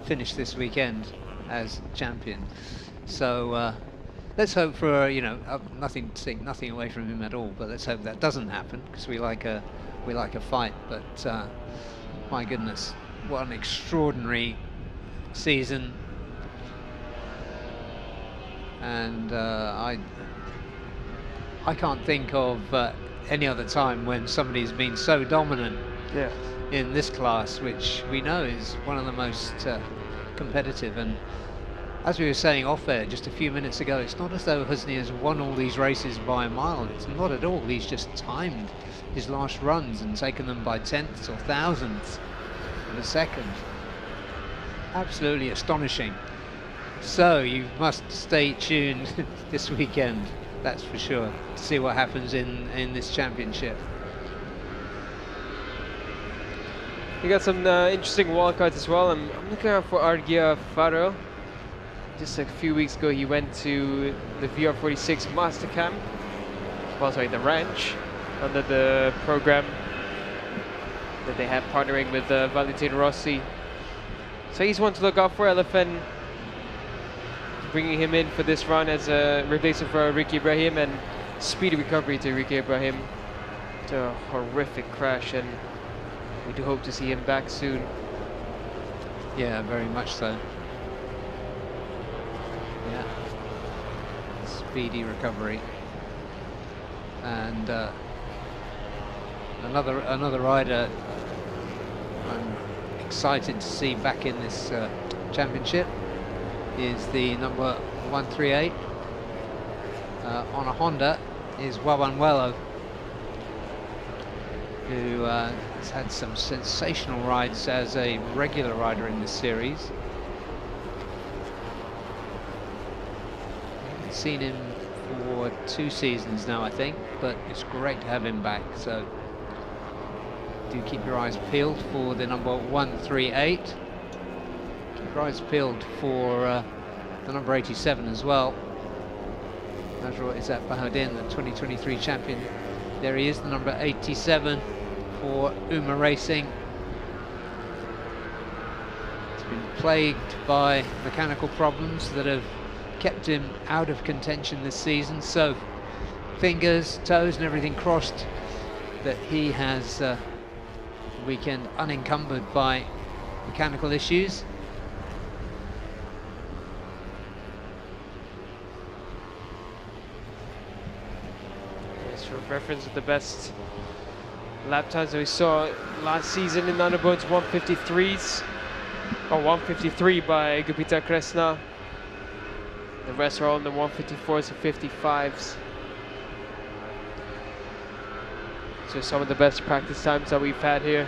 finish this weekend as champion. So let's hope for, you know, nothing to take nothing away from him at all, but let's hope that doesn't happen, because we like a fight. But my goodness, what an extraordinary season. And I can't think of any other time when somebody's been so dominant in this class, which we know is one of the most competitive. And as we were saying off air just a few minutes ago, it's not as though Husni has won all these races by a mile. It's not at all. He's just timed his last runs and taken them by tenths or thousandths of a second. Absolutely astonishing. So you must stay tuned this weekend, that's for sure, to see what happens in this championship. We got some interesting wildcards as well. I'm looking out for Adicha Fousie. Just a few weeks ago, he went to the VR46 Master Camp, well, sorry, the ranch, under the program that they have partnering with Valentino Rossi. So he's one to look out for. LFN bringing him in for this run as a replacement for Ricky Ibrahim, and speedy recovery to Ricky Ibrahim. It's a horrific crash, and we do hope to see him back soon. Yeah, very much so. Yeah, speedy recovery. And another rider I'm excited to see back in this championship is the number 138 on a Honda, is Wawanwelo, who has had some sensational rides as a regular rider in this series. I haven't seen him for 2 seasons now, I think, but it's great to have him back. So do keep your eyes peeled for the number 138. Keep your eyes peeled for the number 87 as well. Najwa is at Bahudin, the 2023 champion. There he is, the number 87 for Uma Racing. He's been plagued by mechanical problems that have kept him out of contention this season, so fingers, toes and everything crossed that he has the weekend unencumbered by mechanical issues. reference of the best lap times that we saw last season in Underbone's 153s, or 153 by Gupita Kresna. The rest are all in the 154s and 55s. So some of the best practice times that we've had here.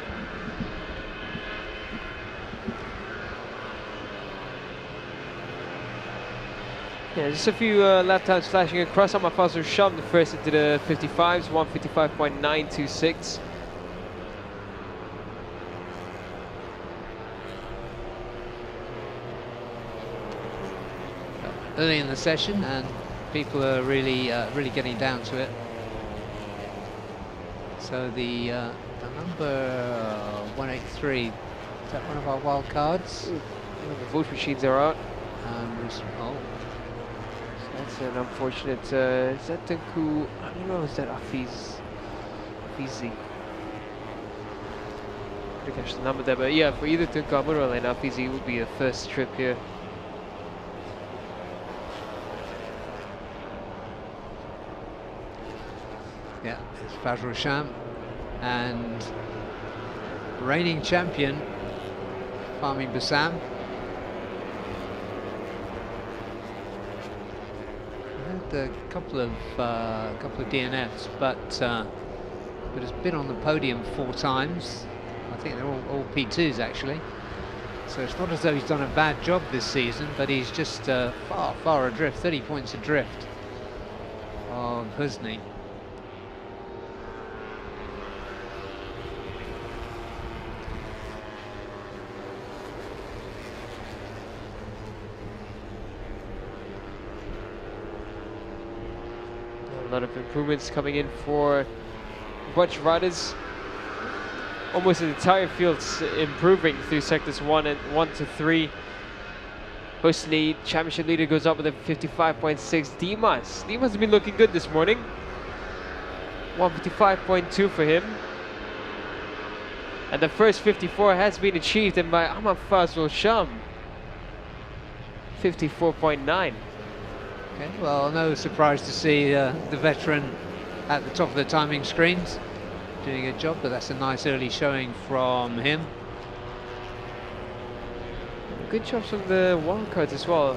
Yeah, just a few lap times flashing across. On my Fazil Sham, the first into the 55s, 155.926. Early in the session, and people are really getting down to it. So the number 183, is that one of our wild cards? The vote machines are out. Oh, That's an unfortunate. Is that Tunku? I don't know. Is that Afizi? I catch the number there, but yeah, for either Tunku Amural and Afizi, it would be the first trip here. yeah, it's Fazl Sham and reigning champion Fahmi Bassam. A couple of DNFs, but has been on the podium 4 times. I think they're all P2s actually. So it's not as though he's done a bad job this season, but he's just far adrift, 30 points adrift of Husni. A lot of improvements coming in for bunch riders. Almost the entire field's improving through sectors 1 to 3. Husni, championship leader, goes up with a 55.6. Dimas has been looking good this morning. 155.2 for him. And the first 54 has been achieved, and by Ahmad Fazl Sham, 54.9. Okay, well, no surprise to see the veteran at the top of the timing screens doing a job, but that's a nice early showing from him. Good jobs from the wildcards as well.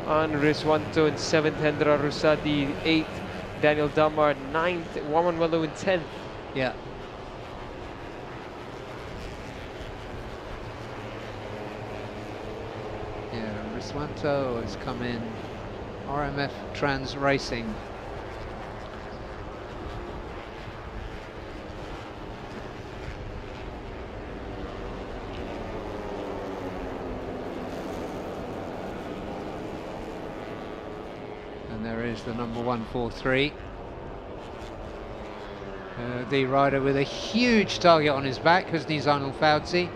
On Rizwanto in 7th, Hendra Rusadi 8th, Daniel Damar 9th, Waman Wallo in 10th. Yeah. Yeah, Rizwanto has come in. RMF Trans Racing. And there is the number 143. The rider with a huge target on his back, Husni Zainul Fousie.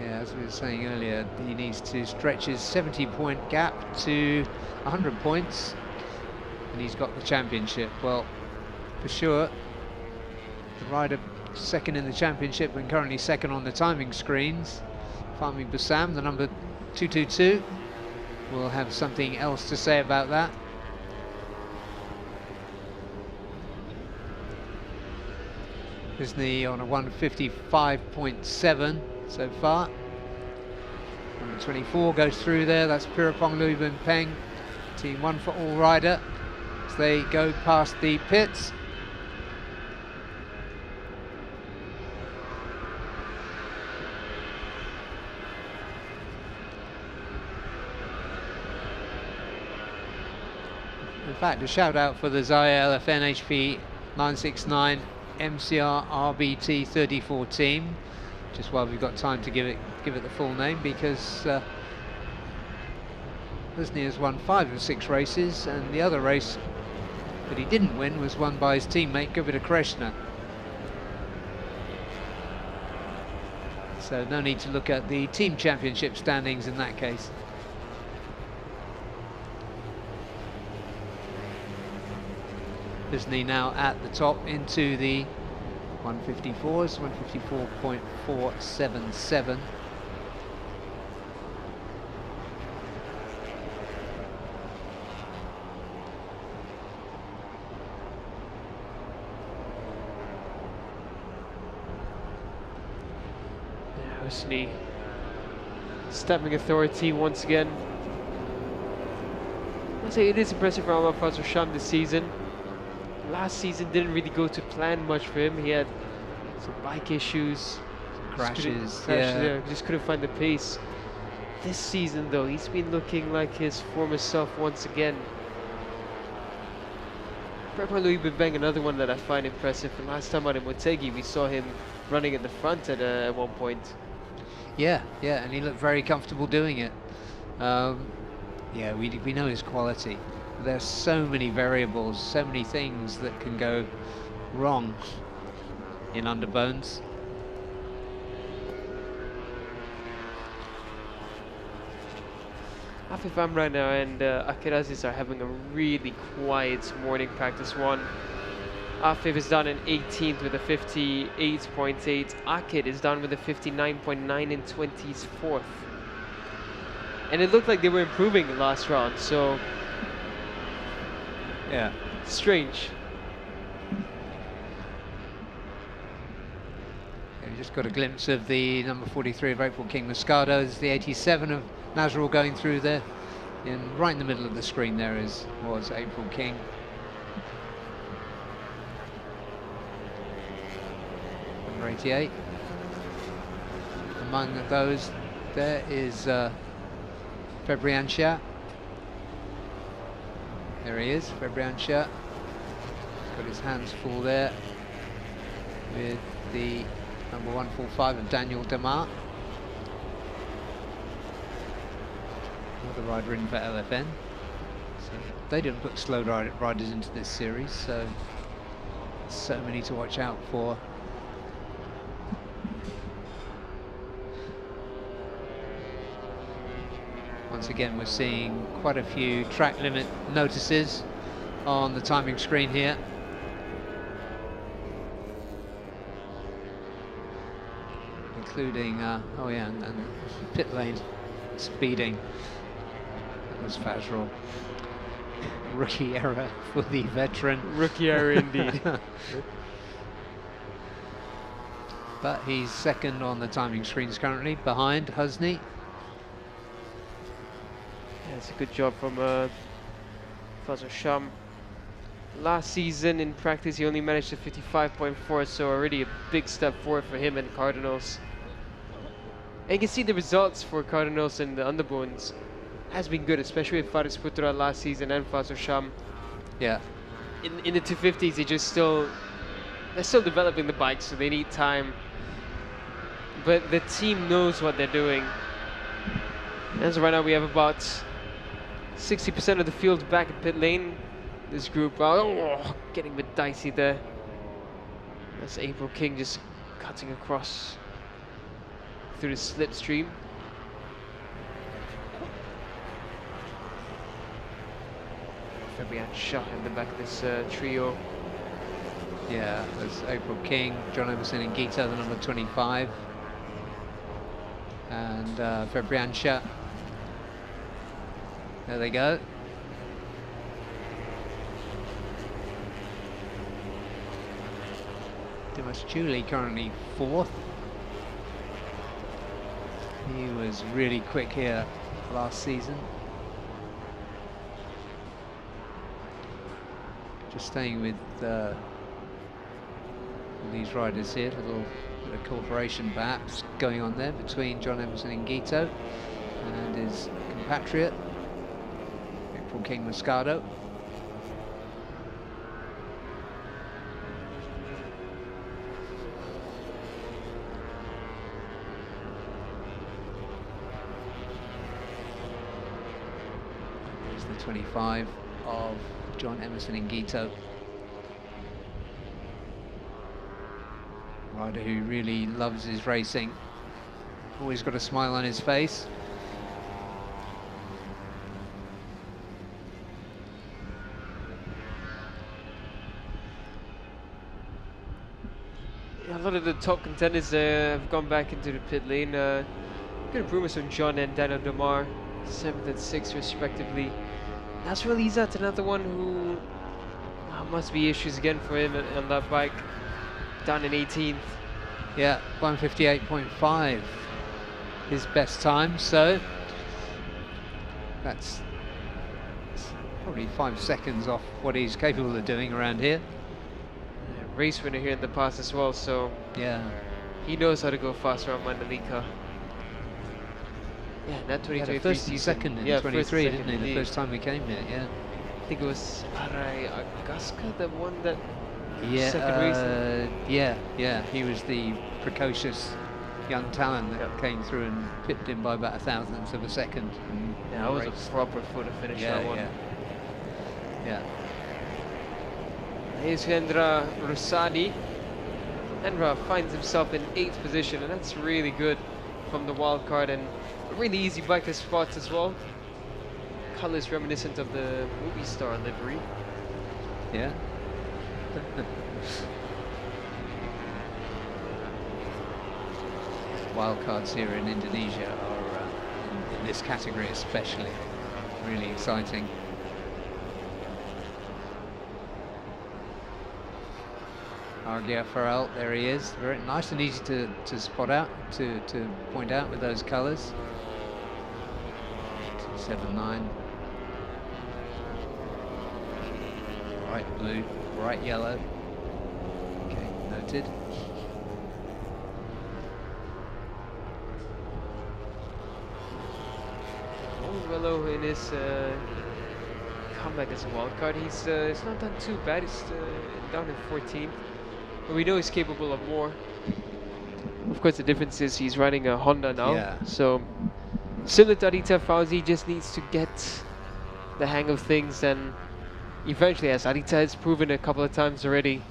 As we were saying earlier, he needs to stretch his 70-point gap to 100 points, and he's got the championship. Well, for sure, the rider second in the championship and currently second on the timing screens, Fahmi Bassam, the number 222, will have something else to say about that. Husni on a 155.7 so far. Number 24 goes through there, that's Pirapong Lui Bin Peng, team 1 for all rider, as they go past the pits. In fact, a shout out for the Zaya LFN HP 969 MCR RBT 34 team, just while we've got time to give it the full name, because Husni has won 5 of 6 races, and the other race that he didn't win was won by his teammate Gupita Krishna. So no need to look at the team championship standings in that case. Husni now at the top into the 154s, 154.477. Husni stepping authority once again. I'd say it is impressive for Ahmad Fazl Sham this season. Last season didn't really go to plan much for him. He had some bike issues, Crashes, just couldn't find the pace. This season though, he's been looking like his former self once again. Prepar Louis Bibeng, another one that I find impressive. And last time out in Motegi, we saw him running at the front at one point. Yeah, and he looked very comfortable doing it. Yeah, we know his quality. There's so many variables, so many things that can go wrong in Underbones. Afif Amran and Akir Aziz are having a really quiet morning practice one. Afif is down in 18th with a 58.8. Akir is down with a 59.9 in 24th. And it looked like they were improving the last round, so Yeah. strange. We just got a glimpse of the number 43 of April King Moscato. There's the 87 of Nazrul going through there. And right in the middle of the screen there was April King. Number 88. Among those, there is Fabrian Shah. There he is, Fabrian Shah. He's got his hands full there with the number 145 of Daniel Demar. Another rider in for LFN. So they didn't put slow riders into this series, so many to watch out for. Once again, we're seeing quite a few track limit notices on the timing screen here. Including, oh yeah, and pit lane speeding. That was Fazrul. Rookie error for the veteran. Rookie error indeed. But he's second on the timing screens currently, behind Husni. Yeah, it's a good job from Fazl Sham. Last season in practice he only managed a 55.4, so already a big step forward for him and Cardinals. And you can see the results for Cardinals and the Underbones has been good, especially with Faris Putra last season and Fazl Sham. Yeah. In the 250s, they're still developing the bike, so they need time. But the team knows what they're doing. And so right now we have about 60% of the field back in pit lane. This group, getting a bit dicey there. That's April King just cutting across through the slipstream. Fabian Shah in the back of this trio. Yeah, there's April King, John Emerson and Gita, the number 25. And Fabrian Shah. There they go. Dimas Julie currently fourth. He was really quick here last season. Just staying with these riders here, a little bit of cooperation perhaps going on there between John Emerson and Gito and his compatriot, April King Moscato. There's the 25 of John Emerson and Gito. Rider who really loves his racing. Always got a smile on his face. A lot of the top contenders have gone back into the pit lane. Good improvements from John and Daniel Damar, 7th and 6th respectively. Nasrul Izzat, another one who must be issues again for him on that bike, down in 18th. Yeah, 158.5 his best time, so that's probably 5 seconds off what he's capable of doing around here. Race winner here in the past as well, so Yeah. he knows how to go fast around Mandalika. Yeah, that He had 2023 a first season. and second in yeah, 23, first and didn't he? second, The indeed. first time we came here, yeah. I think it was Arai Agaska, the one that Yeah, second race. yeah. He was the precocious young talent that came through and pipped him by about 1/1000th of a second. Yeah, that was a proper photo finish, that one. Yeah. Here's Hendra Rusadi. Hendra finds himself in 8th position, and that's really good from the wild card, and a really easy bike to spot as well. Colors reminiscent of the movie star livery. Yeah. Wildcards here in Indonesia are, in this category especially, really exciting. Argia Farrell, there he is. Very nice and easy to spot out, to point out with those colours. 279. Bright blue, bright yellow. Okay, noted. Willow in his comeback as a wild card, he's not done too bad. He's down in 14th, but we know he's capable of more. Of course, the difference is he's riding a Honda now, Yeah. so similar to Adicha Fousie, just needs to get the hang of things, and eventually, as Adicha has proven a couple of times already,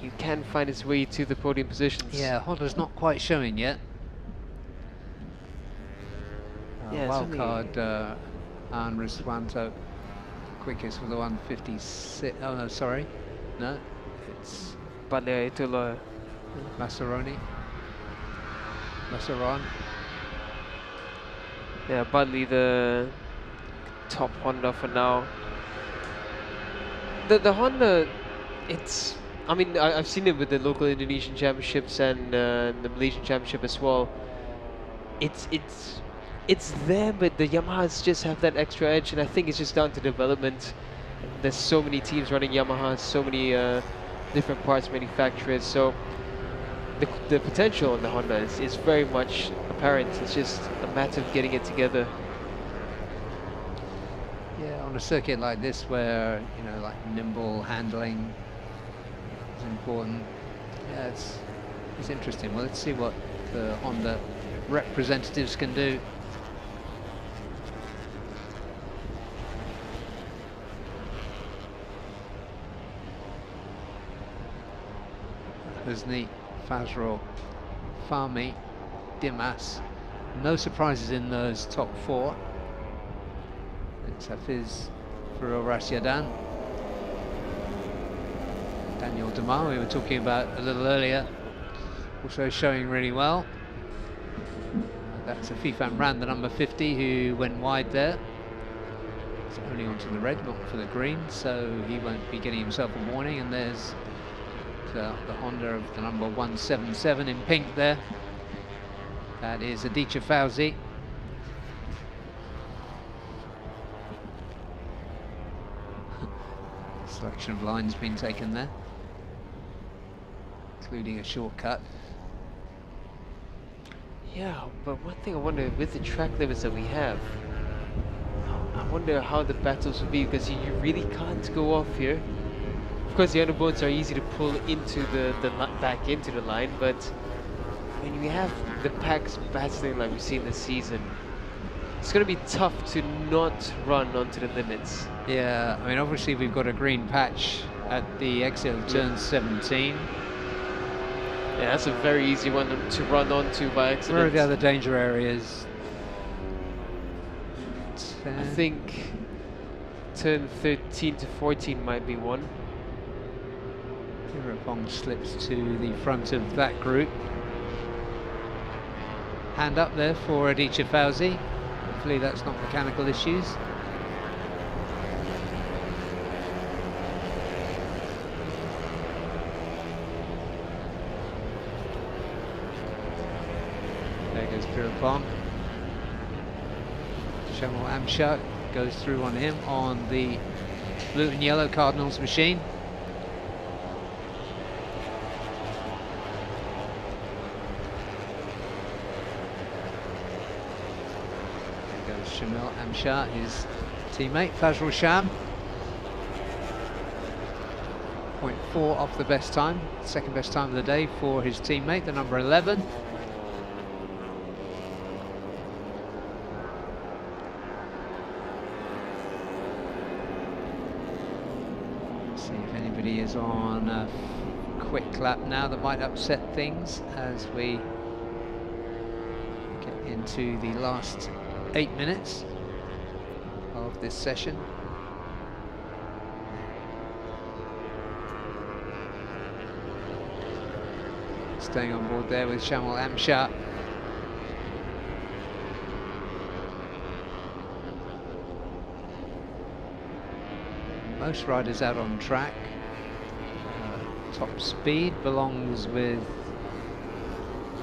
he can find his way to the podium positions. Yeah, Honda's not quite showing yet. Yeah, it's only- Wildcard Arn Riswanto, quickest with the 156. Oh no, sorry, no, it's Balea Itulah. Massaron. Yeah, Budley, the top Honda for now. The Honda, it's, I mean, I've seen it with the local Indonesian championships and the Malaysian championship as well. It's there, but the Yamahas just have that extra edge, and I think it's just down to development. There's so many teams running Yamahas, so many different parts manufacturers, so the potential on the Honda is very much apparent. It's just a matter of getting it together. Yeah, on a circuit like this where, you know, like nimble handling is important. Yeah, it's interesting. Well, let's see what the Honda representatives can do. Husni, Fazrul, Fahmi, Dimas. No surprises in those top 4. It's Hafiz Farul Rasyadan. Daniel Demar, we were talking about a little earlier, also showing really well. That's a FIFAM ran the number 50 who went wide there. It's only onto the red, not for the green, so he won't be getting himself a warning. And there's the Honda of the number 177 in pink there. That is Adicha Fousie. Selection of lines being taken there, including a shortcut. Yeah, but one thing I wonder, with the track limits that we have, I wonder how the battles will be, because you really can't go off here. Of course, the underbones are easy to pull into back into the line, but when we have the packs battling like we've seen this season, it's going to be tough to not run onto the limits. Yeah, I mean, obviously we've got a green patch at the exit of turn 17. Yeah, that's a very easy one to run onto by accident. Where are the other danger areas? I think turn 13 to 14 might be one. Hirapong slips to the front of that group. Hand up there for Adicha Fousie. Hopefully that's not mechanical issues. There goes Pirapong. Shamal Amsha goes through on him on the blue and yellow Cardinals machine. There goes Shamil Amsha, his teammate Fazrul Sham. 0.4 off the best time, second best time of the day for his teammate, the number 11. See if anybody is on a quick lap now that might upset things as we get into the last 8 minutes of this session. Staying on board there with Shamal Amsha. Most riders out on track. Top speed belongs with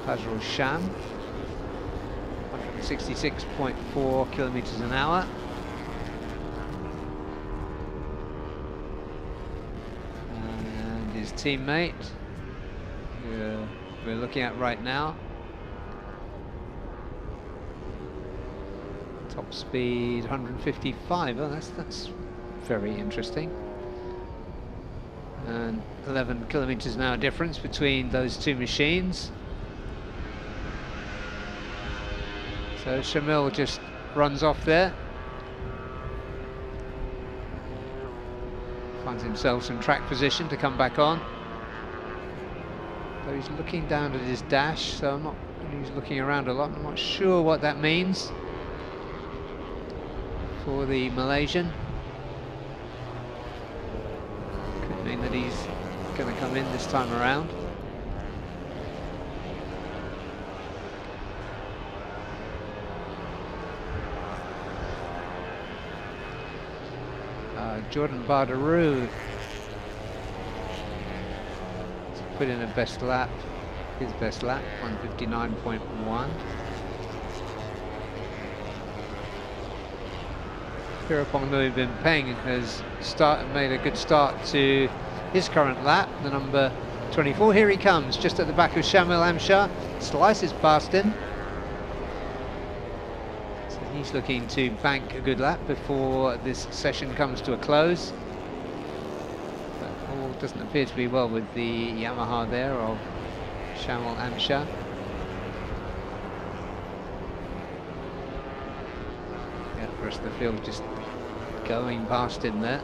Fazrul Sham. 166.4 kilometers an hour. And his teammate, we're looking at right now. Top speed 155. Oh, that's very interesting. And 11 kilometers an hour difference between those two machines. So Shamil just runs off there. Finds himself some track position to come back on. So he's looking down at his dash, so he's looking around a lot. I'm not sure what that means for the Malaysian. Could mean that he's going to come in this time around. Jordan Bardaroo put in a best lap, his best lap, 159.1. Pirapong Nuibin Peng has made a good start to his current lap, the number 24. Here he comes, just at the back of Shamil Amsha, slices past him. So he's looking to bank a good lap before this session comes to a close. But all doesn't appear to be well with the Yamaha there of Shamil Amsha. Yeah, the rest of the field just going past him there.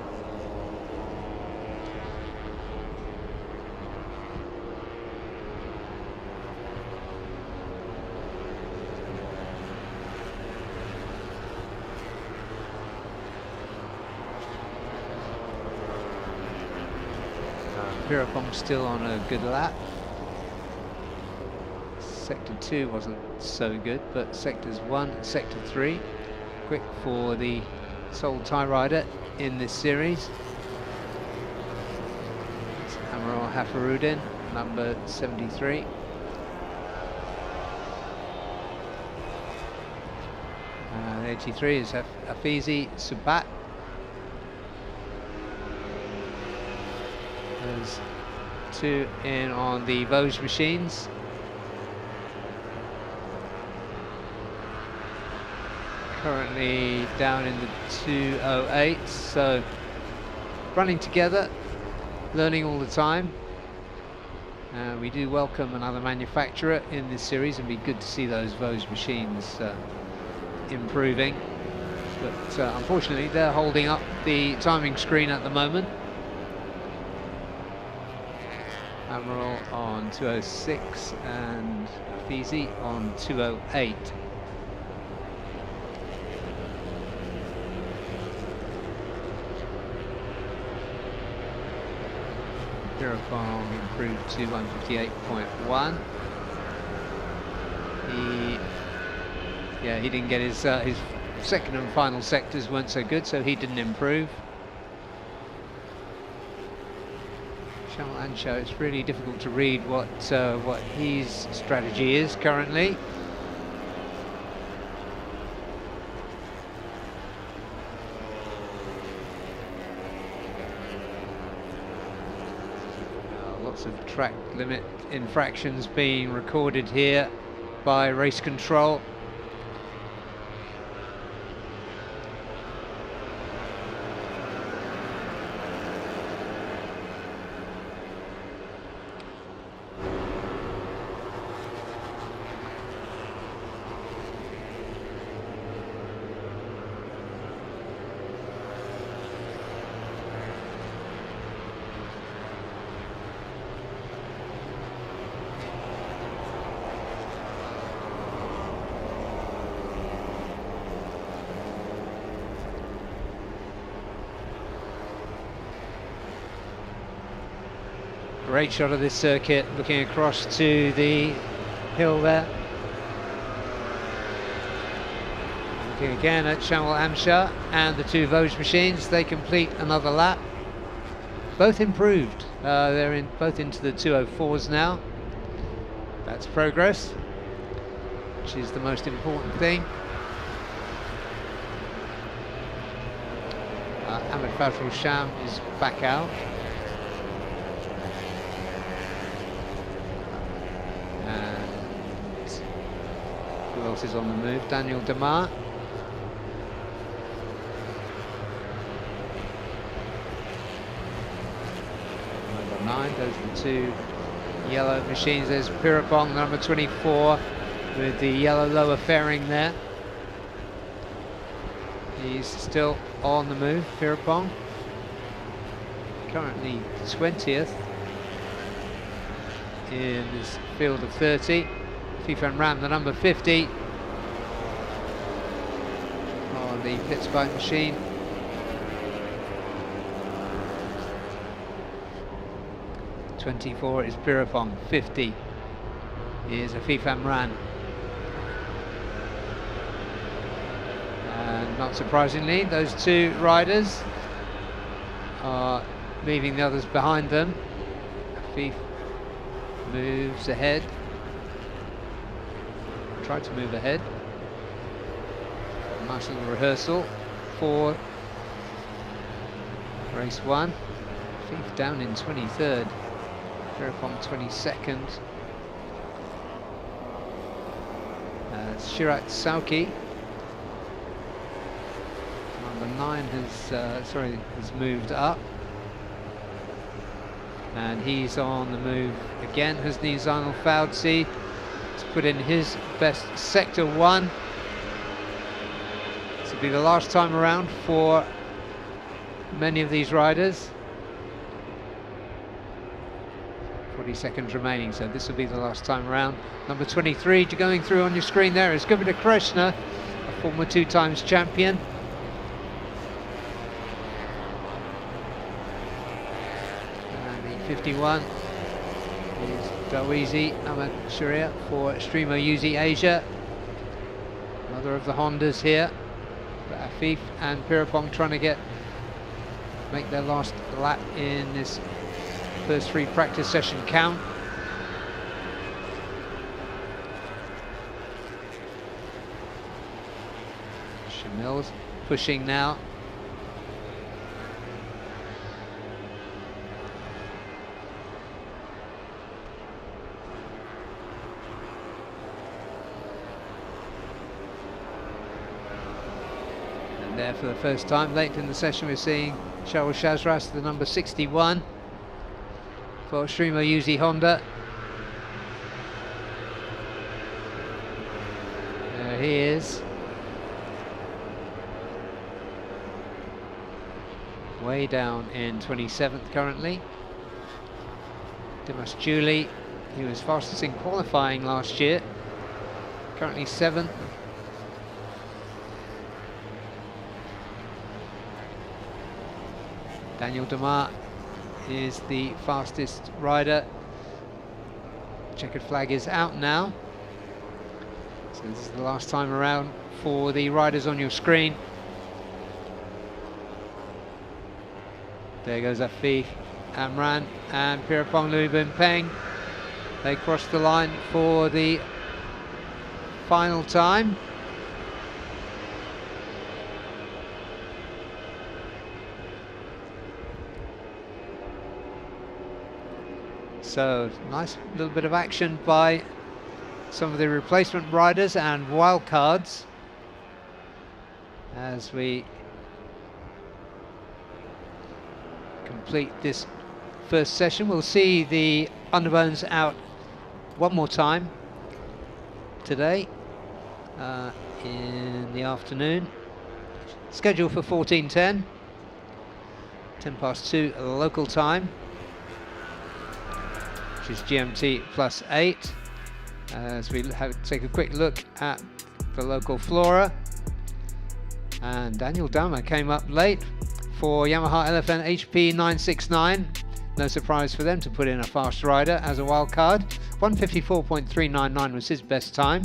Pirapong still on a good lap. Sector 2 wasn't so good, but sectors 1 and sector 3 quick for the sole tie rider in this series. It's Amaral Hafarudin, number 73. The 83 is Afizi Subat. There's 2 in on the Vosges machines. Currently down in the 208, so running together, learning all the time. We do welcome another manufacturer in this series, and it'd be good to see those Vosges machines improving. But unfortunately, they're holding up the timing screen at the moment. Amaral on 206 and Fisi on 208. Pirapong improved to 158.1. He didn't get his second and final sectors weren't so good, so he didn't improve. Shamal Amsha, it's really difficult to read what his strategy is currently. Lots of track limit infractions being recorded here by race control. Great shot of this circuit, looking across to the hill there. Looking again at Shamwal Amshar and the two Vosges machines. They complete another lap. Both improved. They're both into the 204s now. That's progress, which is the most important thing. Ahmed Fazrul Sham is back out. Who else is on the move? Daniel Demar. Number 9, those are the two yellow machines. There's Pirapong, number 24, with the yellow lower fairing there. He's still on the move, Pirapong. Currently 20th in this field of 30. FIFAN Ram, the number 50 on the pit bike machine. (24) is Pirapong, 50 is a FIFAN Ran. And not surprisingly, those two riders are leaving the others behind them. Afif moves ahead. Tried to move ahead. Nice little rehearsal for race 1. Afif down in 23rd. Pirapong 22nd. Shirat Sauki, number 9, has moved up, and he's on the move again. Husni Zainal Fousie to put in his best sector 1. This will be the last time around for many of these riders. 40 seconds remaining, so this will be the last time around. Number 23 going through on your screen there is Gupita Krishna, a former 2-times champion. And the 51 is Dawizi Ahmad Sharia for Streamo UZ Asia. Another of the Hondas here. But Afif and Pirapong trying to make their last lap in this first free practice session count. Shamil's pushing now. And there for the first time late in the session we're seeing Shaul Shazras, the number 61 for Streamo UZ Honda. There he is. Way down in 27th currently. Dimas Julie, he was fastest in qualifying last year, currently 7th. Daniel Demar is the fastest rider. Checkered flag is out now, so this is the last time around for the riders on your screen. There goes Afif, Amran and Pirapong Luibun-Peng. They cross the line for the final time. So nice little bit of action by some of the replacement riders and wildcards as we complete this first session. We'll see the Underbones out one more time today in the afternoon. Scheduled for 14:10, 2 local time, which is GMT +8. As we take a quick look at the local flora, and Daniel Dama came up late for Yamaha LFN HP 969. No surprise for them to put in a fast rider as a wild card. 154.399 was his best time.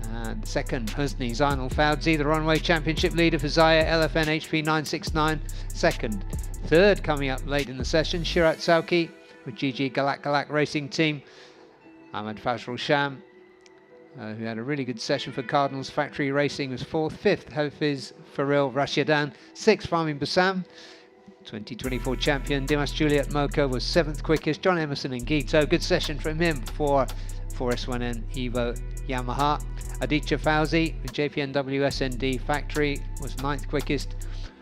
And second, Husni Zainal Fousie, the runway championship leader for Zaya LFN HP 969, second. Third, coming up late in the session, Shirat Sauki with GG Galak Racing Team. Ahmed Fazrul Sham, who had a really good session for Cardinals Factory Racing, was fourth. Fifth, Hafiz Faril Rashidan. Sixth, Fahmi Bassam, 2024 champion. Dimas Juliet Moka was seventh quickest. John Emerson and Gito, good session from him for 4S1N Evo Yamaha. Adicha Fousie with JPNW SND Factory was ninth quickest.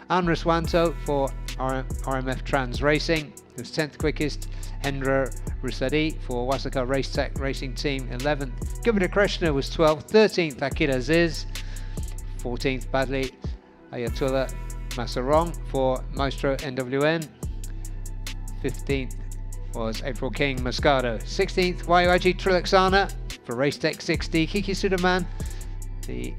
Anras Wanto for RMF Trans Racing was 10th quickest. Hendra Rusadi for Wasaka Race Tech Racing Team 11th. Gupita Krishna was 12th. 13th Akira Aziz. 14th Badli Ayatollah Masarong for Maestro NWN. 15th was April King Moscato. 16th Waiwaji Trilaksana for Racetech 60. Kiki Sudaman, the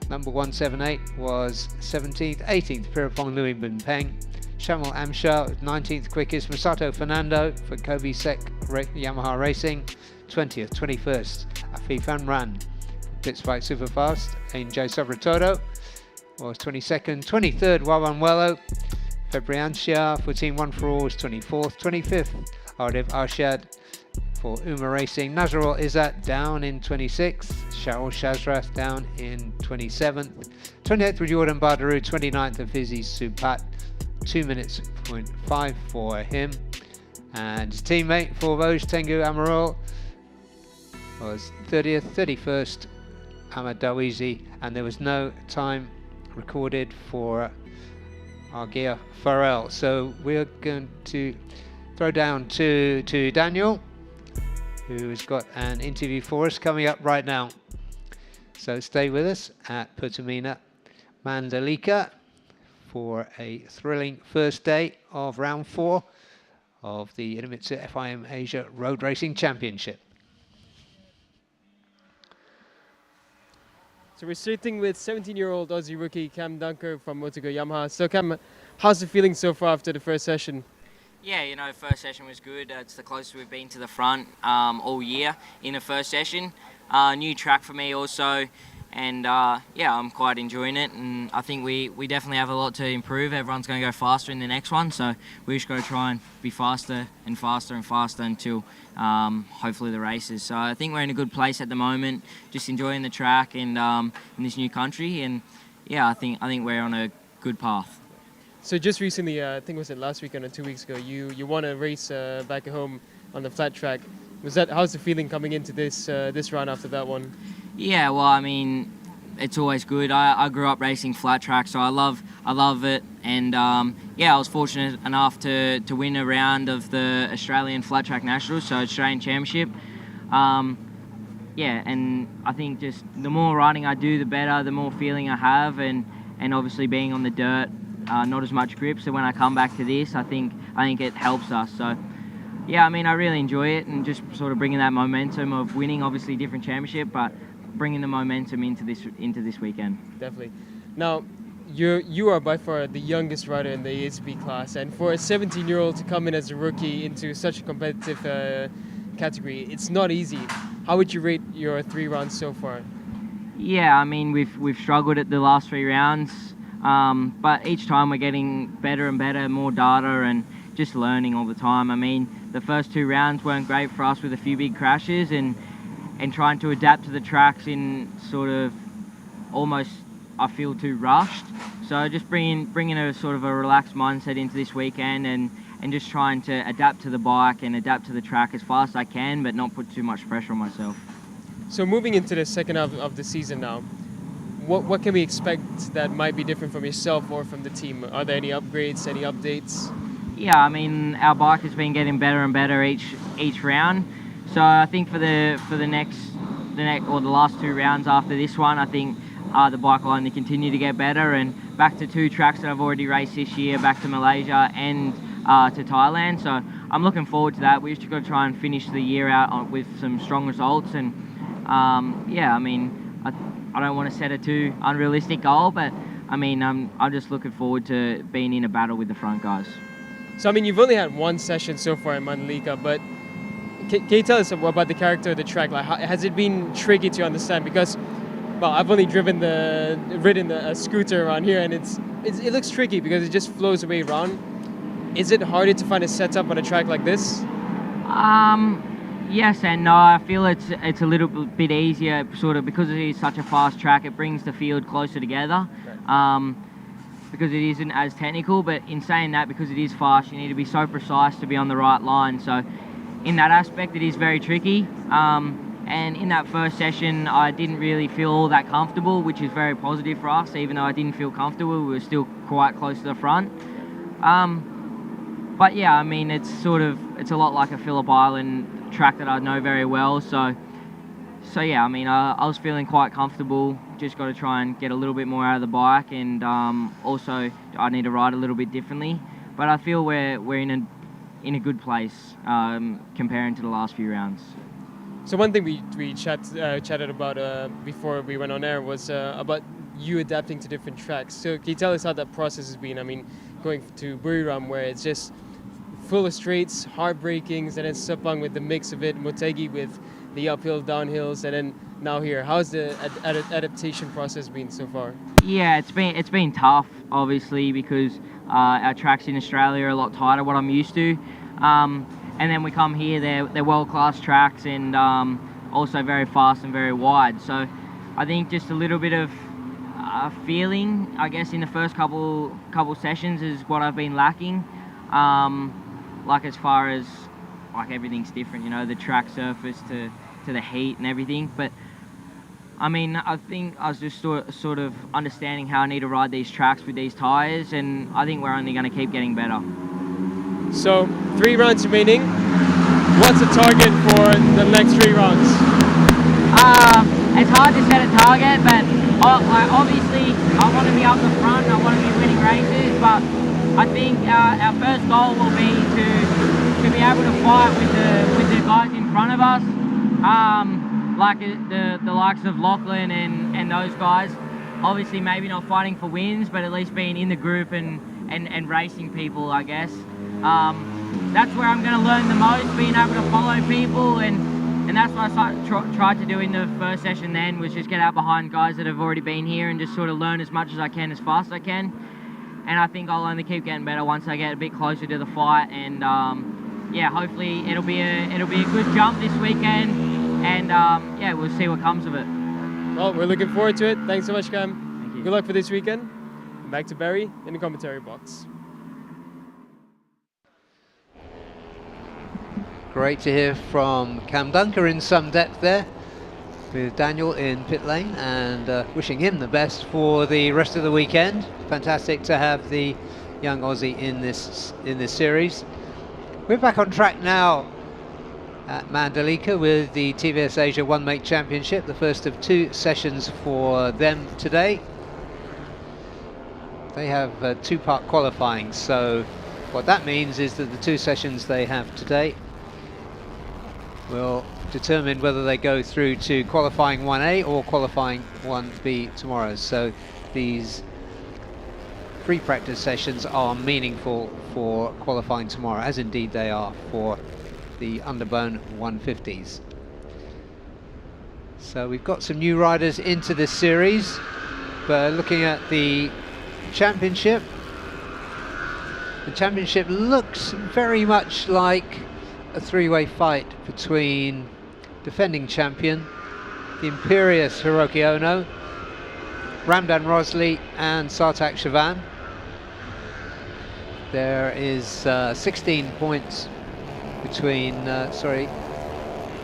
number 178, was 17th. 18th Pirapong Louis Binpeng. Shamal Amshar, 19th quickest. Masato Fernando for Kobe Sec Yamaha Racing, 20th. 21st Afifan Ran, Pitspike Superfast. Ainjay Sobratodo was 22nd. 23rd Wawanwello Febriantia for Team One for All was 24th. 25th Ardev Arshad for Uma Racing. Nazarul Izzat down in 26th. Shaul Shazrath down in 27th. 28th was Jordan Bardaru. 29th of Fizzy Supat. 2 minutes 0.5 for him. And his teammate for Vosges, Tengu Amarol, was 30th. 31st Ahmad Dawizi, and there was no time recorded for Argia Farrell. So we're going to throw down to Daniel, who has got an interview for us coming up right now. So stay with us at Pertamina Mandalika for a thrilling first day of round 4 of the Idemitsu FIM Asia Road Racing Championship. So we're sitting with 17-year-old Aussie rookie Cam Dunker from Motogo Yamaha. So Cam, how's the feeling so far after the first session? Yeah, you know, first session was good. It's the closest we've been to the front all year in the first session. New track for me also, and yeah, I'm quite enjoying it, and I think we definitely have a lot to improve. Everyone's going to go faster in the next one, so we just got to try and be faster and faster and faster until hopefully the races. So I think we're in a good place at the moment, just enjoying the track and in this new country, and yeah, I think we're on a good path. So just recently, I think was it last weekend or 2 weeks ago, you won a race back at home on the flat track. How's the feeling coming into this round after that one? Yeah, well, I mean, it's always good. I grew up racing flat track, so I love it, and yeah, I was fortunate enough to win a round of the Australian Flat Track Nationals, so Australian Championship. Yeah, and I think just the more riding I do, the better, the more feeling I have, and obviously being on the dirt. Not as much grip, so when I come back to this, I think it helps us. So yeah, I mean, I really enjoy it, and just sort of bringing that momentum of winning, obviously different championship, but bringing the momentum into this weekend. Definitely. Now, you are by far the youngest rider in the ASB class, and for a 17-year-old to come in as a rookie into such a competitive category, it's not easy. How would you rate your 3 rounds so far? Yeah, I mean, we've struggled at the last 3 rounds. But each time we're getting better and better, more data, and just learning all the time. I mean, the first 2 rounds weren't great for us with a few big crashes, and trying to adapt to the tracks in sort of almost, I feel, too rushed. So just bringing a sort of a relaxed mindset into this weekend, and and just trying to adapt to the bike and adapt to the track as fast as I can, but not put too much pressure on myself. So moving into the second half of the season now, what can we expect that might be different from yourself or from the team? Are there any upgrades, any updates? Yeah, I mean, our bike has been getting better and better each round. So I think for the last 2 rounds after this one, I think the bike will only continue to get better, and back to 2 tracks that I've already raced this year, back to Malaysia and to Thailand. So I'm looking forward to that. We've just got to try and finish the year out with some strong results, and yeah, I mean, I don't want to set a too unrealistic goal, but I mean, I'm just looking forward to being in a battle with the front guys. So I mean, you've only had 1 session so far in Mandalika, but can you tell us about the character of the track? Like, has it been tricky to understand? Because, well, I've only ridden a scooter around here, and it looks tricky because it just flows away around. Is it harder to find a setup on a track like this? Yes and no. I feel it's a little bit easier, sort of, because it is such a fast track. It brings the field closer together. Right. Because it isn't as technical, but in saying that, because it is fast, you need to be so precise to be on the right line. So in that aspect, it is very tricky. And in that first session, I didn't really feel all that comfortable, which is very positive for us. Even though I didn't feel comfortable, we were still quite close to the front. But yeah, I mean, it's a lot like a Phillip Island track that I know very well. So yeah, I mean, I was feeling quite comfortable. Just got to try and get a little bit more out of the bike, and also I need to ride a little bit differently. But I feel we're in a good place comparing to the last few rounds. So one thing we chatted about before we went on air was about you adapting to different tracks. So can you tell us how that process has been? I mean, going to Buriram, where it's just full of straights, hard brakings, and then Sepang with the mix of it, Motegi with the uphill, downhills, and then now here. How's the adaptation process been so far? Yeah, it's been tough, obviously, because our tracks in Australia are a lot tighter, what I'm used to. And then we come here, they're world-class tracks, and also very fast and very wide. So I think just a little bit of feeling, I guess, in the first couple sessions is what I've been lacking. Like, as far as, like, everything's different, you know, the track surface to the heat and everything. But I mean, I think I was just sort of understanding how I need to ride these tracks with these tyres, and I think we're only going to keep getting better. So 3 rounds remaining. What's the target for the next 3 rounds? It's hard to set a target, but obviously I want to be up the front. I want to be winning races, but I think our first goal will be to be able to fight with the guys in front of us, like the likes of Lachlan and those guys. Obviously, maybe not fighting for wins, but at least being in the group and racing people, I guess. That's where I'm going to learn the most, being able to follow people, and that's what I tried to do in the first session then, was just get out behind guys that have already been here and just sort of learn as much as I can, as fast as I can. And I think I'll only keep getting better once I get a bit closer to the fight, and yeah, hopefully it'll be a good jump this weekend, and yeah, we'll see what comes of it. Well, we're looking forward to it. Thanks so much, Cam. Thank you. Good luck for this weekend. Back to Barry in the commentary box. Great to hear from Cam Dunker in some depth there, with Daniel in pit lane, and wishing him the best for the rest of the weekend. Fantastic to have the young Aussie in this series. We're back on track now at Mandalika with the TVs Asia One Make Championship, the first of 2 sessions for them today. They have 2-part qualifying, so what that means is that the 2 sessions they have today will determine whether they go through to qualifying 1A or qualifying 1B tomorrow. So these pre-practice sessions are meaningful for qualifying tomorrow, as indeed they are for the Underbone 150s. So we've got some new riders into this series, but looking at the championship looks very much like a 3-way fight between defending champion, the imperious Hiroki Ono, Ramdan Rosley and Sartak Chavan. there is 16 points between, sorry,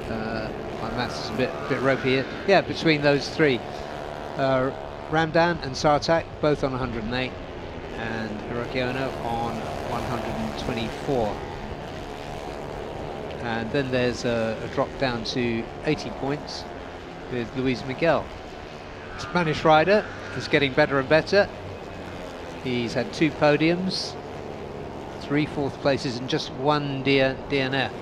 my maths is a bit ropey here. Yeah, between those three. Ramdan and Sartak both on 108, and Hiroki Ono on 124. And then there's a drop down to 80 points with Luis Miguel. Spanish rider is getting better and better. He's had 2 podiums, 3 fourth places and just 1 DNF.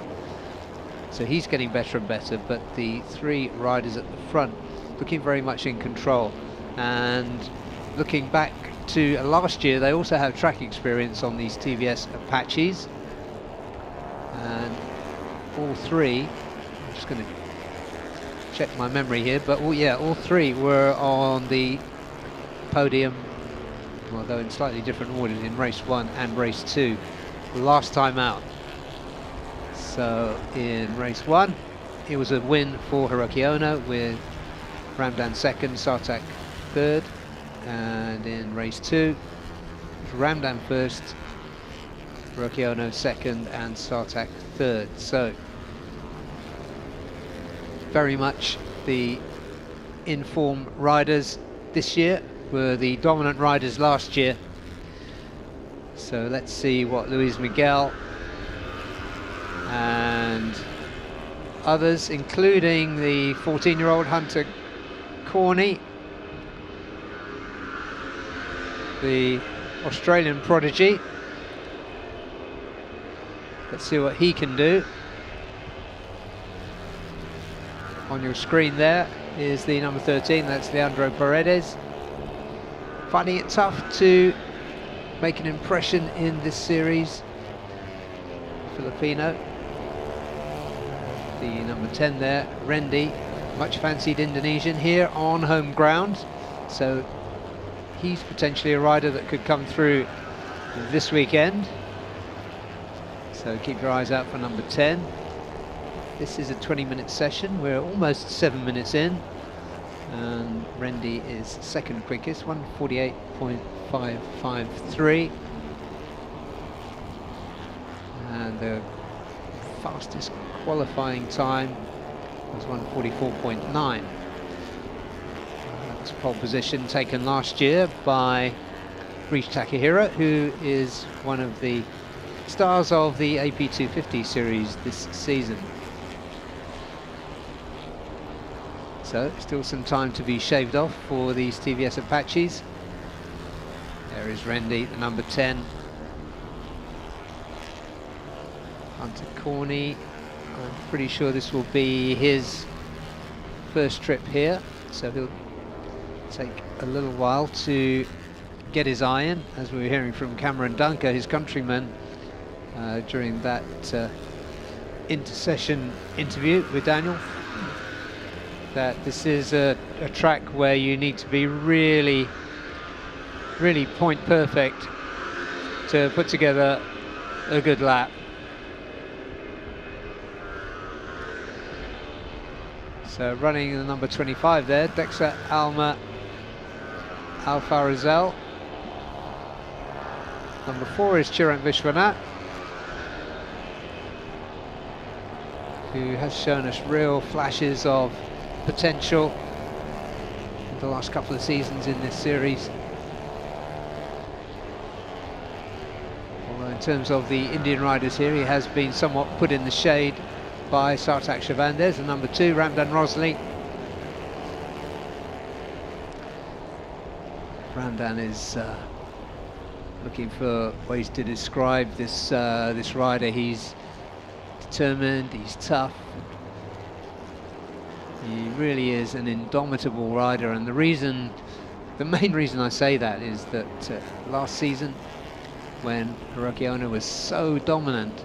So he's getting better and better, but the 3 riders at the front looking very much in control. And looking back to last year, they also have track experience on these TVS Apaches. And all 3, I'm just going to check my memory here, but all 3 were on the podium, although in slightly different orders, in race 1 and race 2 last time out. So in race 1 it was a win for Hiroki Ono with Ramdan second, Sartak third, and in race 2 it was Ramdan first, Hiroki Ono second and Sartak third. So very much the in-form riders this year were the dominant riders last year. So let's see what Luis Miguel and others, including the 14-year-old Hunter Corney, the Australian prodigy. Let's see what he can do. On your screen there is the number 13, that's Leandro Paredes. Finding it tough to make an impression in this series. Filipino. The number 10 there, Rendi, much fancied Indonesian here on home ground. So he's potentially a rider that could come through this weekend. So keep your eyes out for number 10. This is a 20-minute session. We're almost 7 minutes in. And Rendi is second quickest, 1:48.553. And the fastest qualifying time was 1:44.9. That's pole position taken last year by Rish Takahira, who is one of the stars of the AP 250 series this season. So still some time to be shaved off for these TVS Apaches. There is Rendi, the number 10. Hunter Corney, I'm pretty sure this will be his first trip here, so he'll take a little while to get his eye in, as we were hearing from Cameron Dunker, his countryman, during that inter-session interview with Daniel, that this is a track where you need to be really point perfect to put together a good lap. So running the number 25 there, Dexa Alma Alfarazel. Number 4 is Chirag Vishwanath, who has shown us real flashes of potential in the last couple of seasons in this series. Although in terms of the Indian riders here, he has been somewhat put in the shade by Sartak Chavan. There's the number 2, Ramdan Rosley. Ramdan is looking for ways to describe this this rider. He's determined, he's tough. He really is an indomitable rider, and the main reason I say that is that last season, when Hiroki Ono was so dominant,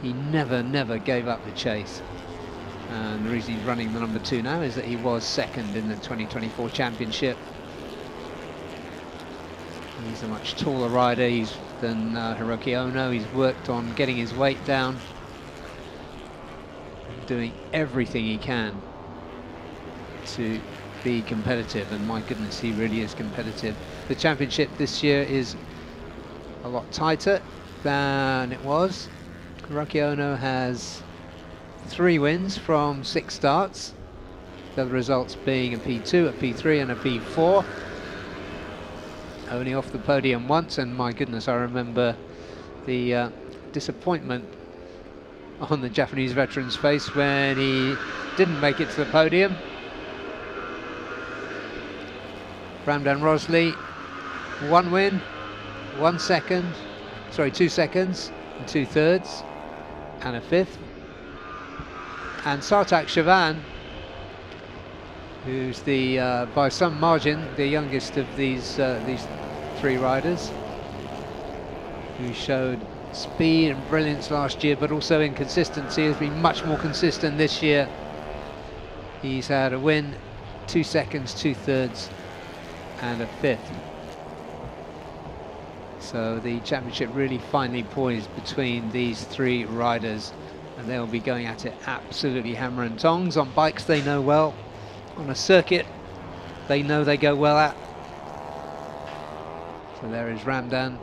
he never gave up the chase. And the reason he's running the number 2 now is that he was second in the 2024 championship. He's a much taller rider than Hiroki Ono. He's worked on getting his weight down, doing everything he can to be competitive, and my goodness, he really is competitive. The championship this year is a lot tighter. than it was. Hiroki Ono has 3 wins from 6 starts. The other results being a P2, a P3 and a P4. Only off the podium once, and my goodness, I remember the disappointment on the Japanese veteran's face when he didn't make it to the podium. Ramdan Rosley, 1 win, 2 seconds and 2/3 and a 5th. And Sartak Chavan, who's the by some margin the youngest of these 3 riders, who showed speed and brilliance last year, but also inconsistency, has been much more consistent this year. He's had a win, 2 seconds, 2/3 and a 5th. So the championship really finely poised between these 3 riders, and they'll be going at it absolutely hammer and tongs. On bikes they know well, on a circuit they know they go well at. So there is Ramdan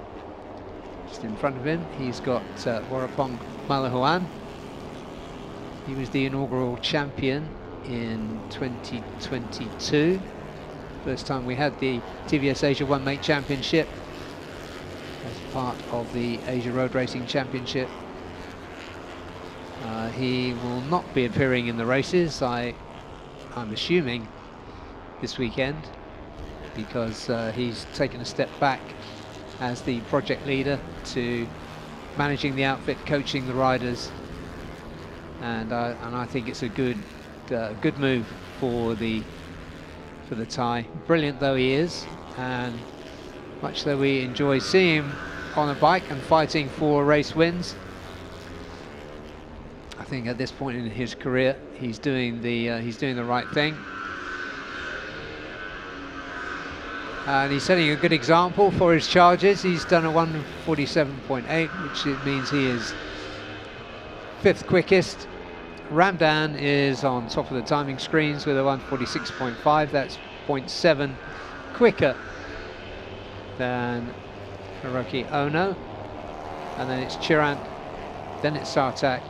just in front of him. He's got Warapong Malahuan. He was the inaugural champion in 2022. First time we had the TVs Asia One Mate Championship as part of the Asia Road Racing Championship. He will not be appearing in the races, I'm assuming, this weekend, because he's taken a step back as the project leader to managing the outfit, coaching the riders, and I think it's a good move for the Thai. Brilliant though he is, and much though we enjoy seeing him on a bike and fighting for race wins, I think at this point in his career he's doing the right thing, and he's setting a good example for his charges. He's done a 1:47.8, which it means he is 5th quickest. Ramdan is on top of the timing screens with a 1:46.5. That's 0.7 quicker than Hiroki Ono. And then it's Chirant, then it's Sartak.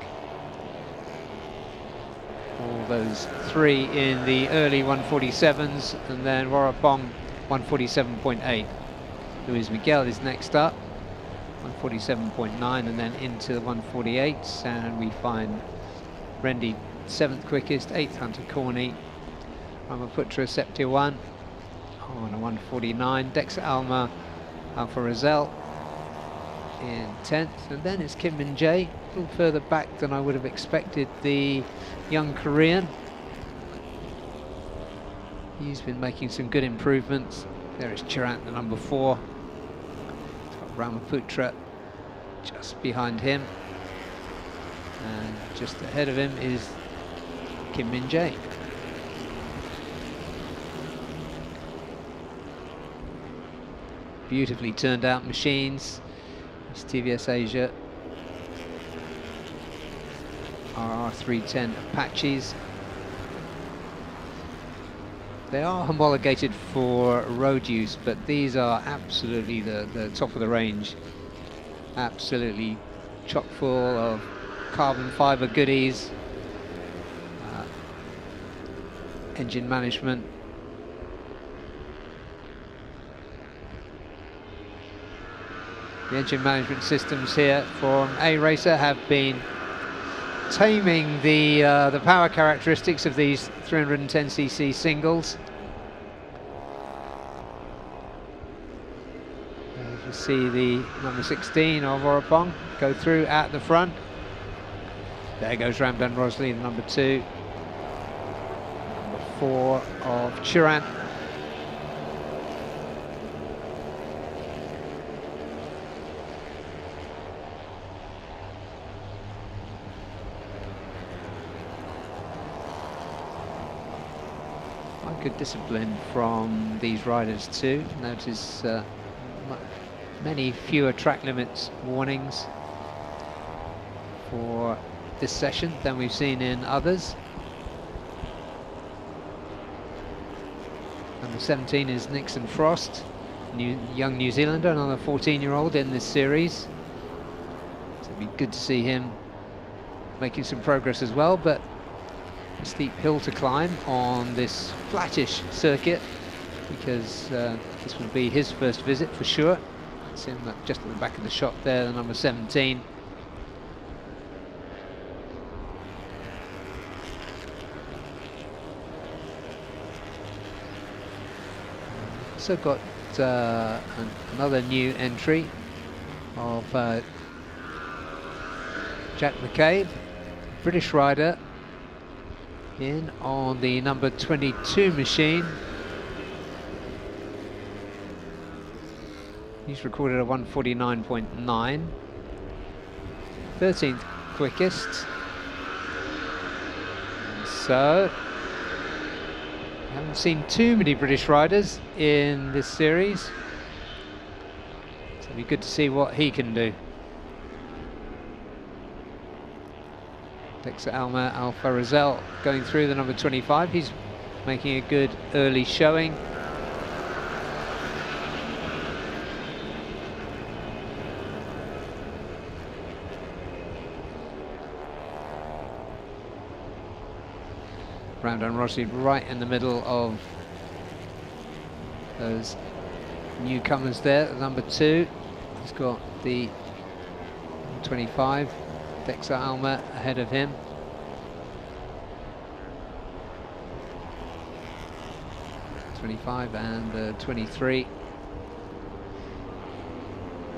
All those 3 in the early 1:47s, and then Warapong 1:47.8. Luis Miguel is next up, 1:47.9, and then into the 1:48s, and we find Rendi 7th quickest, 8th Hunter Corney, Brahmaputra Septiwan on a 1:49, Dexa Alma, Alfa Rizal in 10th, and then it's Kim Min Jae, a little further back than I would have expected, the young Korean. He's been making some good improvements. There is Chirant, the number 4. It's got Brahmaputra just behind him, and just ahead of him is Kim Min Jae. Beautifully turned out machines. It's TVs Asia RR310 Apaches. They are homologated for road use, but these are absolutely the top of the range. Absolutely chock full of carbon fiber goodies, engine management. The engine management systems here from A-Racer have been taming the power characteristics of these 310cc singles. As you see the number 16 of Warapong go through at the front. There goes Ramdan Rosley, the number 2. Number 4 of Chirant. Good discipline from these riders too. Notice many fewer track limits warnings for this session than we've seen in others. Number 17 is Nixon Frost, young New Zealander, another 14-year-old in this series. it'd be good to see him making some progress as well, but a steep hill to climb on this flattish circuit, because this would be his first visit for sure. It's him just at the back of the shot there, the number 17. Also got another new entry of Jack McCabe, British rider, in on the number 22 machine. He's recorded a 149.9, 13th quickest. So, haven't seen too many British riders in this series, so it'll be good to see what he can do. Dexa Alfa Rizal going through the number 25. He's making a good early showing. Ramdan Rossi right in the middle of those newcomers there. Number 2, he's got the 25, Dexa Alma ahead of him. '25 and the 23.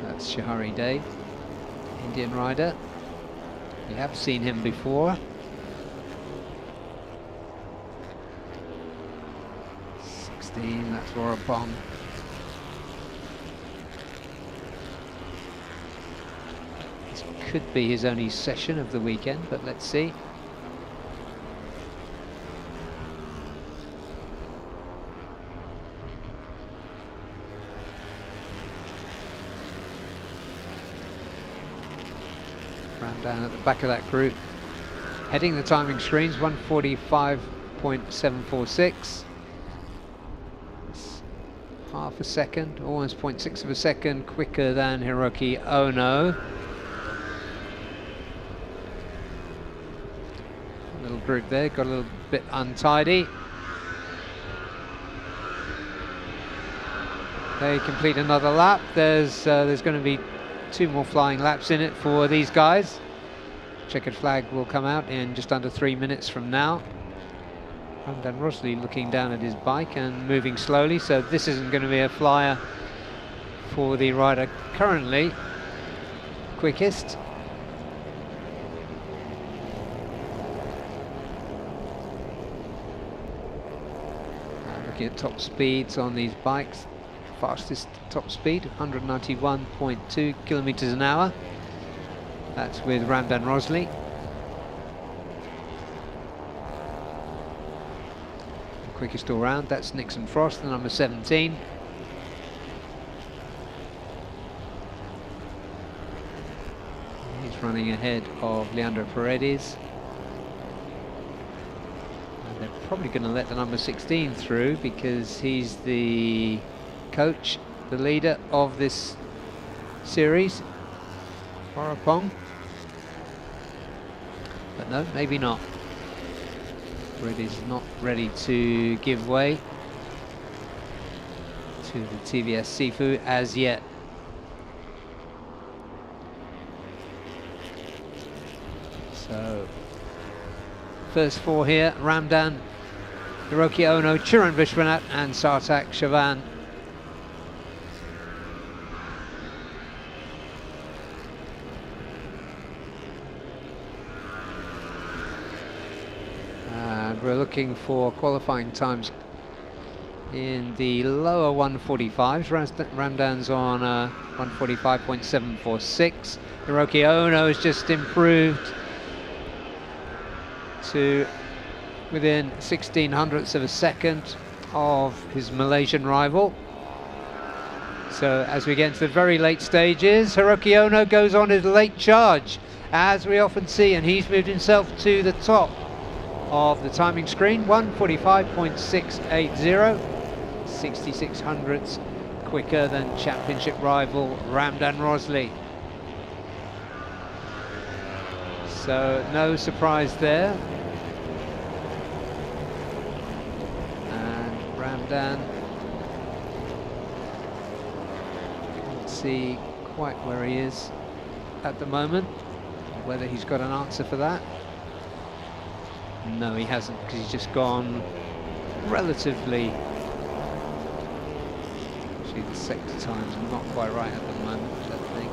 That's Shahari Dave, Indian rider. We have seen him before. 16, that's Warapong. This could be his only session of the weekend, but let's see. Ran down at the back of that group, heading the timing screens, 145.746. Half a second, almost 0.6 of a second quicker than Hiroki Ono. Little group there, got a little bit untidy. They complete another lap. There's going to be 2 more flying laps in it for these guys. Checkered flag will come out in just under 3 minutes from now. Ramdan Rosli looking down at his bike and moving slowly, so this isn't going to be a flyer for the rider currently quickest. Looking at top speeds on these bikes, fastest top speed 191.2 kilometers an hour. That's with Ramdan Rosli. Quickest all round, that's Nixon Frost, the number 17. He's running ahead of Leandro Paredes. And they're probably going to let the number 16 through because he's the coach, the leader of this series, Warapong. But no, maybe not. Paredes is not ready to give way to the TVS Sifu as yet. So, first 4 here, Ramdan, Hiroki Ono, Chiran Vishwanath and Sartak Chavan. We're looking for qualifying times in the lower 145s. Ramdan's on 145.746. Hiroki Ono has just improved to within 1600ths of a second of his Malaysian rival. So as we get into the very late stages, Hiroki Ono goes on his late charge, as we often see, and he's moved himself to the top of the timing screen, 145.680, 6600ths quicker than championship rival Ramdan Rosli. So no surprise there. And Ramdan, can't see quite where he is at the moment, whether he's got an answer for that. No, he hasn't, because he's just gone relatively. Actually, the sector times are not quite right at the moment, I think.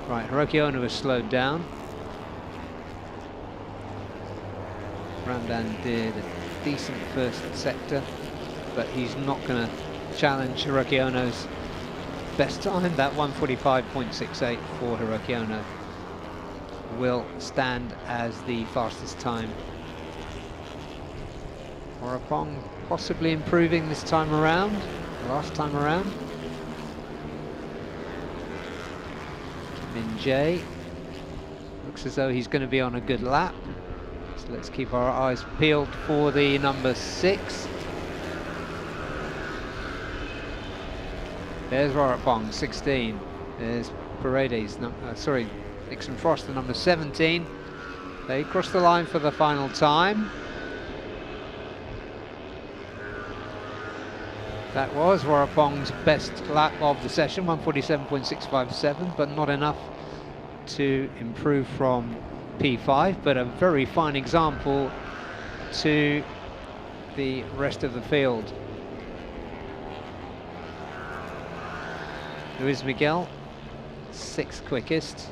Right, Hiroki Ono has slowed down. Ramdan did a decent first sector, but he's not going to challenge Hiroki Ono's best time. That 1:45.68 for Hiroki Ono will stand as the fastest time. Warapong possibly improving this time around, last time around. Min Jae looks as though he's going to be on a good lap. So let's keep our eyes peeled for the number 6. There's Warapong, 16. There's Paredes, Nixon Frost, the number 17. They cross the line for the final time. That was Warapong's best lap of the session, 1:47.657, but not enough to improve from P5, but a very fine example to the rest of the field. Luis Miguel, 6th quickest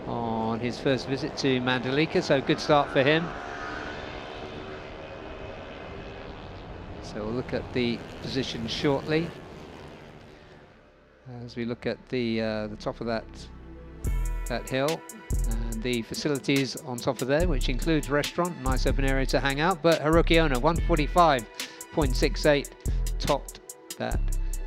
on his first visit to Mandalika, so good start for him. So we'll look at the position shortly as we look at the top of that hill and the facilities on top of there, which includes restaurant, nice open area to hang out. But Hiroki Ono, 1:45.68, topped that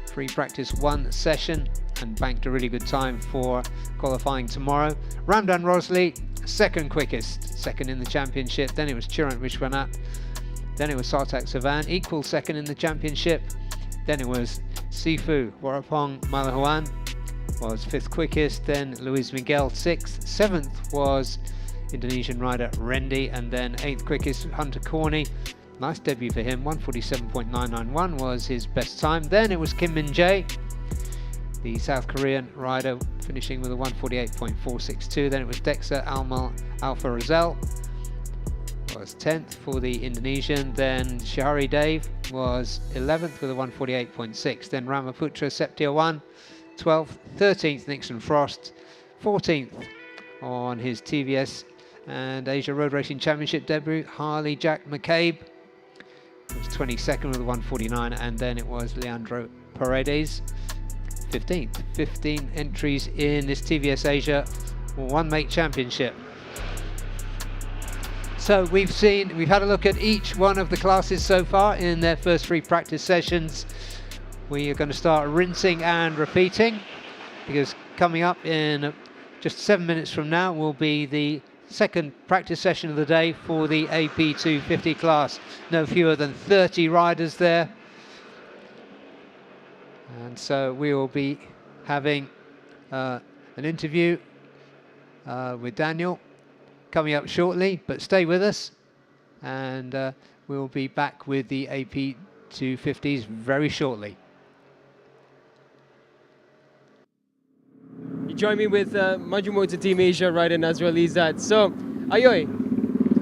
free practice 1 session and banked a really good time for qualifying tomorrow. Ramdan Rosli, 2nd quickest, 2nd in the championship. Then it was Chirant Vishwanath. Then it was Sartak Savan, equal 2nd in the championship. Then it was Sifu Warapong Malahuan, was 5th quickest. Then Luis Miguel, 6th. 7th was Indonesian rider Rendi, and then 8th quickest Hunter Corney. Nice debut for him, 1:47.991 was his best time. Then it was Kim Min Jae, the South Korean rider, finishing with a 1:48.462. Then it was Dexter Alfa Rizal, was 10th for the Indonesian. Then Shahari Dave was 11th with a 1:48.6. Then Ramaputra Septiawan, 12th. 13th Nixon Frost, 14th on his TVS and Asia Road Racing Championship debut, Harley Jack McCabe, was 22nd with a 1:49. And then it was Leandro Paredes, 15th. 15 entries in this TVS Asia One Make Championship. So we've had a look at each one of the classes so far in their first 3 practice sessions. We are going to start rinsing and repeating, because coming up in just 7 minutes from now will be the 2nd practice session of the day for the AP 250 class. No fewer than 30 riders there. And so we will be having an interview with Daniel coming up shortly, but stay with us and we'll be back with the AP 250s very shortly. You join me with Maju Motor Team Asia rider Nazrul Izzat. So, Ayoy,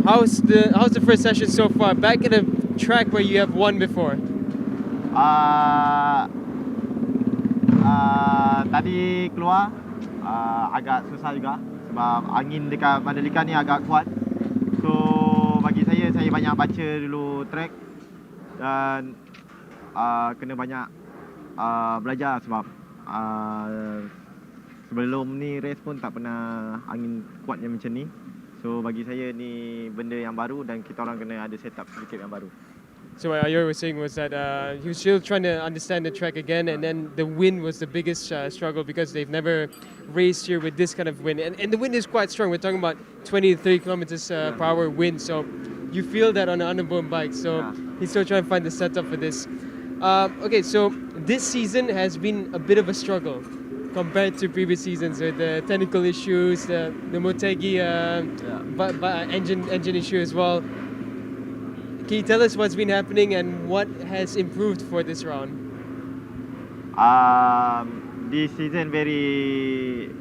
how's the first session so far? Back at a track where you have won before. Tadi keluar agak susah juga sebab angin dekat Mandalika ni agak kuat. So bagi saya banyak baca dulu track dan kena banyak belajar sebab sebelum ni race pun tak pernah angin kuat yang macam ni. So bagi saya ni benda yang baru dan kita orang kena ada setup sedikit yang baru. So what Ayoy was saying was that he was still trying to understand the track again, and then the wind was the biggest struggle because they've never raced here with this kind of wind. And the wind is quite strong. We're talking about 20 to 30 kilometers per hour wind. So you feel that on an Underbone bike. So he's still trying to find the setup for this. Okay, so this season has been a bit of a struggle. compared to previous seasons with the technical issues, the Motegi engine issue as well. Can you tell us what's been happening and what has improved for this round? This season very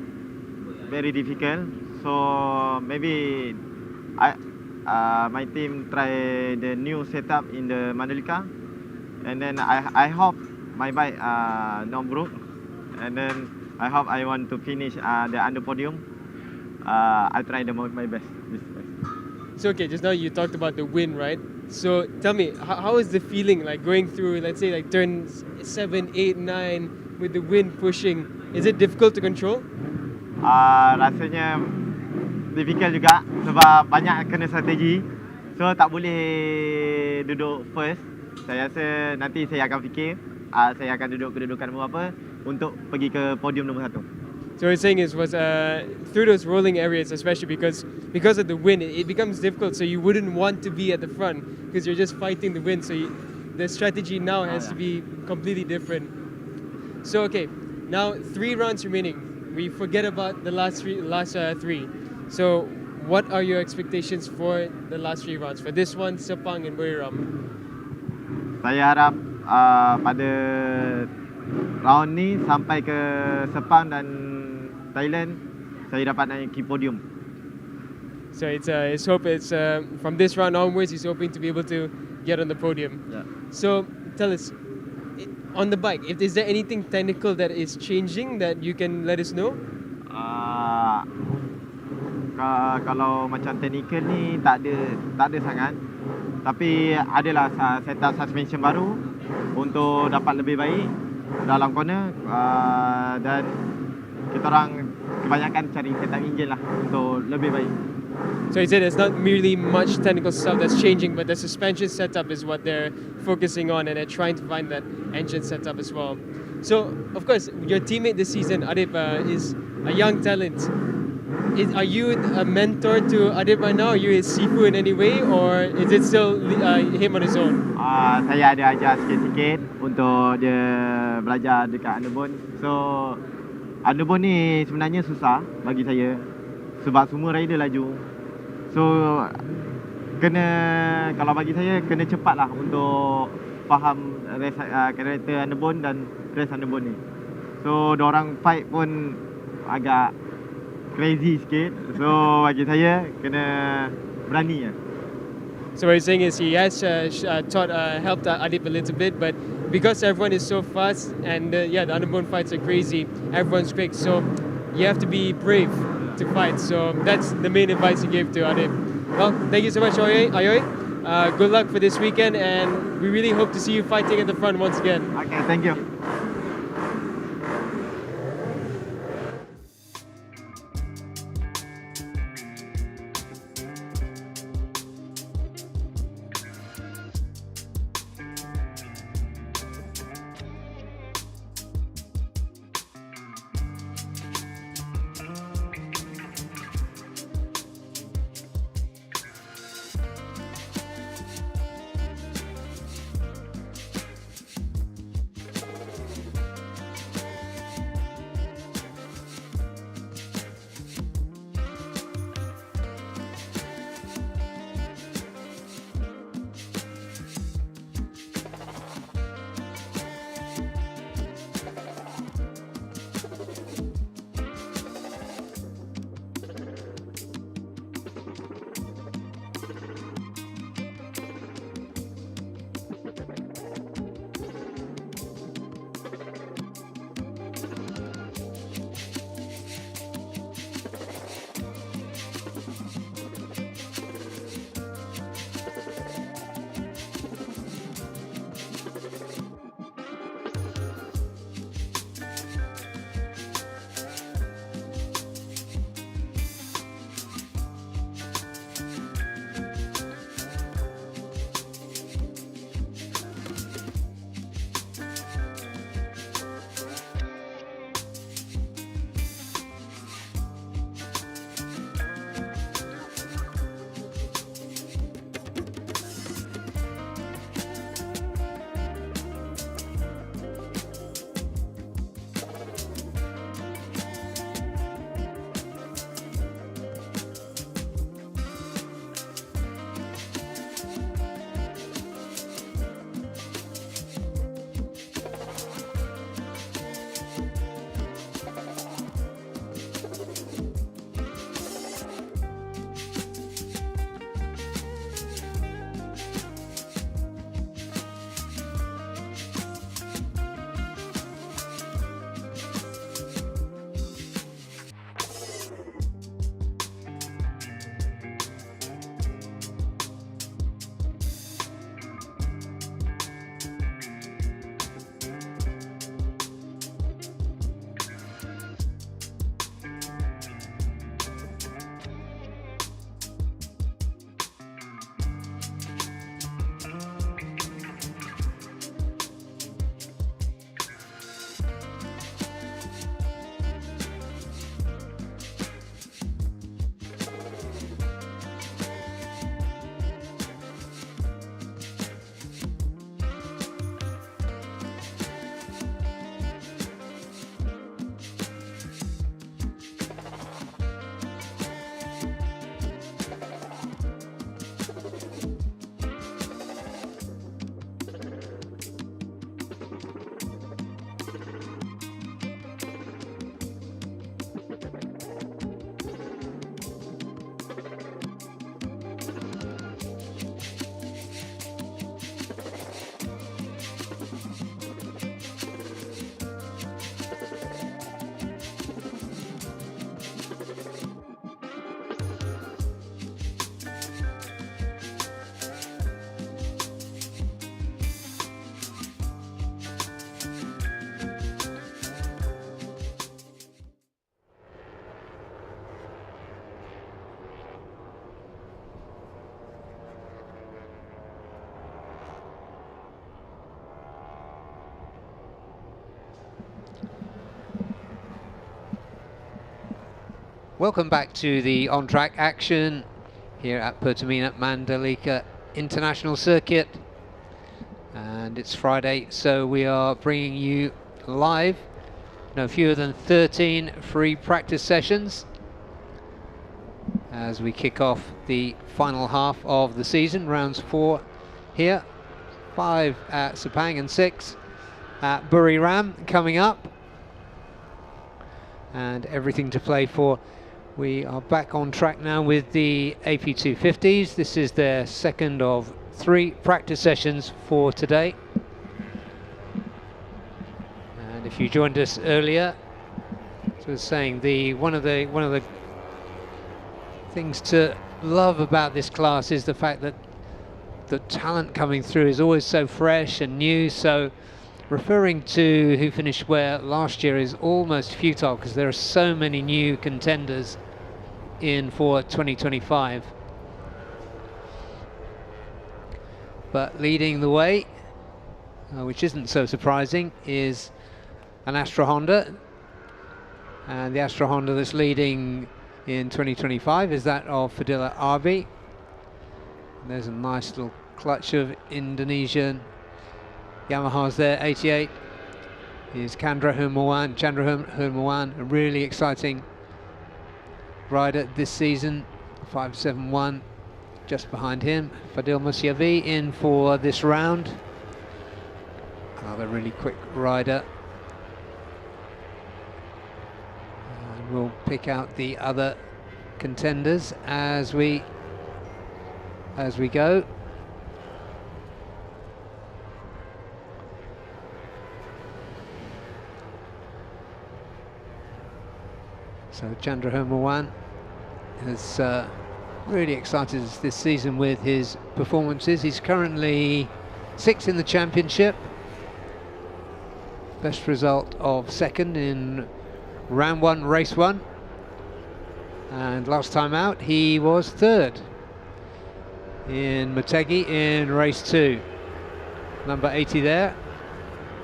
difficult. So maybe my team try the new setup in the Mandalika, and then I hope my bike not broke, and then I hope I want to finish the under podium. I try my best. So okay, just now you talked about the win, right? So tell me, how is the feeling like going through, let's say, like turns 7, 8, 9 with the wind pushing? Is it difficult to control? Rasanya difficult juga sebab banyak kena strategi. So tak boleh duduk first. Saya rasa nanti saya akan fikir saya akan duduk kedudukan nombor apa untuk pergi ke podium nombor 1. So what you're saying is through those rolling areas, especially because of the wind, it becomes difficult. So you wouldn't want to be at the front because you're just fighting the wind. So the strategy now has to be completely different. So okay, now 3 rounds remaining. We forget about the last three. So what are your expectations for the last 3 rounds? For this one, Sepang and Buriram? Saya harap pada round ni sampai ke Sepang dan Thailand, saya dapat naiki podium. So his hope is from this round onwards, he's hoping to be able to get on the podium. Yeah. So tell us, on the bike, is there anything technical that is changing that you can let us know? Kalau macam technical ni tak ada sangat. Tapi adalah setup suspension baru untuk dapat lebih baik dalam corner, dan kita orang kebanyakan cari setup engine lah untuk lebih baik. So he said it's not merely much technical stuff that's changing, but the suspension setup is what they're focusing on, and they're trying to find that engine setup as well. So, of course, your teammate this season, Adib, is a young talent. Are you a mentor to Adib right now? Are you his sifu in any way, or is it still him on his own? Saya ada ajar sikit-sikit untuk dia belajar dekat Underbone. So, Underbone ni sebenarnya susah bagi saya sebab semua rider laju. So, kalau bagi saya, kena cepat lah untuk faham karakter Underbone dan race Underbone ni. So, diorang fight pun agak crazy sikit. So, bagi saya, kena berani lah. So what he's saying is he has helped Adib a little bit, but because everyone is so fast and the Underbone fights are crazy, everyone's quick, so you have to be brave to fight. So that's the main advice he gave to Adib. Well, thank you so much, Ayoy. Good luck for this weekend, and we really hope to see you fighting at the front once again. Okay, thank you. Welcome back to the on-track action here at Pertamina Mandalika International Circuit. And it's Friday, so we are bringing you live no fewer than 13 free practice sessions as we kick off the final half of the season. Rounds 4 here, 5 at Sepang and 6 at Buriram coming up. And everything to play for. We are back on track now with the AP250s. This is their second of 3 practice sessions for today. And if you joined us earlier, as I was saying, one of the things to love about this class is the fact that the talent coming through is always so fresh and new. So referring to who finished where last year is almost futile, because there are so many new contenders in for 2025. But leading the way, which isn't so surprising, is an Astra Honda. And the Astra Honda that's leading in 2025 is that of Fadila Arbi. And there's a nice little clutch of Indonesian Yamahas there. 88 is Chandra Hermawan, a really exciting rider this season. 571 just behind him. Fadil Musyavi in for this round. Another really quick rider. And we'll pick out the other contenders as we go. So Chandra Hermawan has really excited us this season with his performances. He's currently 6th in the championship. Best result of 2nd in round 1, race 1. And last time out he was 3rd in Motegi in race 2. Number 80 there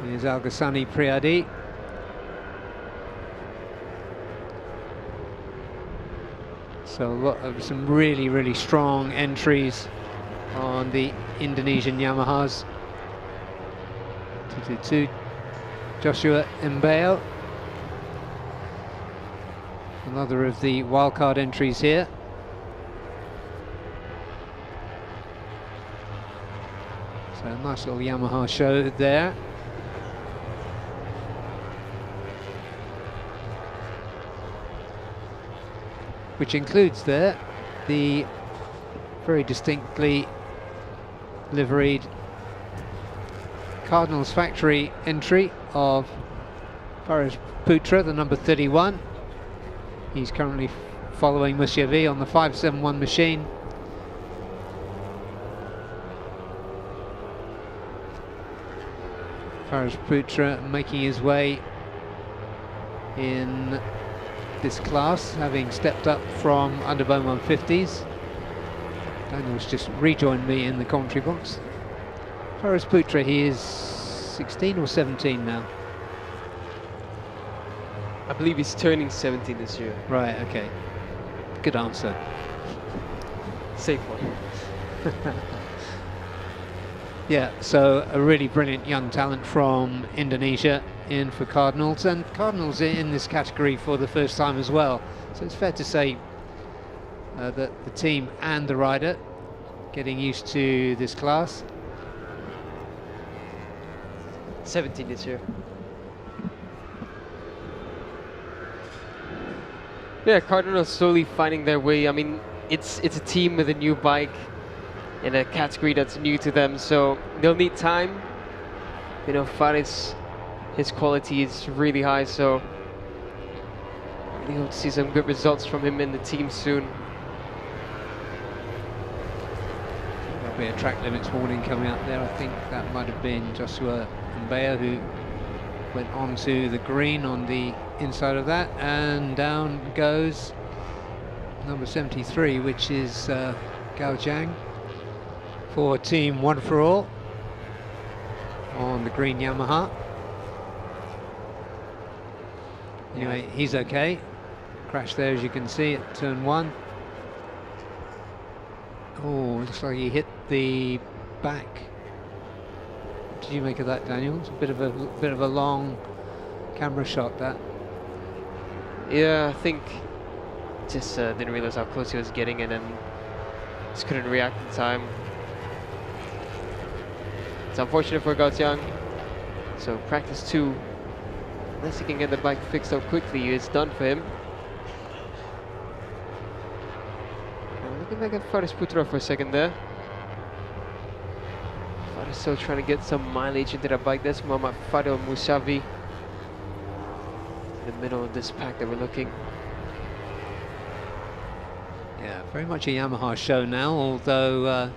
is Al-Ghassani Priyadi. So a lot of some really strong entries on the Indonesian Yamahas. 222 Joshua Mbale, another of the wildcard entries here. So a nice little Yamaha show there. Which includes there the very distinctly liveried Cardinals factory entry of Faraz Putra, the number 31. He's currently following Musyavi on the 571 machine. Faraz Putra making his way in this class, having stepped up from Underbone 150s. Daniel's just rejoined me in the commentary box. Faraz Putra, he is 16 or 17 now? I believe he's turning 17 this year. Right, okay. Good answer. Safe one. Yeah, so a really brilliant young talent from Indonesia in for Cardinals, and Cardinals in this category for the first time as well. So it's fair to say that the team and the rider getting used to this class. 17 this year. Yeah, Cardinals slowly finding their way. I mean, it's a team with a new bike in a category that's new to them, so they'll need time. You know, Faris, his quality is really high, so we hope to see some good results from him in the team soon. There'll be a track limits warning coming up there. I think that might have been Joshua Mbea who went onto the green on the inside of that, and down goes number 73, which is Gao Jiang for Team One for All on the green Yamaha. Anyway, he's okay. crash there, as you can see, at turn 1. Oh, looks like he hit the back. What did you make of that, Daniel? It's a bit of a long camera shot, that. Yeah, I think just didn't realize how close he was getting in and just couldn't react in time. It's unfortunate for Gao Xiang. So practice 2, unless he can get the bike fixed up quickly, it's done for him. Looking back at Faris Putra for a second there. Faris still trying to get some mileage into the bike. That's Muhammad Fadil Musavi in the middle of this pack that we're looking. Yeah, very much a Yamaha show now, although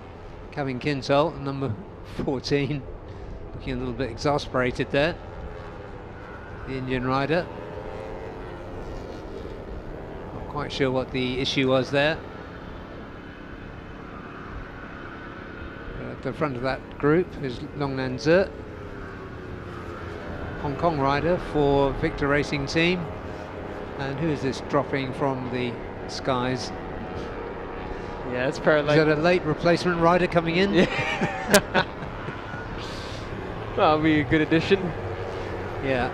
Kevin Kintold, number 14, looking a little bit exasperated there. The Indian rider. Not quite sure what the issue was there. At the front of that group is Longnan Zi, Hong Kong rider for Victor Racing Team. And who is this dropping from the skies? Yeah, it's Paralite. Is that a late replacement rider coming in? Yeah. That'll be a good addition. Yeah.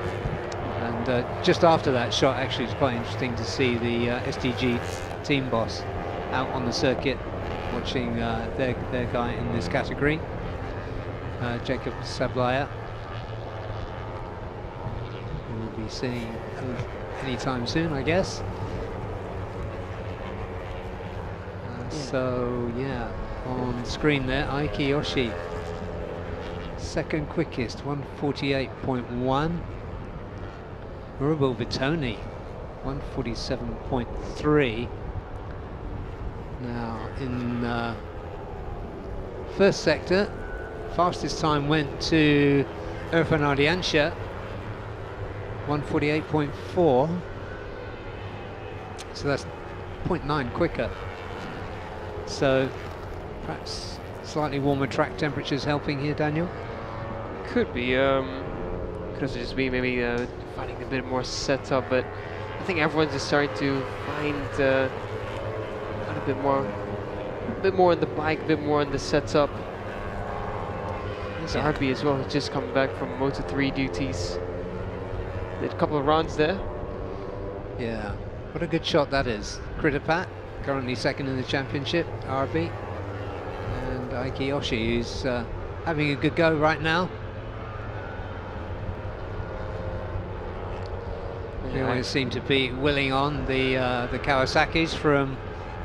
And just after that shot, actually, it's quite interesting to see the STG team boss out on the circuit watching their guy in this category, Jacob Sablaya, who we'll be seeing anytime soon, I guess. So, yeah, on screen there, Aiki Yoshi, second quickest, 1:48.1. Murabo Vitoni, 1:47.3. Now, in first sector, fastest time went to Irfan Ardiansha, 1:48.4. So that's 0.9 quicker. So perhaps slightly warmer track temperatures helping here, Daniel? Could be. Could also just be maybe finding a bit more setup, but I think everyone's just starting to find a bit more on the bike, a bit more on the setup. There's RB as well, who's just come back from Moto3 duties. Did a couple of rounds there. Yeah, what a good shot that is. Kritapat, currently second in the championship, RB. And Aiki Yoshi, who's having a good go right now. They always seem to be willing on the Kawasaki's from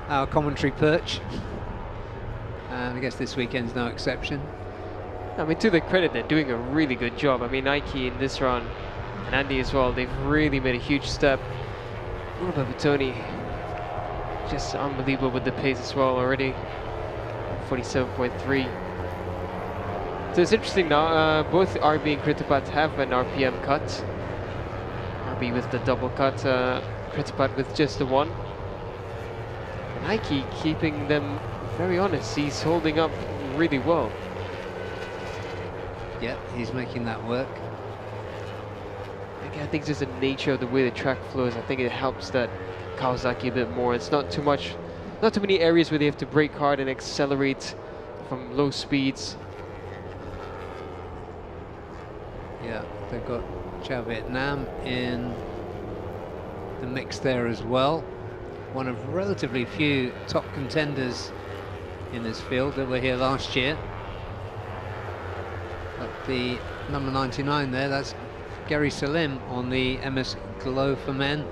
our commentary perch. And I guess this weekend's no exception. I mean, to their credit, they're doing a really good job. I mean, Nike in this round, and Andy as well, they've really made a huge step. What about Tony? Just unbelievable with the pace as well already. 47.3. So it's interesting now, both RB and Kritapat have an RPM cut. RB with the double cut, Kritapat with just the one. Nike keeping them very honest. He's holding up really well. Yeah, he's making that work. Again, I think just the nature of the way the track flows, I think it helps that Kawasaki a bit more. It's not too many areas where they have to brake hard and accelerate from low speeds. Yeah, they've got Chao Vietnam in the mix there as well. One of relatively few top contenders in this field that were here last year. But the number 99 there, that's Gary Salim on the MS Glow for Men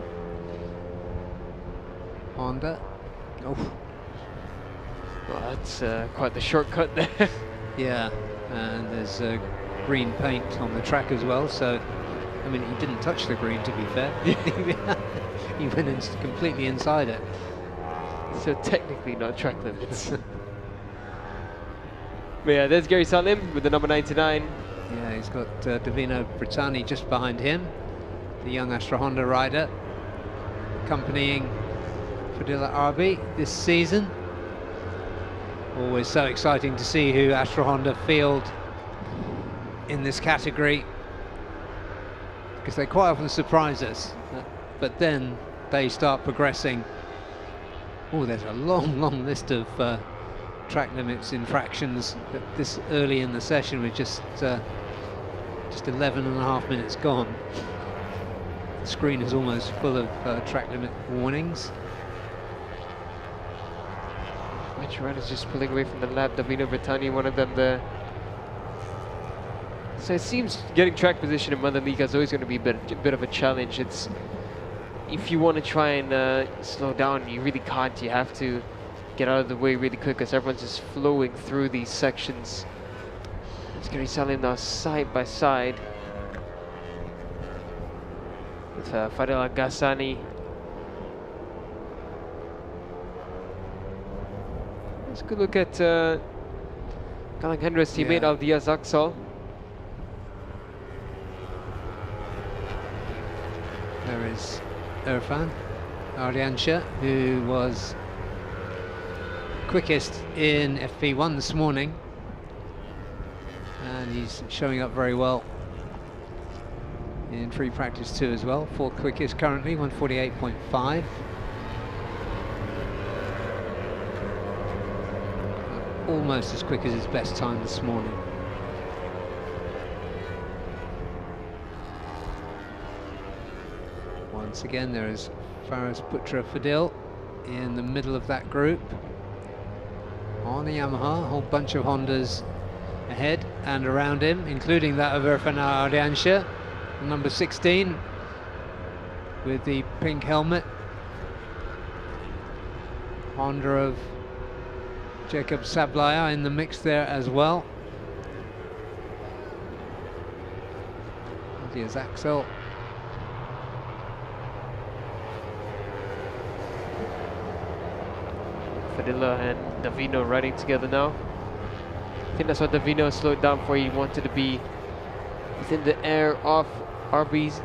Honda. Oh, Well, that's quite the shortcut there. yeah, and there's green paint on the track as well, so I mean, he didn't touch the green, to be fair. He went in completely inside it. So technically not track limits. But yeah, there's Gary Salim with the number 99. Yeah, he's got Davino Brittani just behind him, the young Astra Honda rider, accompanying Fadila Arbi this season. Always so exciting to see who Astra Honda field in this category, because they quite often surprise us, but then they start progressing. Oh, there's a long list of track limits infractions this early in the session with just 11 and a half minutes gone. The screen is almost full of track limit warnings. Which runners just pulling away from the lap? Davino Bertani, one of them there. So it seems getting track position in Mandalika is always going to be a bit of a challenge. It's if you want to try and slow down, you really can't. You have to get out of the way really quick because everyone's just flowing through these sections. It's going to be selling now side by side with Fadel Agassani. Let's go look at Galang Hendra's teammate Aldia Zaxal. There is Irfan Ardiansha, who was quickest in FP1 this morning, and he's showing up very well in free practice 2 as well. 4th quickest currently, 148.5. Almost as quick as his best time this morning. Once again, there is Faraz Putra Fadil in the middle of that group. On the Yamaha, a whole bunch of Hondas ahead and around him, including that of Irfan Ardiansha, number 16, with the pink helmet. Honda of Jacob Sablaya in the mix there as well. Here's Axel. Fadila and Davino riding together now. I think that's what Davino slowed down for. He wanted to be within the air of RB's.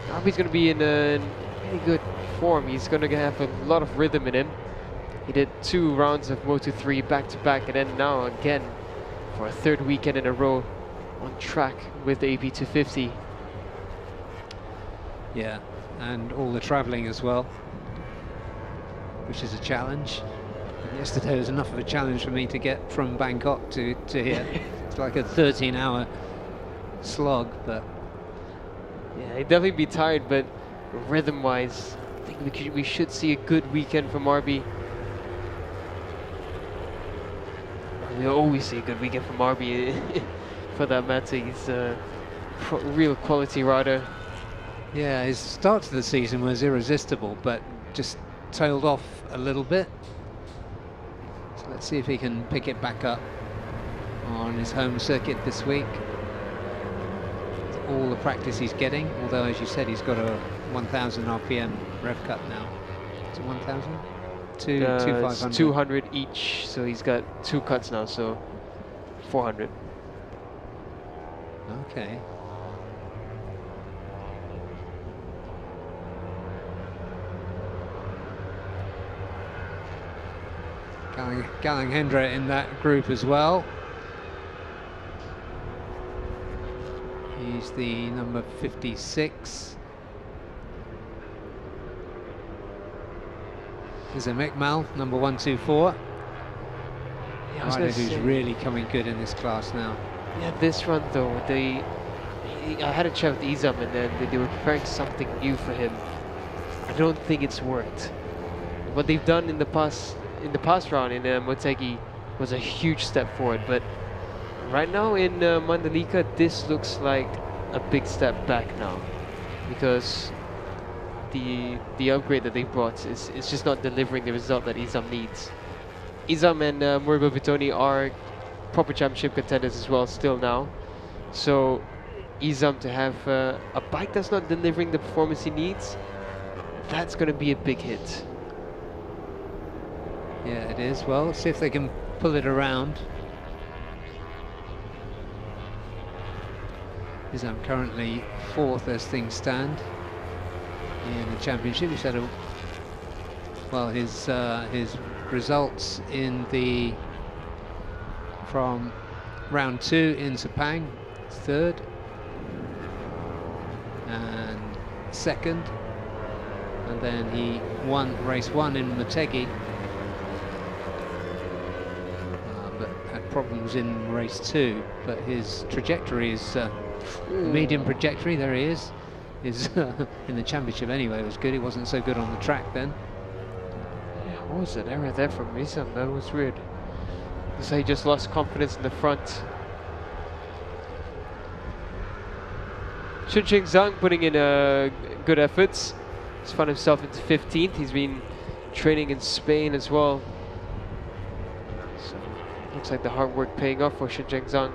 RB's going to be in a really good form. He's going to have a lot of rhythm in him. He did 2 rounds of Moto3 back to back, and then now again for a 3rd weekend in a row on track with the AP250. Yeah, and all the travelling as well, which is a challenge. And yesterday was enough of a challenge for me to get from Bangkok to here. It's like a 13-hour slog, but yeah, he'd definitely be tired, but rhythm-wise, I think we should see a good weekend from RB. We'll always see a good weekend from RB for that matter. He's a real quality rider. yeah, his start to the season was irresistible, but just tailed off a little bit. So let's see if he can pick it back up on his home circuit this week. It's all the practice he's getting, although as you said, he's got a 1000 RPM rev cut now. Is it 1000? 2500. 200 each, so he's got 2 cuts now, so 400. Okay. Galang-Hendra in that group as well. He's the number 56. There's a Mekmal, number 124. Yeah, I was Rider gonna who's say, really coming good in this class now. yeah, this run though, I had a chat with Izam and then they were preparing something new for him. I don't think it's worked. What they've done in the past round in Motegi was a huge step forward, but right now in Mandalika, this looks like a big step back now, because the upgrade that they brought is just not delivering the result that Izam needs. Izam and Moriba Vitoni are proper championship contenders as well still now, so Izam to have a bike that's not delivering the performance he needs, that's going to be a big hit. Yeah, it is. Well, let's see if they can pull it around. I'm currently 4th as things stand in the championship. He's had his results in from round 2 in Sepang, 3rd and 2nd, and then he won race 1 in Motegi, but had problems in race 2. But his trajectory is medium trajectory. There he is in the championship anyway. It was good. He wasn't so good on the track then. Yeah, what was an error there from Misam? That was weird. So he just lost confidence in the front. Shunsheng Zhang putting in good efforts. He's found himself into 15th. He's been training in Spain as well. So looks like the hard work paying off for Shunsheng Zhang.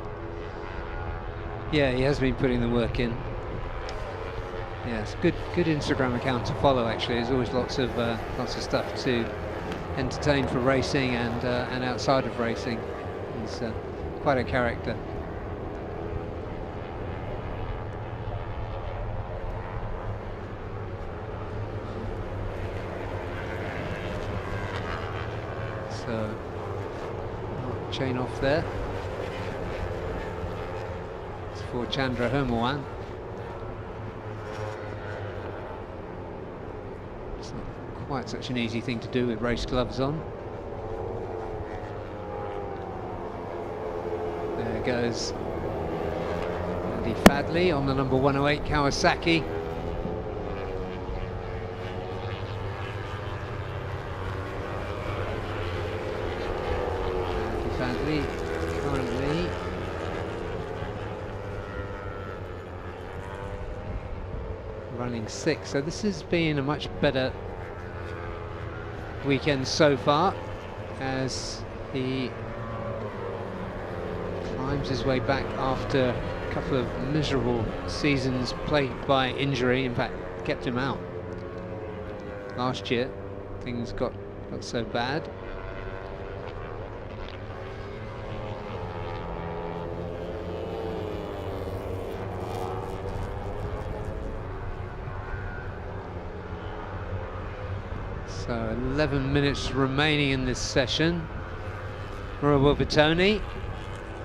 Yeah, he has been putting the work in. Yes, good Instagram account to follow. Actually, there's always lots of stuff to entertain for racing and outside of racing. He's quite a character. So chain off there. It's for Chandra Hermawan. It's not quite such an easy thing to do with race gloves on. There goes Andy Fadley on the number 108 Kawasaki. Andy Fadley currently running 6, so this has been a much better weekend so far as he climbs his way back after a couple of miserable seasons plagued by injury. In fact, kept him out last year. Things got so bad. So 11 minutes remaining in this session. Murabo Bertoni,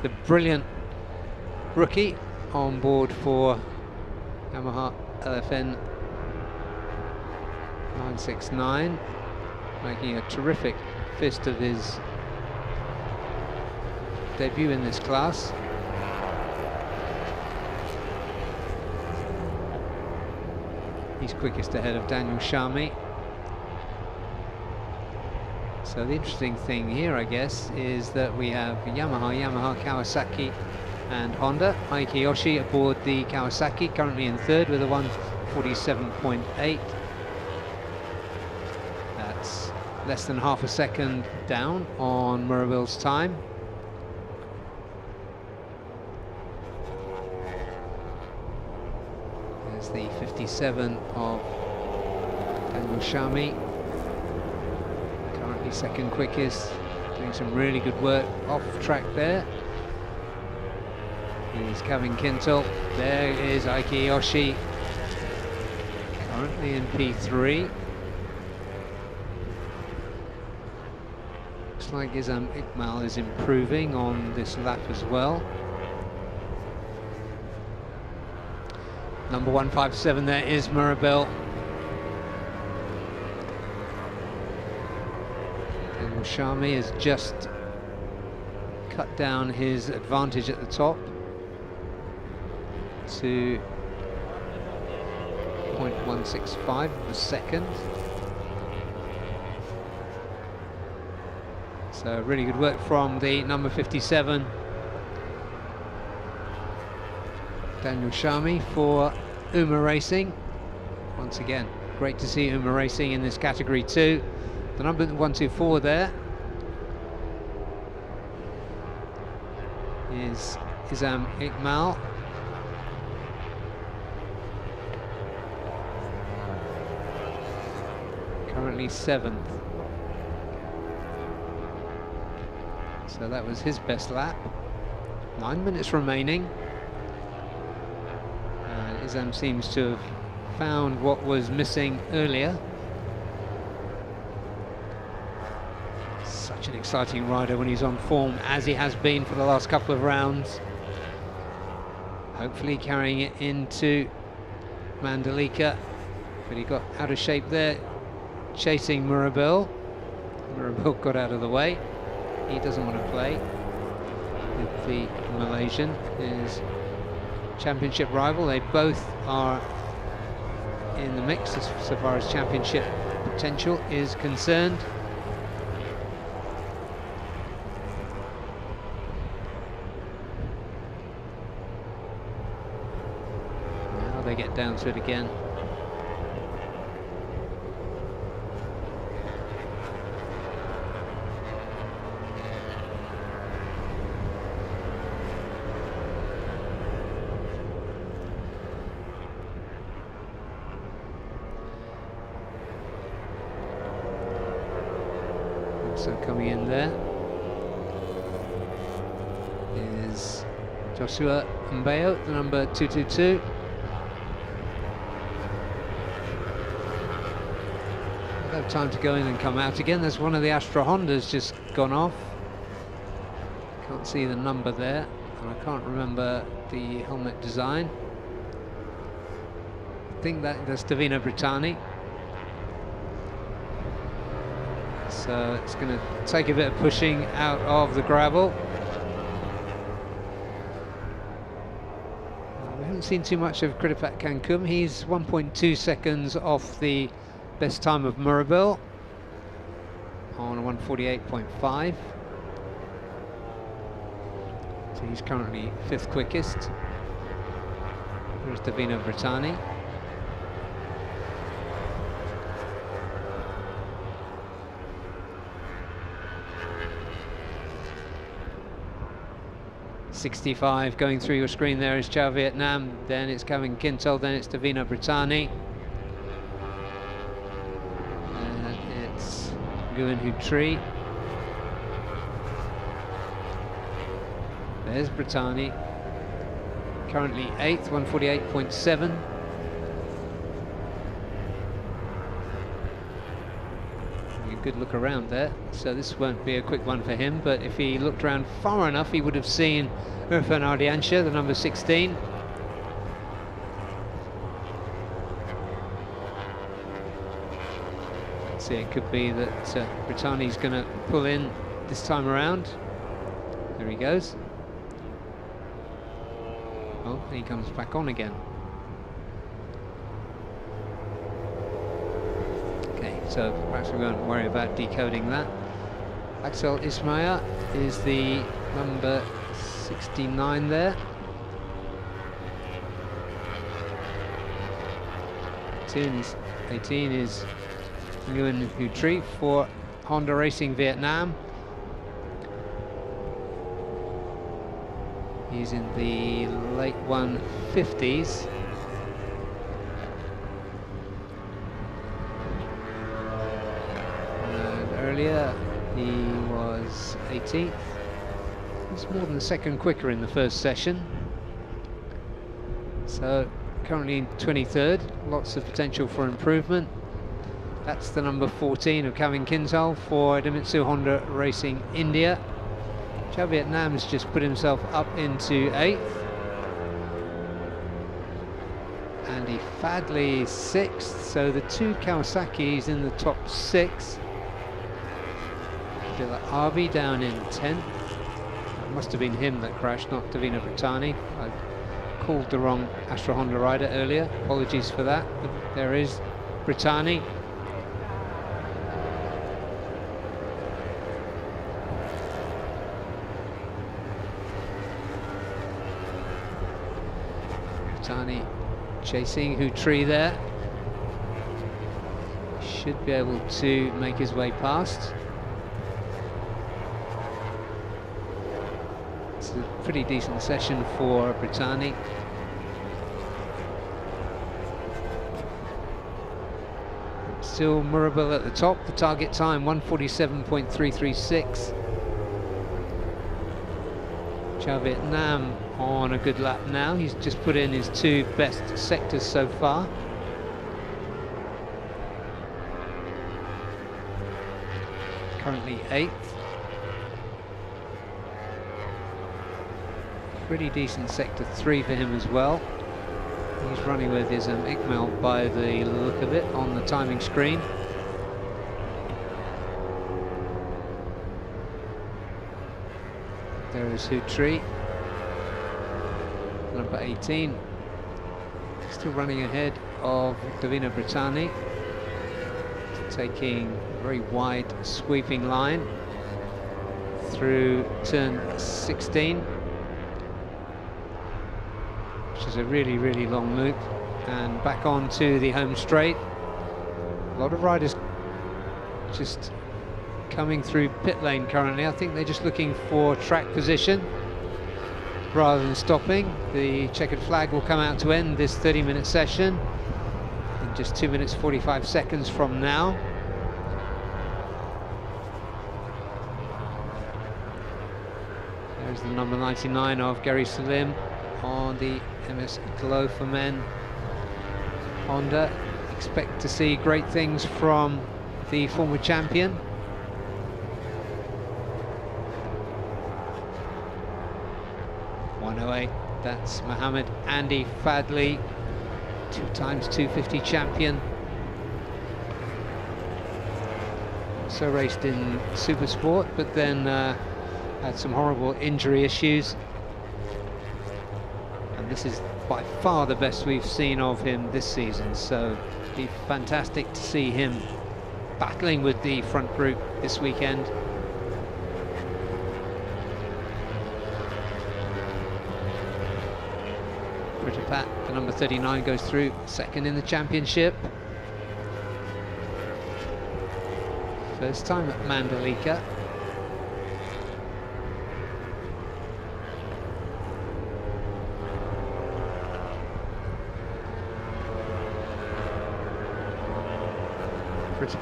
the brilliant rookie, on board for Yamaha LFN 969, making a terrific fist of his debut in this class. He's quickest ahead of Daniel Shami. So the interesting thing here, I guess, is that we have Yamaha, Kawasaki and Honda. Aiki Yoshi aboard the Kawasaki, currently in 3rd with a 1:47.8. That's less than half a second down on Murabil's time. There's the 57 of Daniel Shami. Second quickest, doing some really good work off track there. Here's Kevin Kintel. There is Aiki Yoshi, currently in P3. Looks like Izam Ikmal is improving on this lap as well. Number 157 there is Murabil. Shami has just cut down his advantage at the top to 0.165 of a second. So really good work from the number 57, Daniel Shami, for Uma Racing. Once again, great to see Uma Racing in this category too. The number 124 there is Izam Ikmal. Currently 7th. So that was his best lap. 9 minutes remaining. And Izam seems to have found what was missing earlier. Such an exciting rider when he's on form, as he has been for the last couple of rounds. Hopefully carrying it into Mandalika. but he got out of shape there, chasing Mirabel. Mirabel got out of the way. He doesn't want to play with the Malaysian, his championship rival. They both are in the mix so far as championship potential is concerned. Now they get down to it again. So coming in there is Joshua Mbeo, the number 222. They'll have time to go in and come out again. There's one of the Astra Hondas just gone off. Can't see the number there, and I can't remember the helmet design. I think that's Davina Brittani. So it's going to take a bit of pushing out of the gravel. We haven't seen too much of Kridipat Kankum. He's 1.2 seconds off the best time of Mirabel on a 1:48.5. So he's currently 5th quickest. There's Davina Brittani. .65 going through your screen there is Chao Vietnam, then it's Kevin Kintel, then it's Davina Brittani, and it's Nguyen Hu Tri. There's Brittani, currently 8th, 1:48.7. Good look around there, so this won't be a quick one for him, but if he looked around far enough he would have seen Irfan Ardiansha, the number 16. See, it could be that Brittani's going to pull in this time around. There he goes. Oh, he comes back on again. So perhaps we won't worry about decoding that. Axel Ismail is the number 69 there. 18 is Nguyen Hu Tri for Honda Racing Vietnam. He's in the late 150s. Earlier he was 18th. He's more than a second quicker in the first session. So currently in 23rd, lots of potential for improvement. That's the number 14 of Kevin Kintal for Idemitsu Honda Racing India. Chao Vietnam has just put himself up into 8th. Andy Fadley 6th, so the two Kawasaki's in the top 6. Arby down in 10th. It must have been him that crashed, not Davina Brittani. I called the wrong Astra Honda rider earlier. Apologies for that. But there is Brittani. Brittani chasing Hu Tri there. Should be able to make his way past. It's a pretty decent session for Brittani. Still Mirabel at the top, the target time 1:47.336. Chao Vietnam on a good lap now. He's just put in his 2 best sectors so far. Currently 8th. Pretty decent sector 3 for him as well. He's running with his Ikmal by the look of it on the timing screen. There is Hutri, number 18, still running ahead of Davina Brittani, taking a very wide sweeping line through turn 16, which is a really, really long loop, and back onto the home straight. A lot of riders just coming through pit lane currently. I think they're just looking for track position rather than stopping. The checkered flag will come out to end this 30-minute session in just 2 minutes 45 seconds from now. There's the number 99 of Gary Salim on the MS Glow for Men Honda. Expect to see great things from the former champion. That's Mohammed Andy Fadley, 2 times 250 champion. Also raced in Supersport, but then had some horrible injury issues. And this is by far the best we've seen of him this season, so it'd be fantastic to see him battling with the front group this weekend. Pat, the number 39, goes through second in the championship. First time at Mandalika.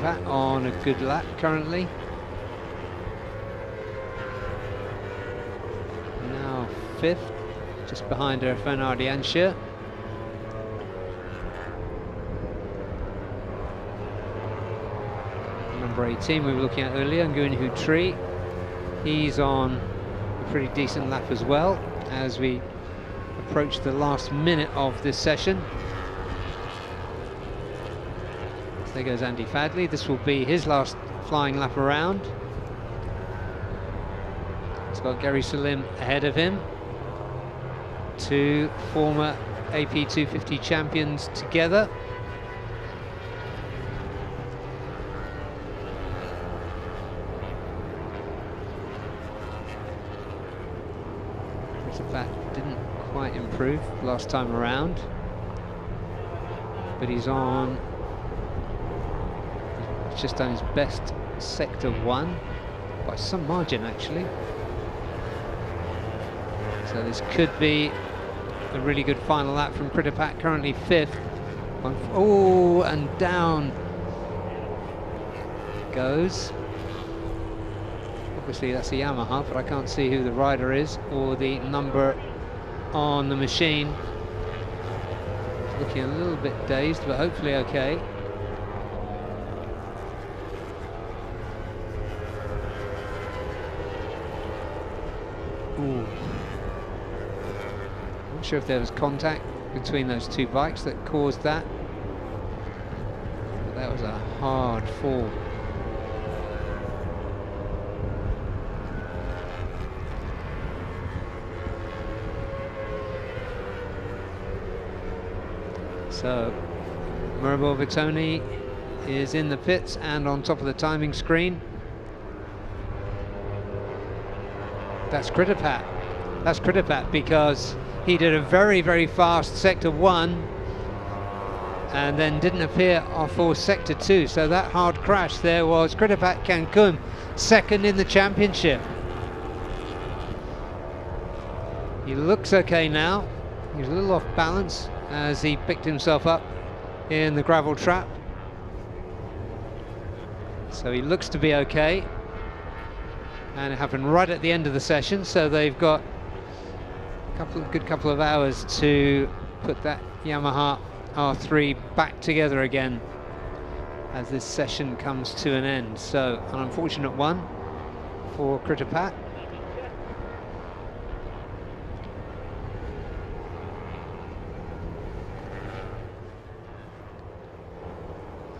Pat on a good lap currently. Now 5th. Just behind her, Fernand Anscher. Number 18 we were looking at earlier, Nguyen Hu Tri. He's on a pretty decent lap as well as we approach the last minute of this session. There goes Andy Fadley. This will be his last flying lap around. He's got Gary Salim ahead of him. 2 former AP 250 champions together. Ritterpat didn't quite improve last time around, but he's just done his best sector 1 by some margin actually. So this could be a really good final lap from Krittipat, currently 5th. Oh, and down goes. Obviously that's a Yamaha, but I can't see who the rider is or the number on the machine. Looking a little bit dazed, but hopefully okay. Ooh. Not sure if there was contact between those 2 bikes that caused that, but that was a hard fall. So Mirabel Vitoni is in the pits and on top of the timing screen. That's Krittipat. That's Krittipat because he did a very, very fast sector 1 and then didn't appear for sector 2. So that hard crash there was Krittipat Cancun, 2nd in the championship. He looks okay now. He's a little off balance as he picked himself up in the gravel trap. So he looks to be okay. And it happened right at the end of the session, so they've got a good couple of hours to put that Yamaha R3 back together again as this session comes to an end. So an unfortunate one for Krittipat.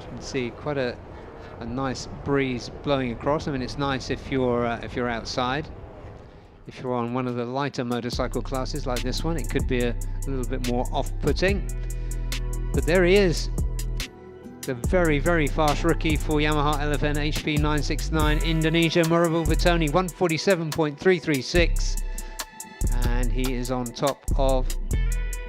can see quite a nice breeze blowing across. I mean, it's nice if you're outside. If you're on one of the lighter motorcycle classes like this one, it could be a little bit more off-putting. But there he is, the very, very fast rookie for Yamaha LFN HP 969 Indonesia, Murabul Vitoni, 147.336, and he is on top of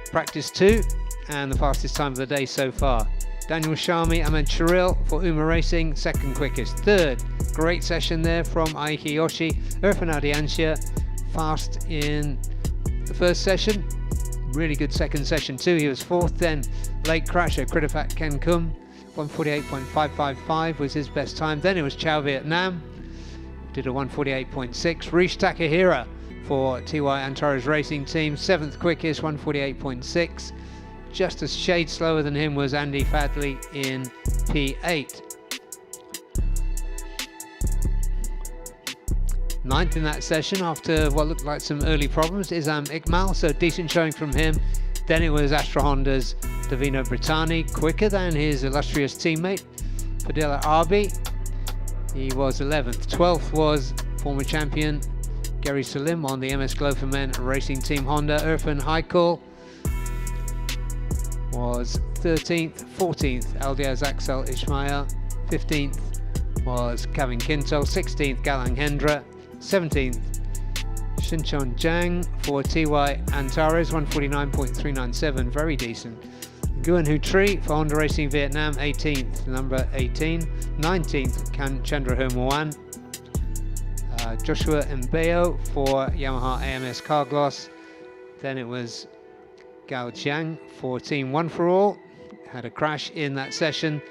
practice 2 and the fastest time of the day so far. Daniel Shami, Ahmed Chiril for Uma Racing, second quickest. Third, great session there from Aiki Yoshi. Irfan Ardianshah, fast in the first session, really good second session too. He was fourth. Then late crasher Kritapat Kenkum, 148.555 was his best time. Then it was Chao Vietnam, did a 148.6. Rish Takahira for TY Antares Racing Team, seventh quickest, 148.6. Just a shade slower than him was Andy Fadley in P8. Ninth in that session after what looked like some early problems is Ikmal, so decent showing from him. Then it was Astra Honda's Davino Brittani, quicker than his illustrious teammate Fadila Arbi. He was 11th. 12th was former champion Gary Salim on the MS Glow for Men Racing Team Honda. Irfan Haikal was 13th. 14th, Aldiaz Axel Ismail. 15th was Kevin Quinto. 16th, Galang Hendra. 17th, Shinchon Zhang for TY Antares, 149.397, very decent. Nguyen Hu Tri for Honda Racing Vietnam, 18th, number 18. 19th, Chandra Hermoan. Joshua Mbeo for Yamaha AMS Carglass. Then it was Gao Jiang for Team One for All, had a crash in that session.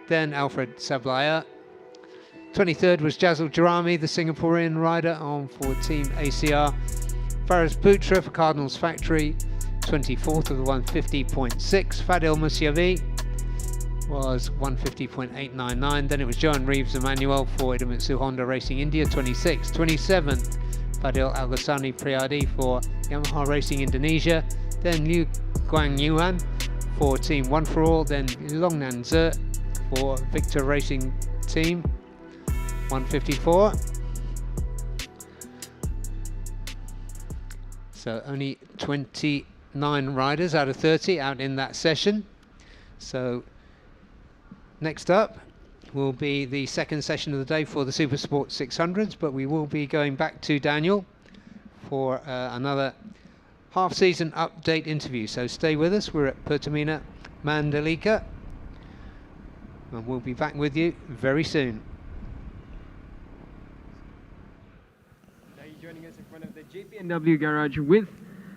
Then Alfred Sablaya. 23rd was Jazil Jarami, the Singaporean rider, on for Team ACR. Faraz Putra for Cardinals Factory, 24th with a 150.6. Fadil Musyavi was 150.899. Then it was Johan Reeves Emmanuel for Idemitsu Honda Racing India, 26th. 27th, Fadil Al-Ghassani Priyadi for Yamaha Racing Indonesia. Then Liu Guang Yuan for Team One for All. Then Longnan Ze for Victor Racing Team, 154. So only 29 riders out of 30 out in that session. So next up will be the second session of the day for the Supersport 600s, but we will be going back to Daniel for another half-season update interview. So stay with us. We're at Pertamina Mandalika, and we'll be back with you very soon. Joining us in front of the JPNW garage with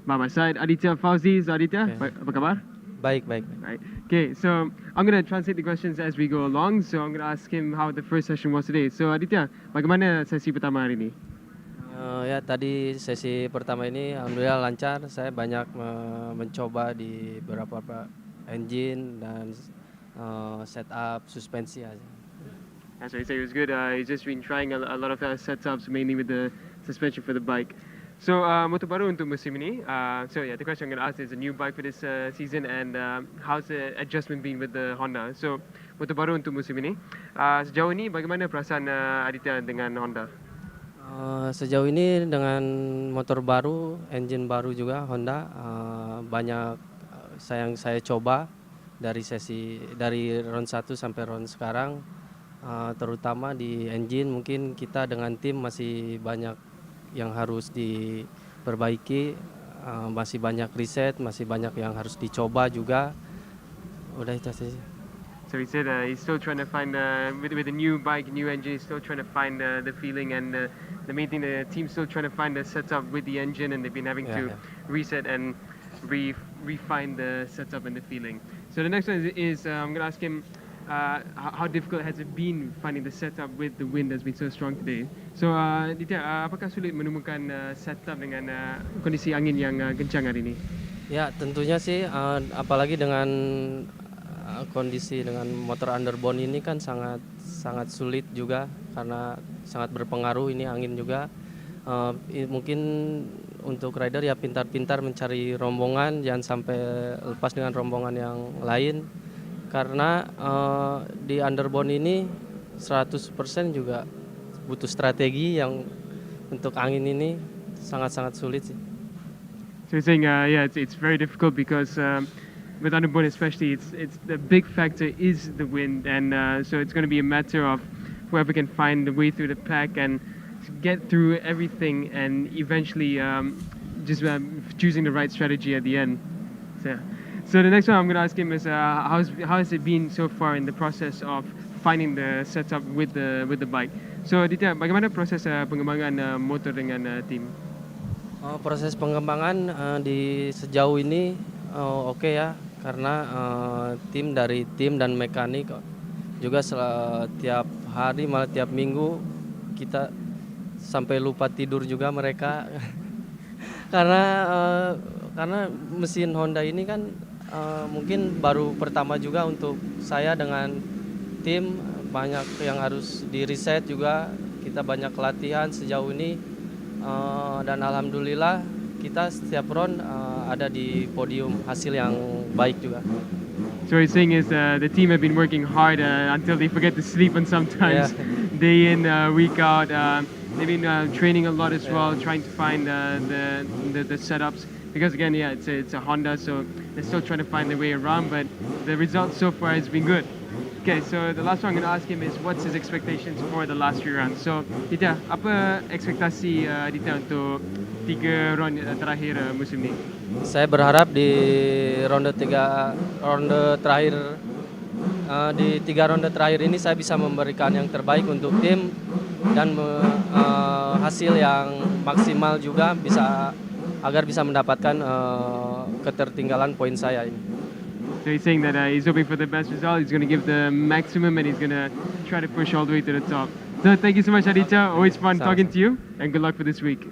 by my side Adicha Fousie. So Aditya, apa kabar? Baik. Right. Okay, so I'm going to translate the questions as we go along. So I'm going to ask him how the first session was today. So Aditya, bagaimana sesi pertama hari ini? Ya, tadi sesi pertama ini alhamdulillah lancar. Saya banyak mencoba di beberapa engine dan setup suspensi aja. Yeah, so he said it was good. He's just been trying a lot of setups, mainly with the suspension for the bike. So motor baru untuk musim ini. So yeah, the question I'm going to ask is a new bike for this season, and how's the adjustment been with the Honda? So motor baru untuk musim ini. Sejauh ini bagaimana perasaan Aditya dengan Honda? Sejauh ini dengan motor baru, engine baru juga Honda, banyak yang saya coba dari round 1 sampai round sekarang, terutama di engine. Mungkin kita dengan tim masih banyak yang harus diperbaiki, masih banyak riset, masih banyak yang harus dicoba juga. Udah itu sih. So he said he's still trying to find, with a new bike, new engine, he's still trying to find the feeling, and the main thing, the team's still trying to find the setup with the engine, and they've been having to reset and refine the setup and the feeling. So the next one is I'm going to ask him, how difficult has it been finding the setup with the wind that's been so strong today? So Ditya, apakah sulit menemukan setup dengan kondisi angin yang kencang hari ini? Ya, tentunya sih, apalagi dengan kondisi dengan motor Underbone ini kan sangat sulit juga, karena sangat berpengaruh ini angin juga. Mungkin untuk rider ya pintar-pintar mencari rombongan, jangan sampai lepas dengan rombongan yang lain. karena di Underbone ini 100% juga butuh strategi yang untuk angin ini sangat-sangat sulit sih. So you're saying, it's very difficult because with Underbone especially, it's the big factor is the wind, and so it's going to be a matter of whoever can find the way through the pack and get through everything, and eventually just choosing the right strategy at the end. So the next one I'm going to ask him is how has it been so far in the process of finding the setup with the bike? So Aditya, bagaimana proses pengembangan motor dengan tim? Proses pengembangan di sejauh ini oke ya, karena tim dan mekanik juga tiap hari malah tiap minggu kita sampai lupa tidur juga mereka karena mesin Honda ini kan mungkin baru pertama juga untuk saya dengan tim, banyak yang harus di reset juga, kita banyak latihan sejauh ini dan alhamdulillah kita setiap round ada di podium, hasil yang baik juga. So what he's saying is the team have been working hard until they forget to sleep, and sometimes day in week out they've been training a lot as well, trying to find the setups. Because again, it's a Honda, so they're still trying to find their way around, but the results so far has been good. Okay, so the last one I'm going to ask him is what's his expectations for the last 3 rounds. So, Aditya, apa ekspektasi Aditya untuk 3 round terakhir musim ini? Saya berharap di ronde terakhir di 3 ronde terakhir ini saya bisa memberikan yang terbaik untuk tim dan hasil yang maksimal juga agar bisa mendapatkan ketertinggalan poin saya ini. So he's saying that he's hoping for the best result. He's going to give the maximum, and he's going to try to push all the way to the top. So thank you so much, Aditya. Always fun talking to you, and good luck for this week.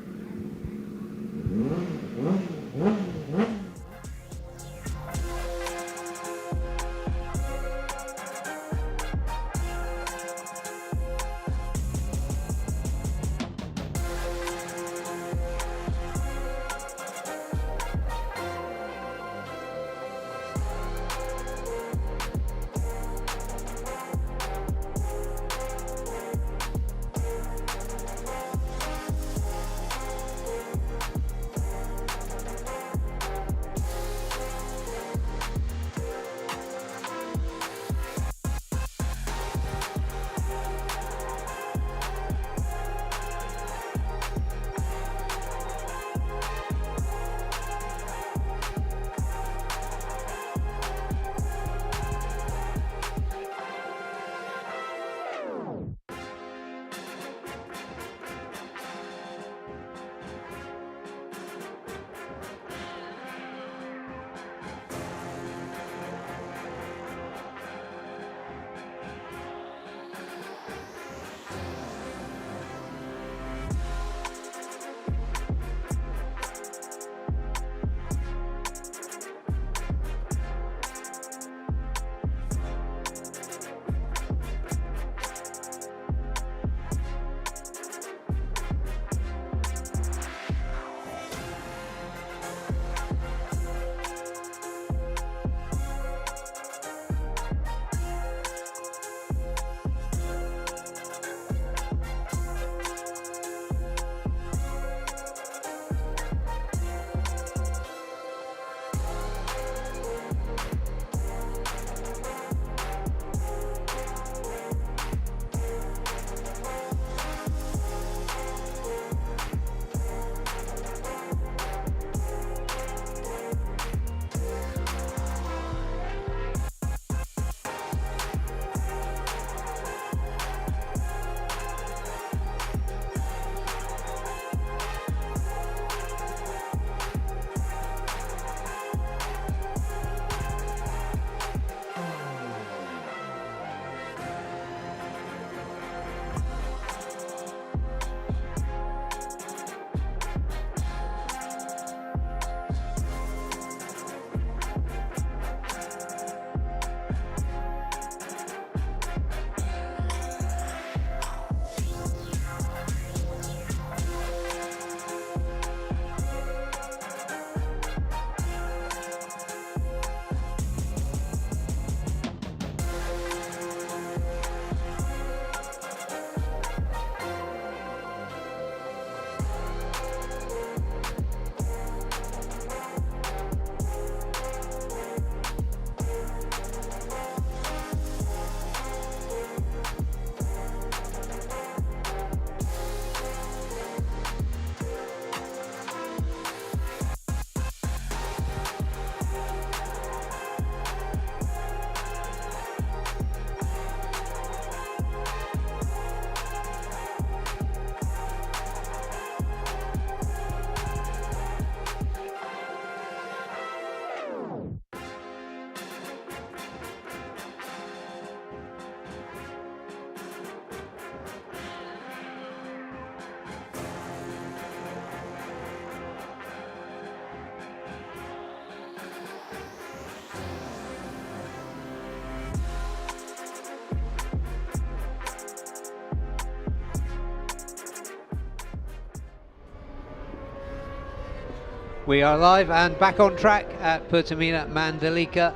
We are live and back on track at Pertamina Mandalika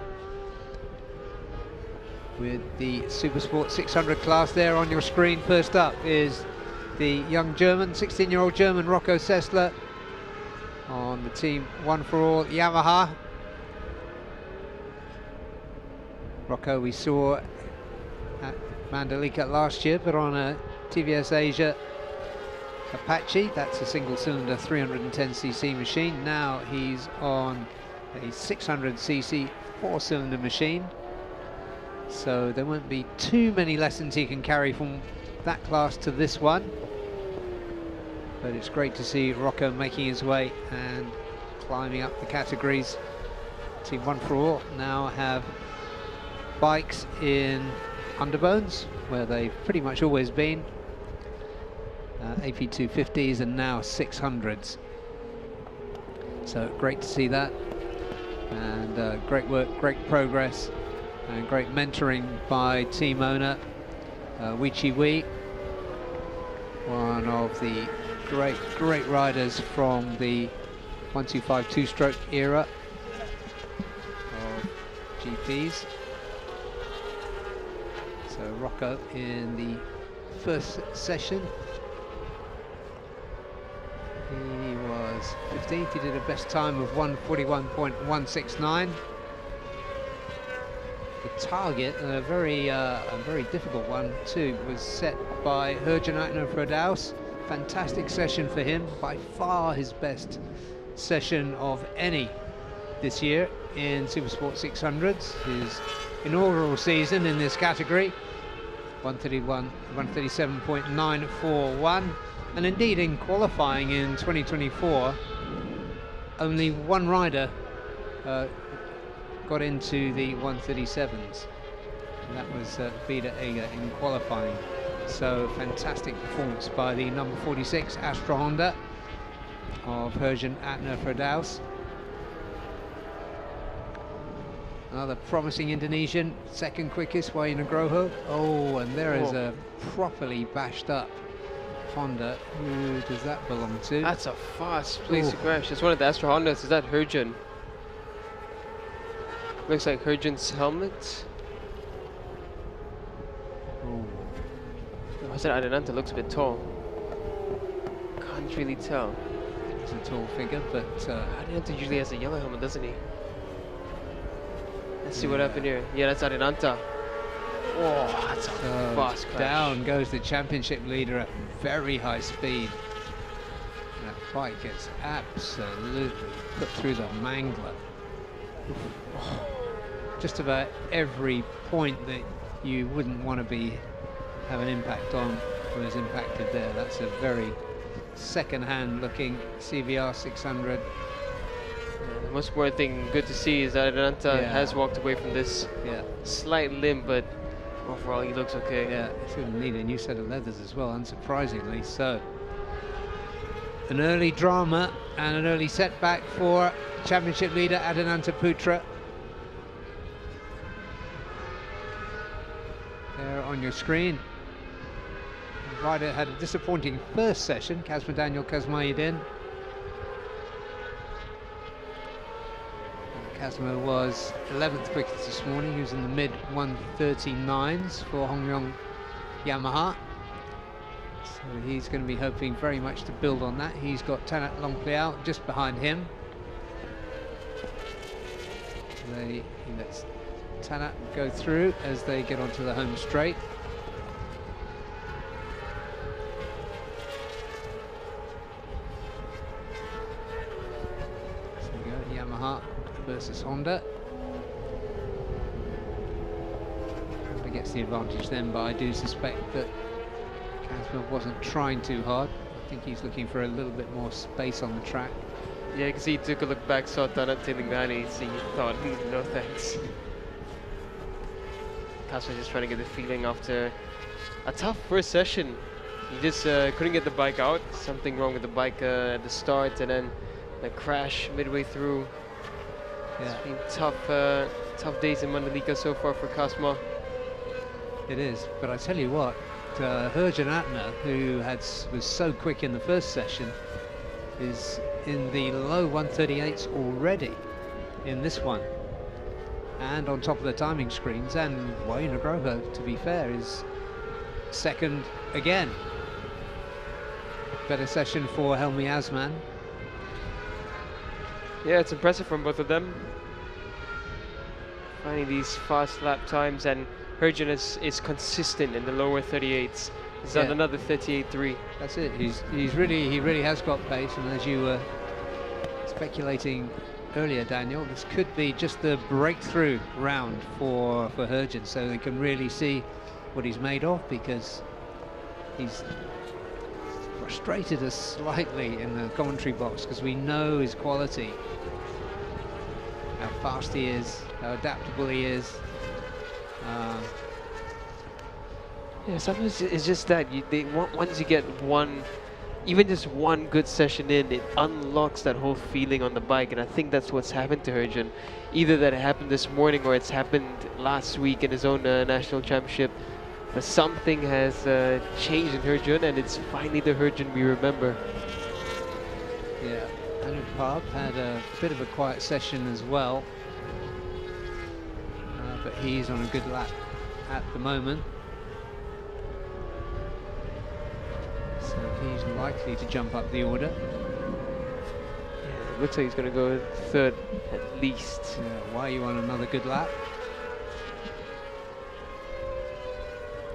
with the Supersport 600 class there on your screen. First up is the young German, 16-year-old German Rocco Sessler on the team One for All Yamaha. Rocco we saw at Mandalika last year, but on a TVs Asia Apache, that's a single-cylinder 310cc machine. Now he's on a 600cc four-cylinder machine, so there won't be too many lessons he can carry from that class to this one. But it's great to see Rocco making his way and climbing up the categories. Team One for All now have bikes in Underbones, where they've pretty much always been. AP250s and now 600s. So great to see that, and great work, great progress, and great mentoring by team owner Wichi Wee, one of the great riders from the 125 two-stroke era of GPs. So Rocco in the first session, he was 15th. He did a best time of 1:41.169. The target, a very difficult one too, was set by Herjan Frodaus. Fantastic session for him, by far his best session of any this year in Supersport 600s. His inaugural season in this category, 137.941. And indeed, in qualifying in 2024, only one rider got into the 137s. And that was Vida Eger in qualifying. So fantastic performance by the number 46 Astra Honda of Herjan Frodaus. Another promising Indonesian, second quickest, Wahyu Nugroho. Oh, and there is a properly bashed up Honda. Who does that belong to? That's a fast place to crash. It's one of the Astra Hondas. Is that Herjan? Looks like Herjan's helmet. Oh. I said Adenanta looks a bit tall. Can't really tell. It's a tall figure, but Adenanta usually has a yellow helmet, doesn't he? Let's see what happened here. Yeah, that's Adenanta. Oh, that's a fast crash. Down goes the championship leader at very high speed. That bike gets absolutely put through the mangler. Just about every point that you wouldn't want to have an impact on was impacted there. That's a very second-hand looking CBR 600. The most important thing, good to see, is that Adenanta has walked away from this slight limp, but overall he looks okay. Yeah, he's going to need a new set of leathers as well, unsurprisingly. So, an early drama and an early setback for championship leader Adenanta Putra. There on your screen. The rider had a disappointing first session, Kazma Daniel Kazmayedin. Kazma was 11th quickest this morning. He was in the mid 139s for Hongyong Yamaha. So he's going to be hoping very much to build on that. He's got Tanat Longpliao just behind him. He lets Tanat go through as they get onto the home straight. So we go, Yamaha versus Honda. Honda gets the advantage then, but I do suspect that Kazma wasn't trying too hard. I think he's looking for a little bit more space on the track. Yeah, because he took a look back, saw Tanat tailing behind, so he thought, no thanks. Kazma just trying to get the feeling after a tough first session. He just couldn't get the bike out. Something wrong with the bike at the start, and then the crash midway through. Yeah. It's been tough days in Mandalika so far for Kazma. It is, but I tell you what, Herjan Atner, who was so quick in the first session, is in the low 138s already in this one. And on top of the timing screens, and Wahyu Nugroho, to be fair, is second again. Better session for Helmi Asman. Yeah, it's impressive from both of them. Finding these fast lap times, and Herjun is consistent in the lower 38s. He's done another 38.3. That's it. He really has got pace, and as you were speculating earlier, Daniel, this could be just the breakthrough round for Herjun, so they can really see what he's made of, because he's frustrated us slightly in the commentary box because we know his quality, how fast he is, how adaptable he is. Yeah, sometimes it's just that once you get one, even just one good session in, it unlocks that whole feeling on the bike, and I think that's what's happened to Herjun. Either that it happened this morning or it's happened last week in his own national championship. But something has changed in Herjun, and it's finally the Herjun we remember. Yeah, Anupab had a bit of a quiet session as well, but he's on a good lap at the moment. So he's likely to jump up the order. Yeah, it looks like he's going to go third at least. Yeah, Wahyu on another good lap.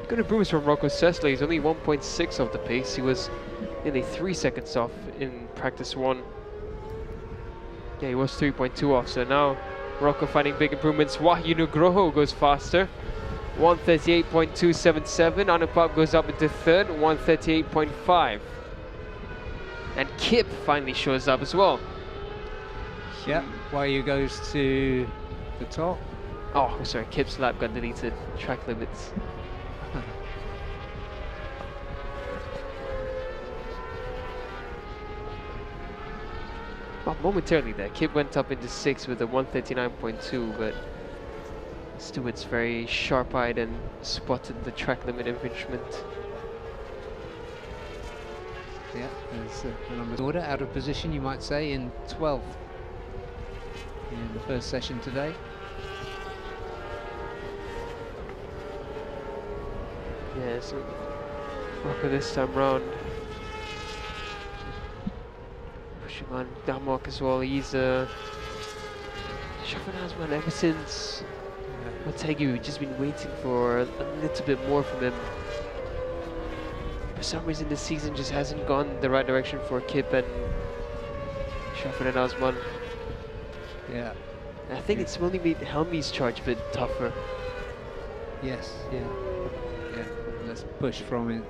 Good improvements from Rocco Sesla. He's only 1.6 off the pace. He was nearly 3 seconds off in practice 1. Yeah, he was 3.2 off. So now Rocco finding big improvements. Wahyu Nugroho goes faster. 138.277. Anupab goes up into third, 138.5. And Kip finally shows up as well. Yeah, Wahyu goes to the top. Oh, sorry, Kip's lap got deleted. Track limits. Well, momentarily there, Kip went up into 6th with a 139.2, but Stewart's very sharp-eyed and spotted the track limit infringement. Yeah, there's the numbers order out of position, you might say, in 12th in the first session today. Yeah, so Rocco this time round pushing on Damok as well. He's Shafan Asman ever since Motegi. We've just been waiting for a little bit more from him. For some reason this season just hasn't gone the right direction for Kip and Shafan Asman. Yeah. I think it's only made Helmi's charge a bit tougher. Yes, yeah. Let's push from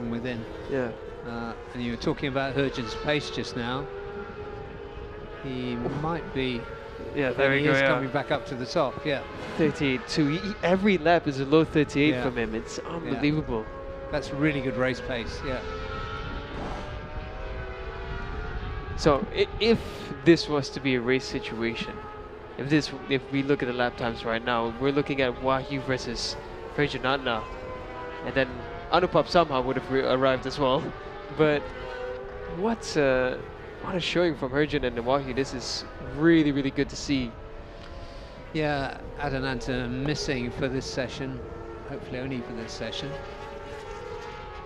within. Yeah. And you were talking about Herjun's pace just now. He might be. Yeah, there we he go. is Yeah. coming back up to the top. Yeah. 38.2. Every lap is a low 38 Yeah. from him. It's unbelievable. That's really good race pace. Yeah. So if this was to be a race situation, if we look at the lap times right now, we're looking at Wahyu versus Herjun Atna, and then Anupab somehow would have arrived as well. But what a showing from Herjun and Wahyu. This is really, really good to see. Yeah, Adananta missing for this session. Hopefully only for this session.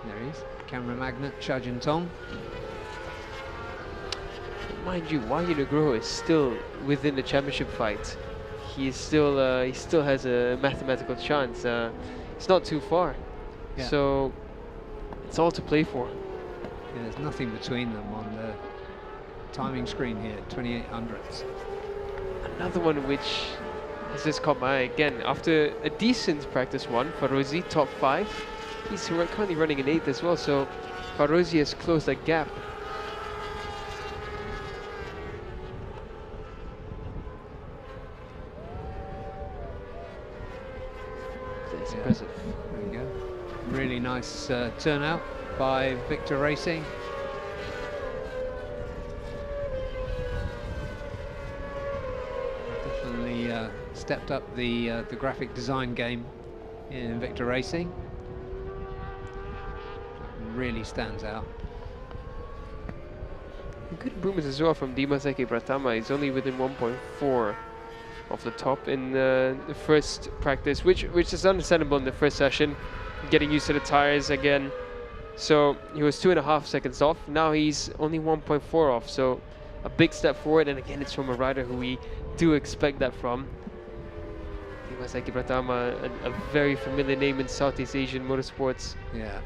There he is. Camera magnet, Chajin Tong. Mind you, Wahyu Nugroho is still within the championship fight. He still has a mathematical chance. It's not too far. Yeah. So it's all to play for. Yeah, there's nothing between them on the timing screen here, 2800s. Another one which has just caught my eye again. After a decent practice 1, Farozi top 5. He's currently running in 8th as well, so Farozi has closed that gap. That's impressive. There we go. Really nice turnout by Victor Racing. Definitely stepped up the graphic design game in Victor Racing. Really stands out. Good improvements as well from Dimasaki Pratama. He's only within 1.4 of the top in the first practice, which is understandable in the first session, getting used to the tires again. So he was 2.5 seconds off. Now he's only 1.4 off. So a big step forward, and again, it's from a rider who we do expect that from. Dimasaki Pratama, a very familiar name in Southeast Asian motorsports. Yeah.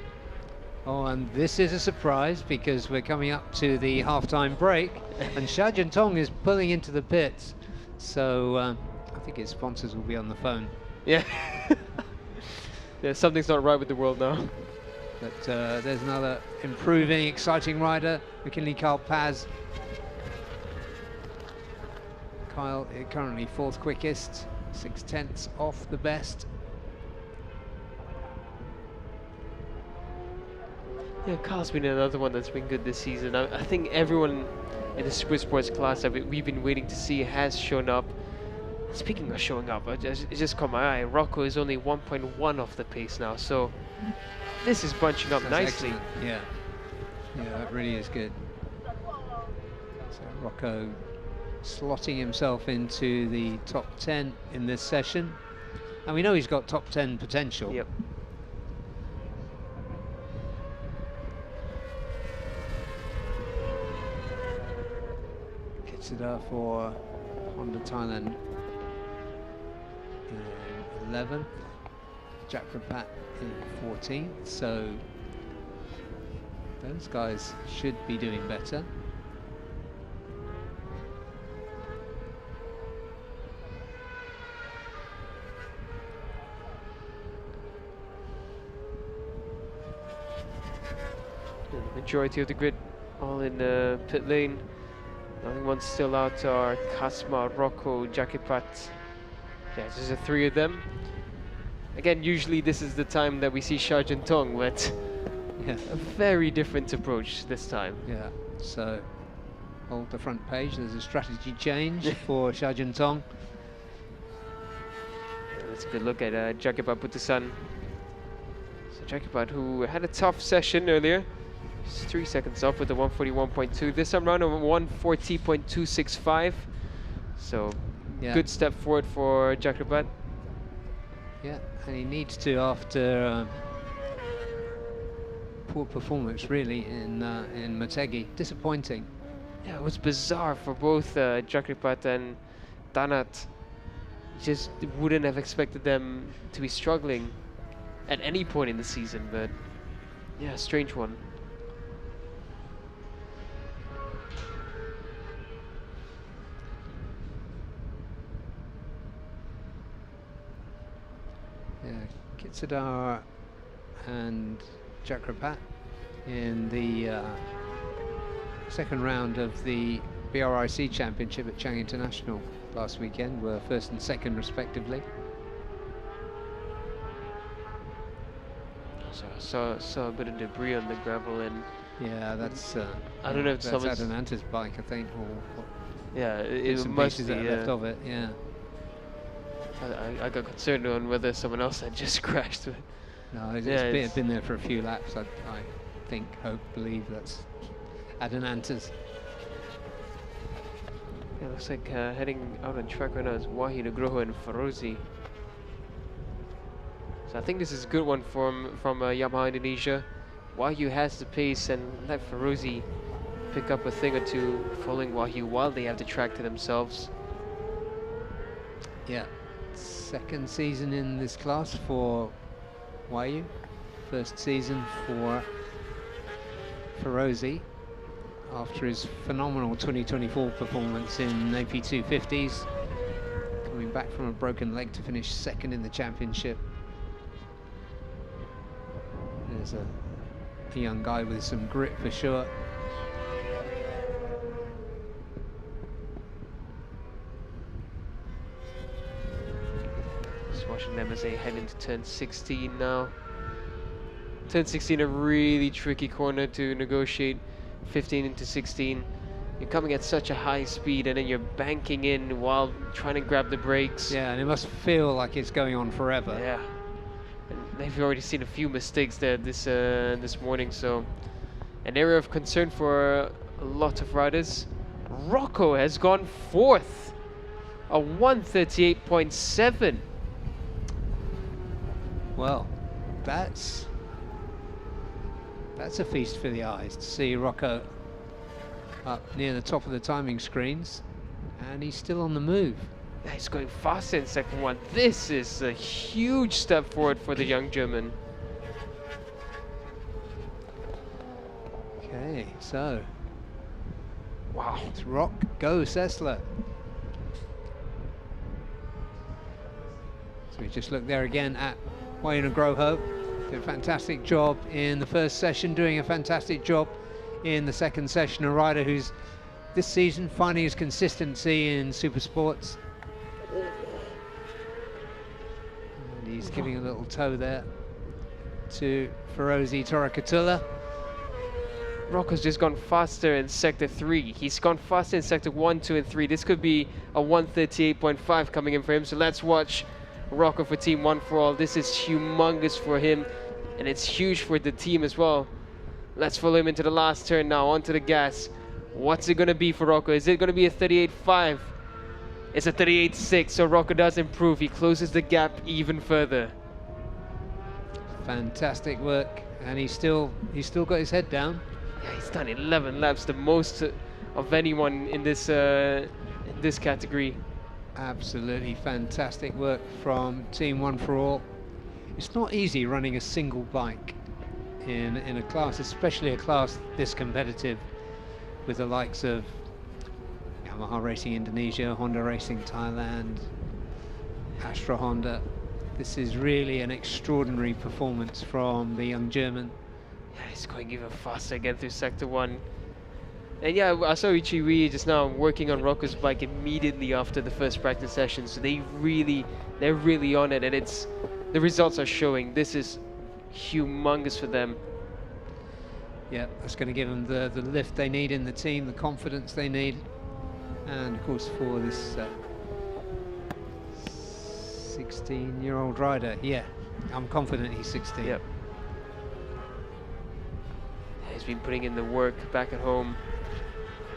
Oh, and this is a surprise because we're coming up to the half-time break, and Xia Juntong is pulling into the pits. So I think his sponsors will be on the phone. Yeah. Yeah, something's not right with the world now. But there's another improving, exciting rider, McKinley Kyle Paz. Kyle currently 4th quickest, 6/10 off the best. Yeah, Kyle's been another one that's been good this season. I think everyone in the Supersports class that we've been waiting to see has shown up. Speaking of showing up, it just caught my eye. Rocco is only 1.1 off the pace now, so this is bunching up nicely. Excellent. Yeah, that really is good. So Rocco slotting himself into the top 10 in this session, and we know he's got top 10 potential. Yep. Kitsida for Honda Thailand in 11th, Jack Rapat in 14th, so those guys should be doing better. The majority of the grid all in the pit lane. The only ones still out are Kasma, Rocco, Jakipat. Yeah, there's the 3 of them. Again, usually this is the time that we see Xia Juntong, but Yeah. a very different approach this time. Yeah, so hold the front page, there's a strategy change for Xia Juntong. Yeah, let's a good look at Jakipat Putusan. So Jakipat, who had a tough session earlier, he's 3 seconds off with a 141.2. This time around a 140.265. So Yeah. good step forward for Jakipat. Yeah, and he needs to after poor performance really in Motegi. Disappointing. Yeah, it was bizarre for both Jakipat and Tanat. Just wouldn't have expected them to be struggling at any point in the season, but yeah, strange one. Yeah, Kitsadar and Jack Rapat in the second round of the BRIC Championship at Chang International last weekend were 1st and 2nd respectively. So saw a bit of debris on the gravel, and Yeah, that's I don't know if that's someone's- Adelanta's bike, I think, or yeah, bits it and must pieces be. that are left of it. Yeah. I got concerned on whether someone else had just crashed. No, it's Yeah, been, it's- been there for a few laps. I think, hope, believe that's Adelanta's. Yeah, looks like heading out on track right now is Wahi Nugroho and Farozi. So I think this is a good one from Yamaha Indonesia. Wahyu has the pace, and let Farozi pick up a thing or two following Wahyu while they have the track to themselves. Yeah, 2nd season in this class for Wayu. 1st season for Ferozi after his phenomenal 2024 performance in AP250s, coming back from a broken leg to finish 2nd in the championship. There's a young guy with some grit for sure. Just watching them as they head into turn 16 now. Turn 16, a really tricky corner to negotiate. 15 into 16. You're coming at such a high speed, and then you're banking in while trying to grab the brakes. Yeah, and it must feel like it's going on forever. Yeah. And they've already seen a few mistakes there this morning, so an area of concern for a lot of riders. Rocco has gone 4th, a 138.7. Well, that's a feast for the eyes to see Rocco up near the top of the timing screens, and he's still on the move. He's going faster in second one. This is a huge step forward for the young German. Okay, so Wow. it's Rock, go Sessler. So we just look there again at Wayne Groho. Did a fantastic job in the first session, doing a fantastic job in the second session. A rider who's this season finding his consistency in Supersports. And he's giving a little toe there to Ferozi Torakatula. Rocco's just gone faster in sector 3. He's gone faster in sector 1, 2, and 3. This could be a 138.5 coming in for him. So let's watch Rocco for Team One for All. This is humongous for him, and it's huge for the team as well. Let's follow him into the last turn now, onto the gas. What's it going to be for Rocco? Is it going to be a 38.5? It's a 38.6, so Rocco does improve. He closes the gap even further. Fantastic work, and he's still got his head down. Yeah, he's done 11 laps, the most of anyone in this category. Absolutely fantastic work from Team One for All. It's not easy running a single bike in a class, especially a class this competitive, with the likes of Yamaha Racing Indonesia, Honda Racing Thailand, Astra Honda. This is really an extraordinary performance from the young German. Yeah, he's going even faster again through sector 1. And yeah, I saw Ichiwi just now working on Rocco's bike immediately after the first practice session, so they're really on it, and the results are showing. This is humongous for them. Yeah, that's going to give them the lift they need in the team, the confidence they need, and of course for this 16-year-old rider, yeah, I'm confident he's 16. Yep. He's been putting in the work back at home,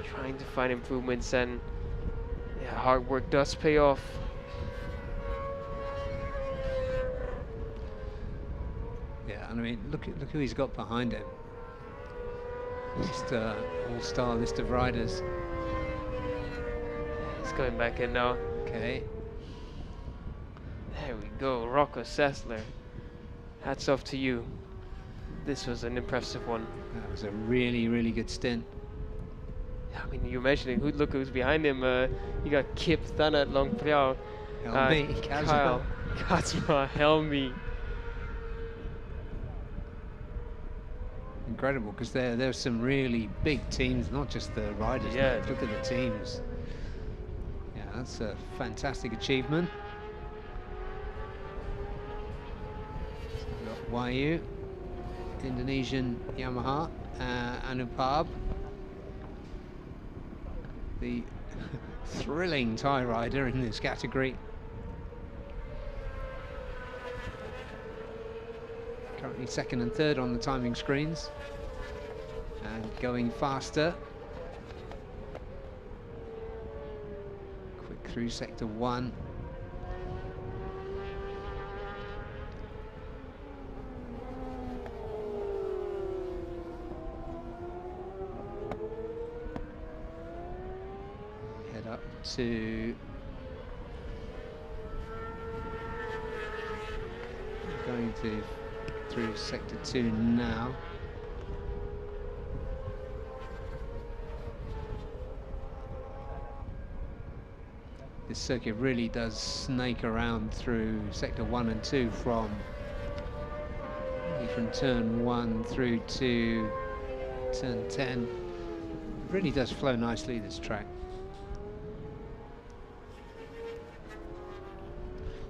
trying to find improvements, and yeah, hard work does pay off. Yeah, and I mean, look who he's got behind him. Just all-star list of riders. He's going back in now. Okay. There we go, Rocco Sessler. Hats off to you. This was an impressive one. That was a really, really good stint. I mean, you're mentioning look who's behind him. You got Kip Thanat Long Priao. Helmi, Kyle Katsma, Helmi. Incredible, because there's some really big teams, not just the riders. Yeah. Look at the teams. Yeah, that's a fantastic achievement. So we've got YU, Indonesian Yamaha, Anupab, the thrilling Thai rider in this category. Currently second and third on the timing screens, and going faster. Quick through sector 1. Head up to going to through sector 2 now. This circuit really does snake around through sector 1 and 2 from turn 1 through to turn 10. It really does flow nicely, this track.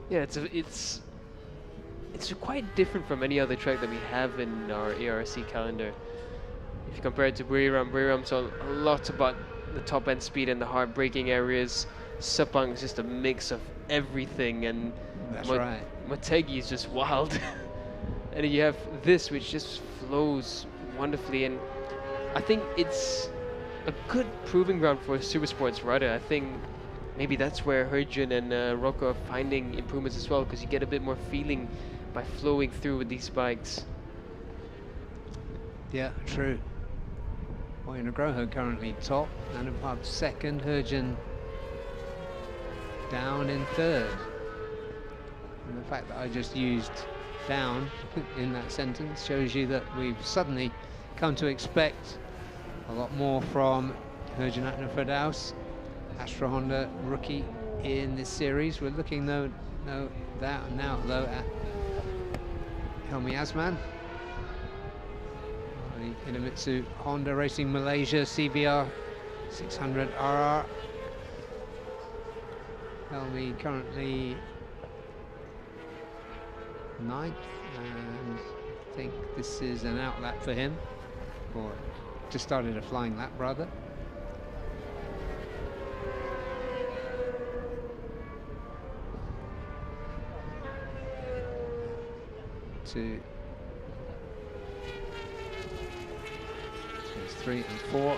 Yeah, it's quite different from any other track that we have in our ARC calendar. If you compare it to Buriram's a lot about the top end speed and the hard braking areas. Sepang is just a mix of everything, and That's right. Motegi is just wild. And then you have this, which just flows wonderfully, and I think it's a good proving ground for Supersport's rider. I think maybe that's where Herjun and Rocco are finding improvements as well, because you get a bit more feeling by flowing through with these bikes. Yeah, true. Boy, Nugroho currently top, Anupab second, Herjun down in third. And the fact that I just used down in that sentence shows you that we've suddenly come to expect a lot more from Herjun Atnafadaus, Astra Honda rookie in this series. We're looking now at Helmi Asman, the Idemitsu Honda Racing Malaysia CBR 600 RR. Helmi currently 9th, and I think this is an out lap for him, or just started a flying lap rather. Two, so it's 3 and 4.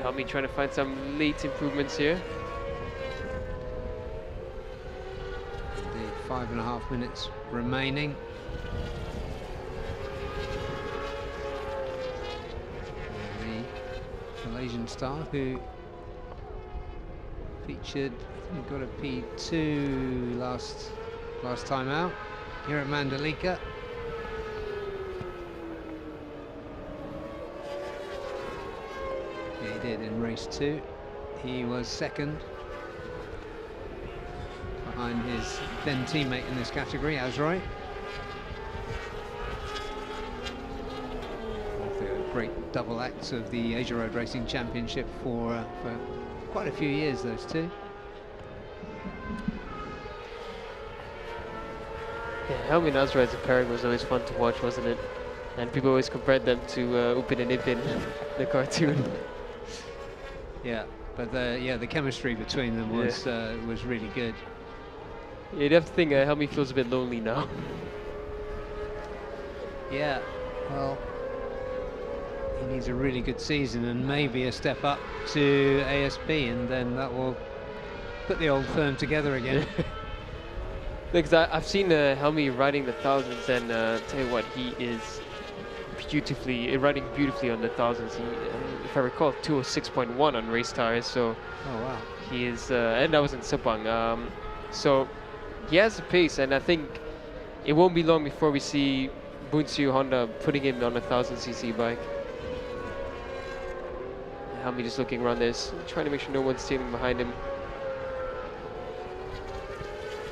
Help me trying to find some late improvements here. Indeed, 5.5 minutes remaining. And the Malaysian star who featured, I think, got a P2 last time out here at Mandalika. Yeah, he did in race 2. He was second behind his then teammate in this category, Azroy. The great double acts of the Asia Road Racing Championship for quite a few years, those two. Yeah, Helmi and Azra as a pairing was always fun to watch, wasn't it? And people always compared them to Upin and Ipin, the cartoon. Yeah, but the chemistry between them was really good. Yeah, you'd have to think Helmi feels a bit lonely now. Yeah, well, he needs a really good season and maybe a step up to ASB, and then that will put the old firm together again. Because I've seen Helmi riding the thousands, and tell you what, he is riding beautifully on the thousands. He, if I recall, 206.1 on race tires. So, oh wow, he is, and that was in Sepang. So he has the pace, and I think it won't be long before we see Bunsu Honda putting him on a 1000cc bike. Helmi just looking around this, trying to make sure no one's stealing behind him.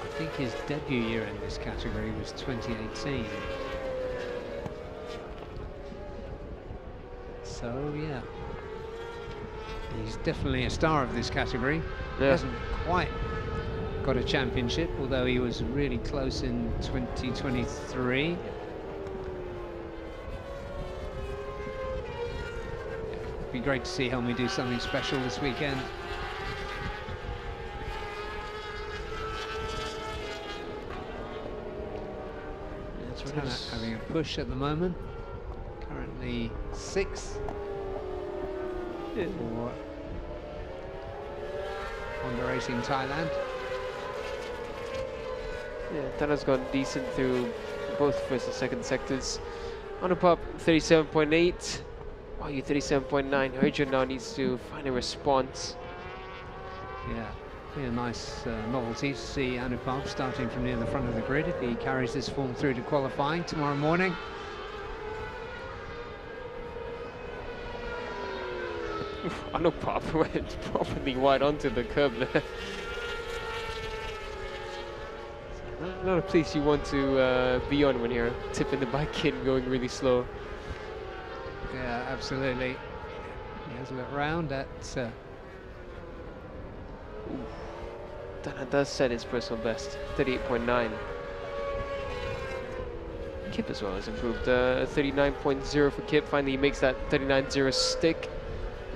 I think his debut year in this category was 2018. So yeah, he's definitely a star of this category. He hasn't quite got a championship, although he was really close in 2023. It'd be great to see Helmi do something special this weekend. Tanat having a push at the moment. Currently 6th for Honda Racing Thailand. Yeah, Tanat's gone decent through both first and second sectors. On a pop, 37.8. Oh, you 37.9. Herjun now needs to find a response. Yeah, be a nice novelty to see Anupam starting from near the front of the grid if he carries this form through to qualifying tomorrow morning. Anupam went properly wide onto the curb there. Not a place you want to be on when you're tipping the bike in, going really slow. Yeah, absolutely. He has a look round at... Tanat does set his personal best, 38.9. Kip as well has improved, 39.0 for Kip. Finally he makes that 39.0 stick.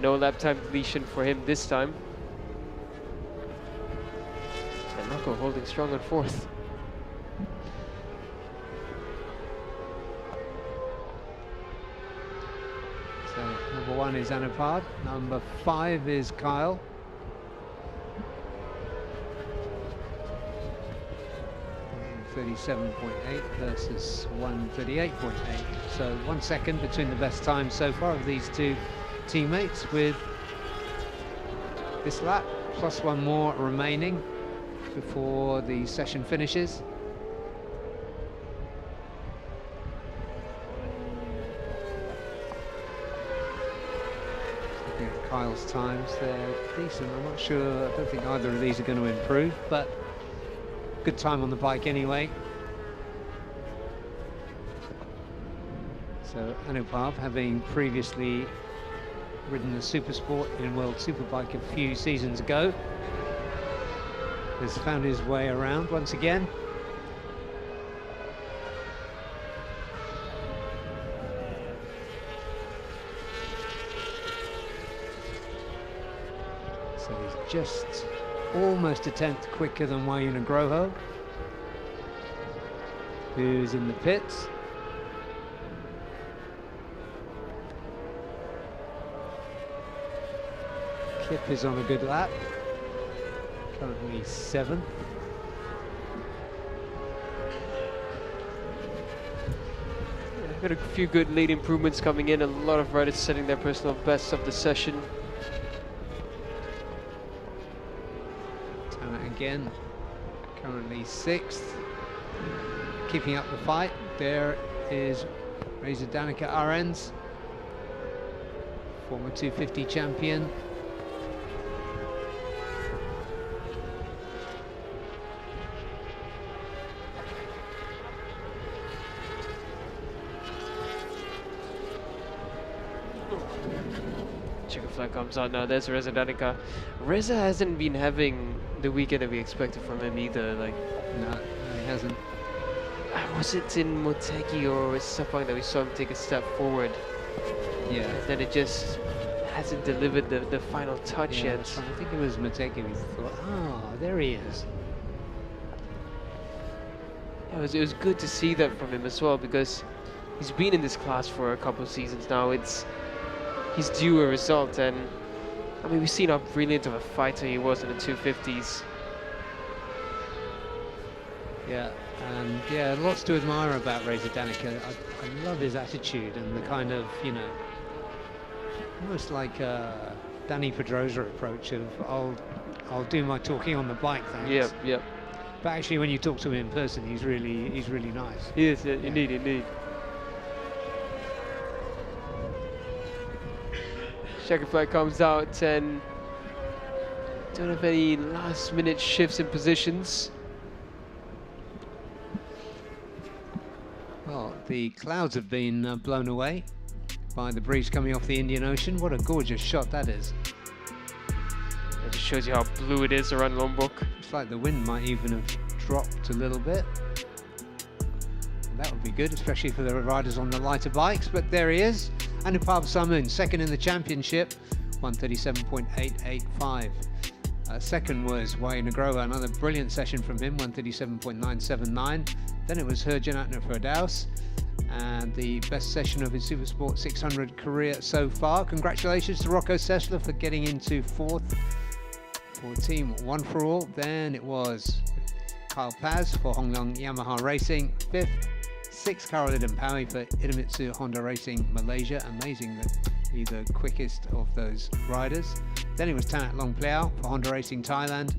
No lap time deletion for him this time. And Marco holding strong on fourth. So number 1 is Anupad, number 5 is Kyle. .37.8 versus 138.8. So 1 second between the best times so far of these two teammates, with this lap plus 1 more remaining before the session finishes. Looking at Kyle's times, they're decent. I'm not sure, I don't think either of these are going to improve, but good time on the bike anyway. So Anupad, having previously ridden the Supersport in World Superbike a few seasons ago, has found his way around once again. So he's just almost a tenth quicker than Wayuna Groho, who's in the pits. Kip is on a good lap, currently 7th. Got a few good late improvements coming in, a lot of riders setting their personal bests of the session. Again, currently 6th, keeping up the fight. There is Reza Danica Arens, former 250 champion. Checkered flag comes out now. There's Reza Danica. Reza hasn't been having the weekend that we expected from him either. Like, No, he hasn't. was it in Motegi or Sepang that we saw him take a step forward? Yeah. Then it just hasn't delivered the final touch Yeah, yet. that's right. I think it was Mateki. We thought, oh, there he is. Yeah, it was good to see that from him as well, because he's been in this class for a couple of seasons now. He's due a result, and I mean, we've seen how brilliant of a fighter he was in the 250s. Yeah, and yeah, lots to admire about Reza Danica. I love his attitude and the kind of, you know, almost like a Danny Pedrosa approach of I'll do my talking on the bike, thanks. Yep. But actually, when you talk to him in person, he's really nice. He is, indeed. Checkered flag comes out, and don't have any last minute shifts in positions. Well, the clouds have been blown away by the breeze coming off the Indian Ocean. What a gorgeous shot that is. It just shows you how blue it is around Lombok. Looks like the wind might even have dropped a little bit. That would be good, especially for the riders on the lighter bikes. But there he is, Anupad Samun, second in the championship, 137.885. Second was Wayuna Groho, another brilliant session from him, 137.979. Then it was Herjanatna Firdaus, and the best session of his Supersport 600 career so far. Congratulations to Rocco Sessler for getting into 4th for Team One for All. Then it was Kyle Paz for Honglong Yamaha Racing, 5th. 6th, Caroline Paui for Idemitsu Honda Racing Malaysia. Amazing that he's the quickest of those riders. Then it was Tanat Longpleau for Honda Racing Thailand.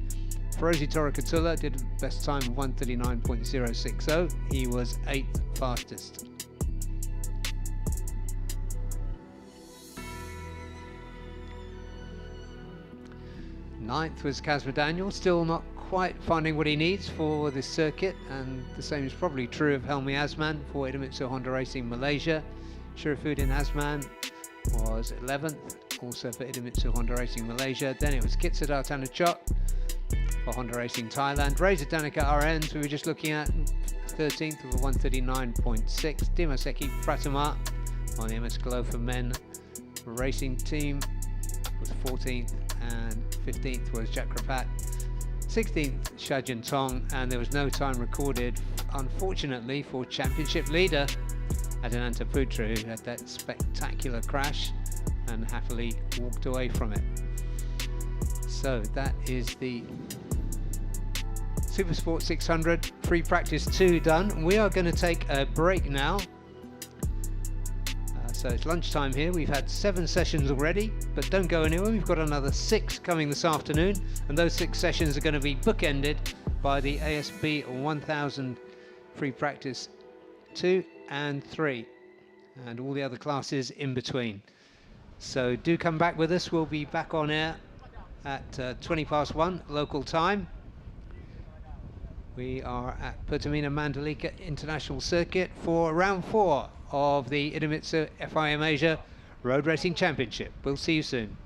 Ferozi Torakatula did best time of 139.060. He was 8th fastest. Ninth was Casper Daniel, still not quite finding what he needs for this circuit, and the same is probably true of Helmi Asman for Idemitsu Honda Racing Malaysia. Sharifuddin Asman was 11th, also for Idemitsu Honda Racing Malaysia. Then it was Kitsadar Tanuchok for Honda Racing Thailand. Reza Danica RNs we were just looking at, 13th with a 139.6. Dimaseki Pratama on the MS Glow for Men Racing Team was 14th, and 15th was Chakrapat, 16th Shajin Tong, and there was no time recorded, unfortunately, for championship leader Adananta Putra, who had that spectacular crash and happily walked away from it. So that is the Supersport 600 free practice 2 done. We are going to take a break now. So it's lunchtime here. We've had 7 sessions already, but don't go anywhere. We've got another 6 coming this afternoon, and those 6 sessions are going to be bookended by the ASB 1000 free practice 2 and 3, and all the other classes in between. So do come back with us. We'll be back on air at 20 past 1 local time. We are at Pertamina Mandalika International Circuit for round 4 of the Idemitsu FIM Asia Road Racing Championship. We'll see you soon.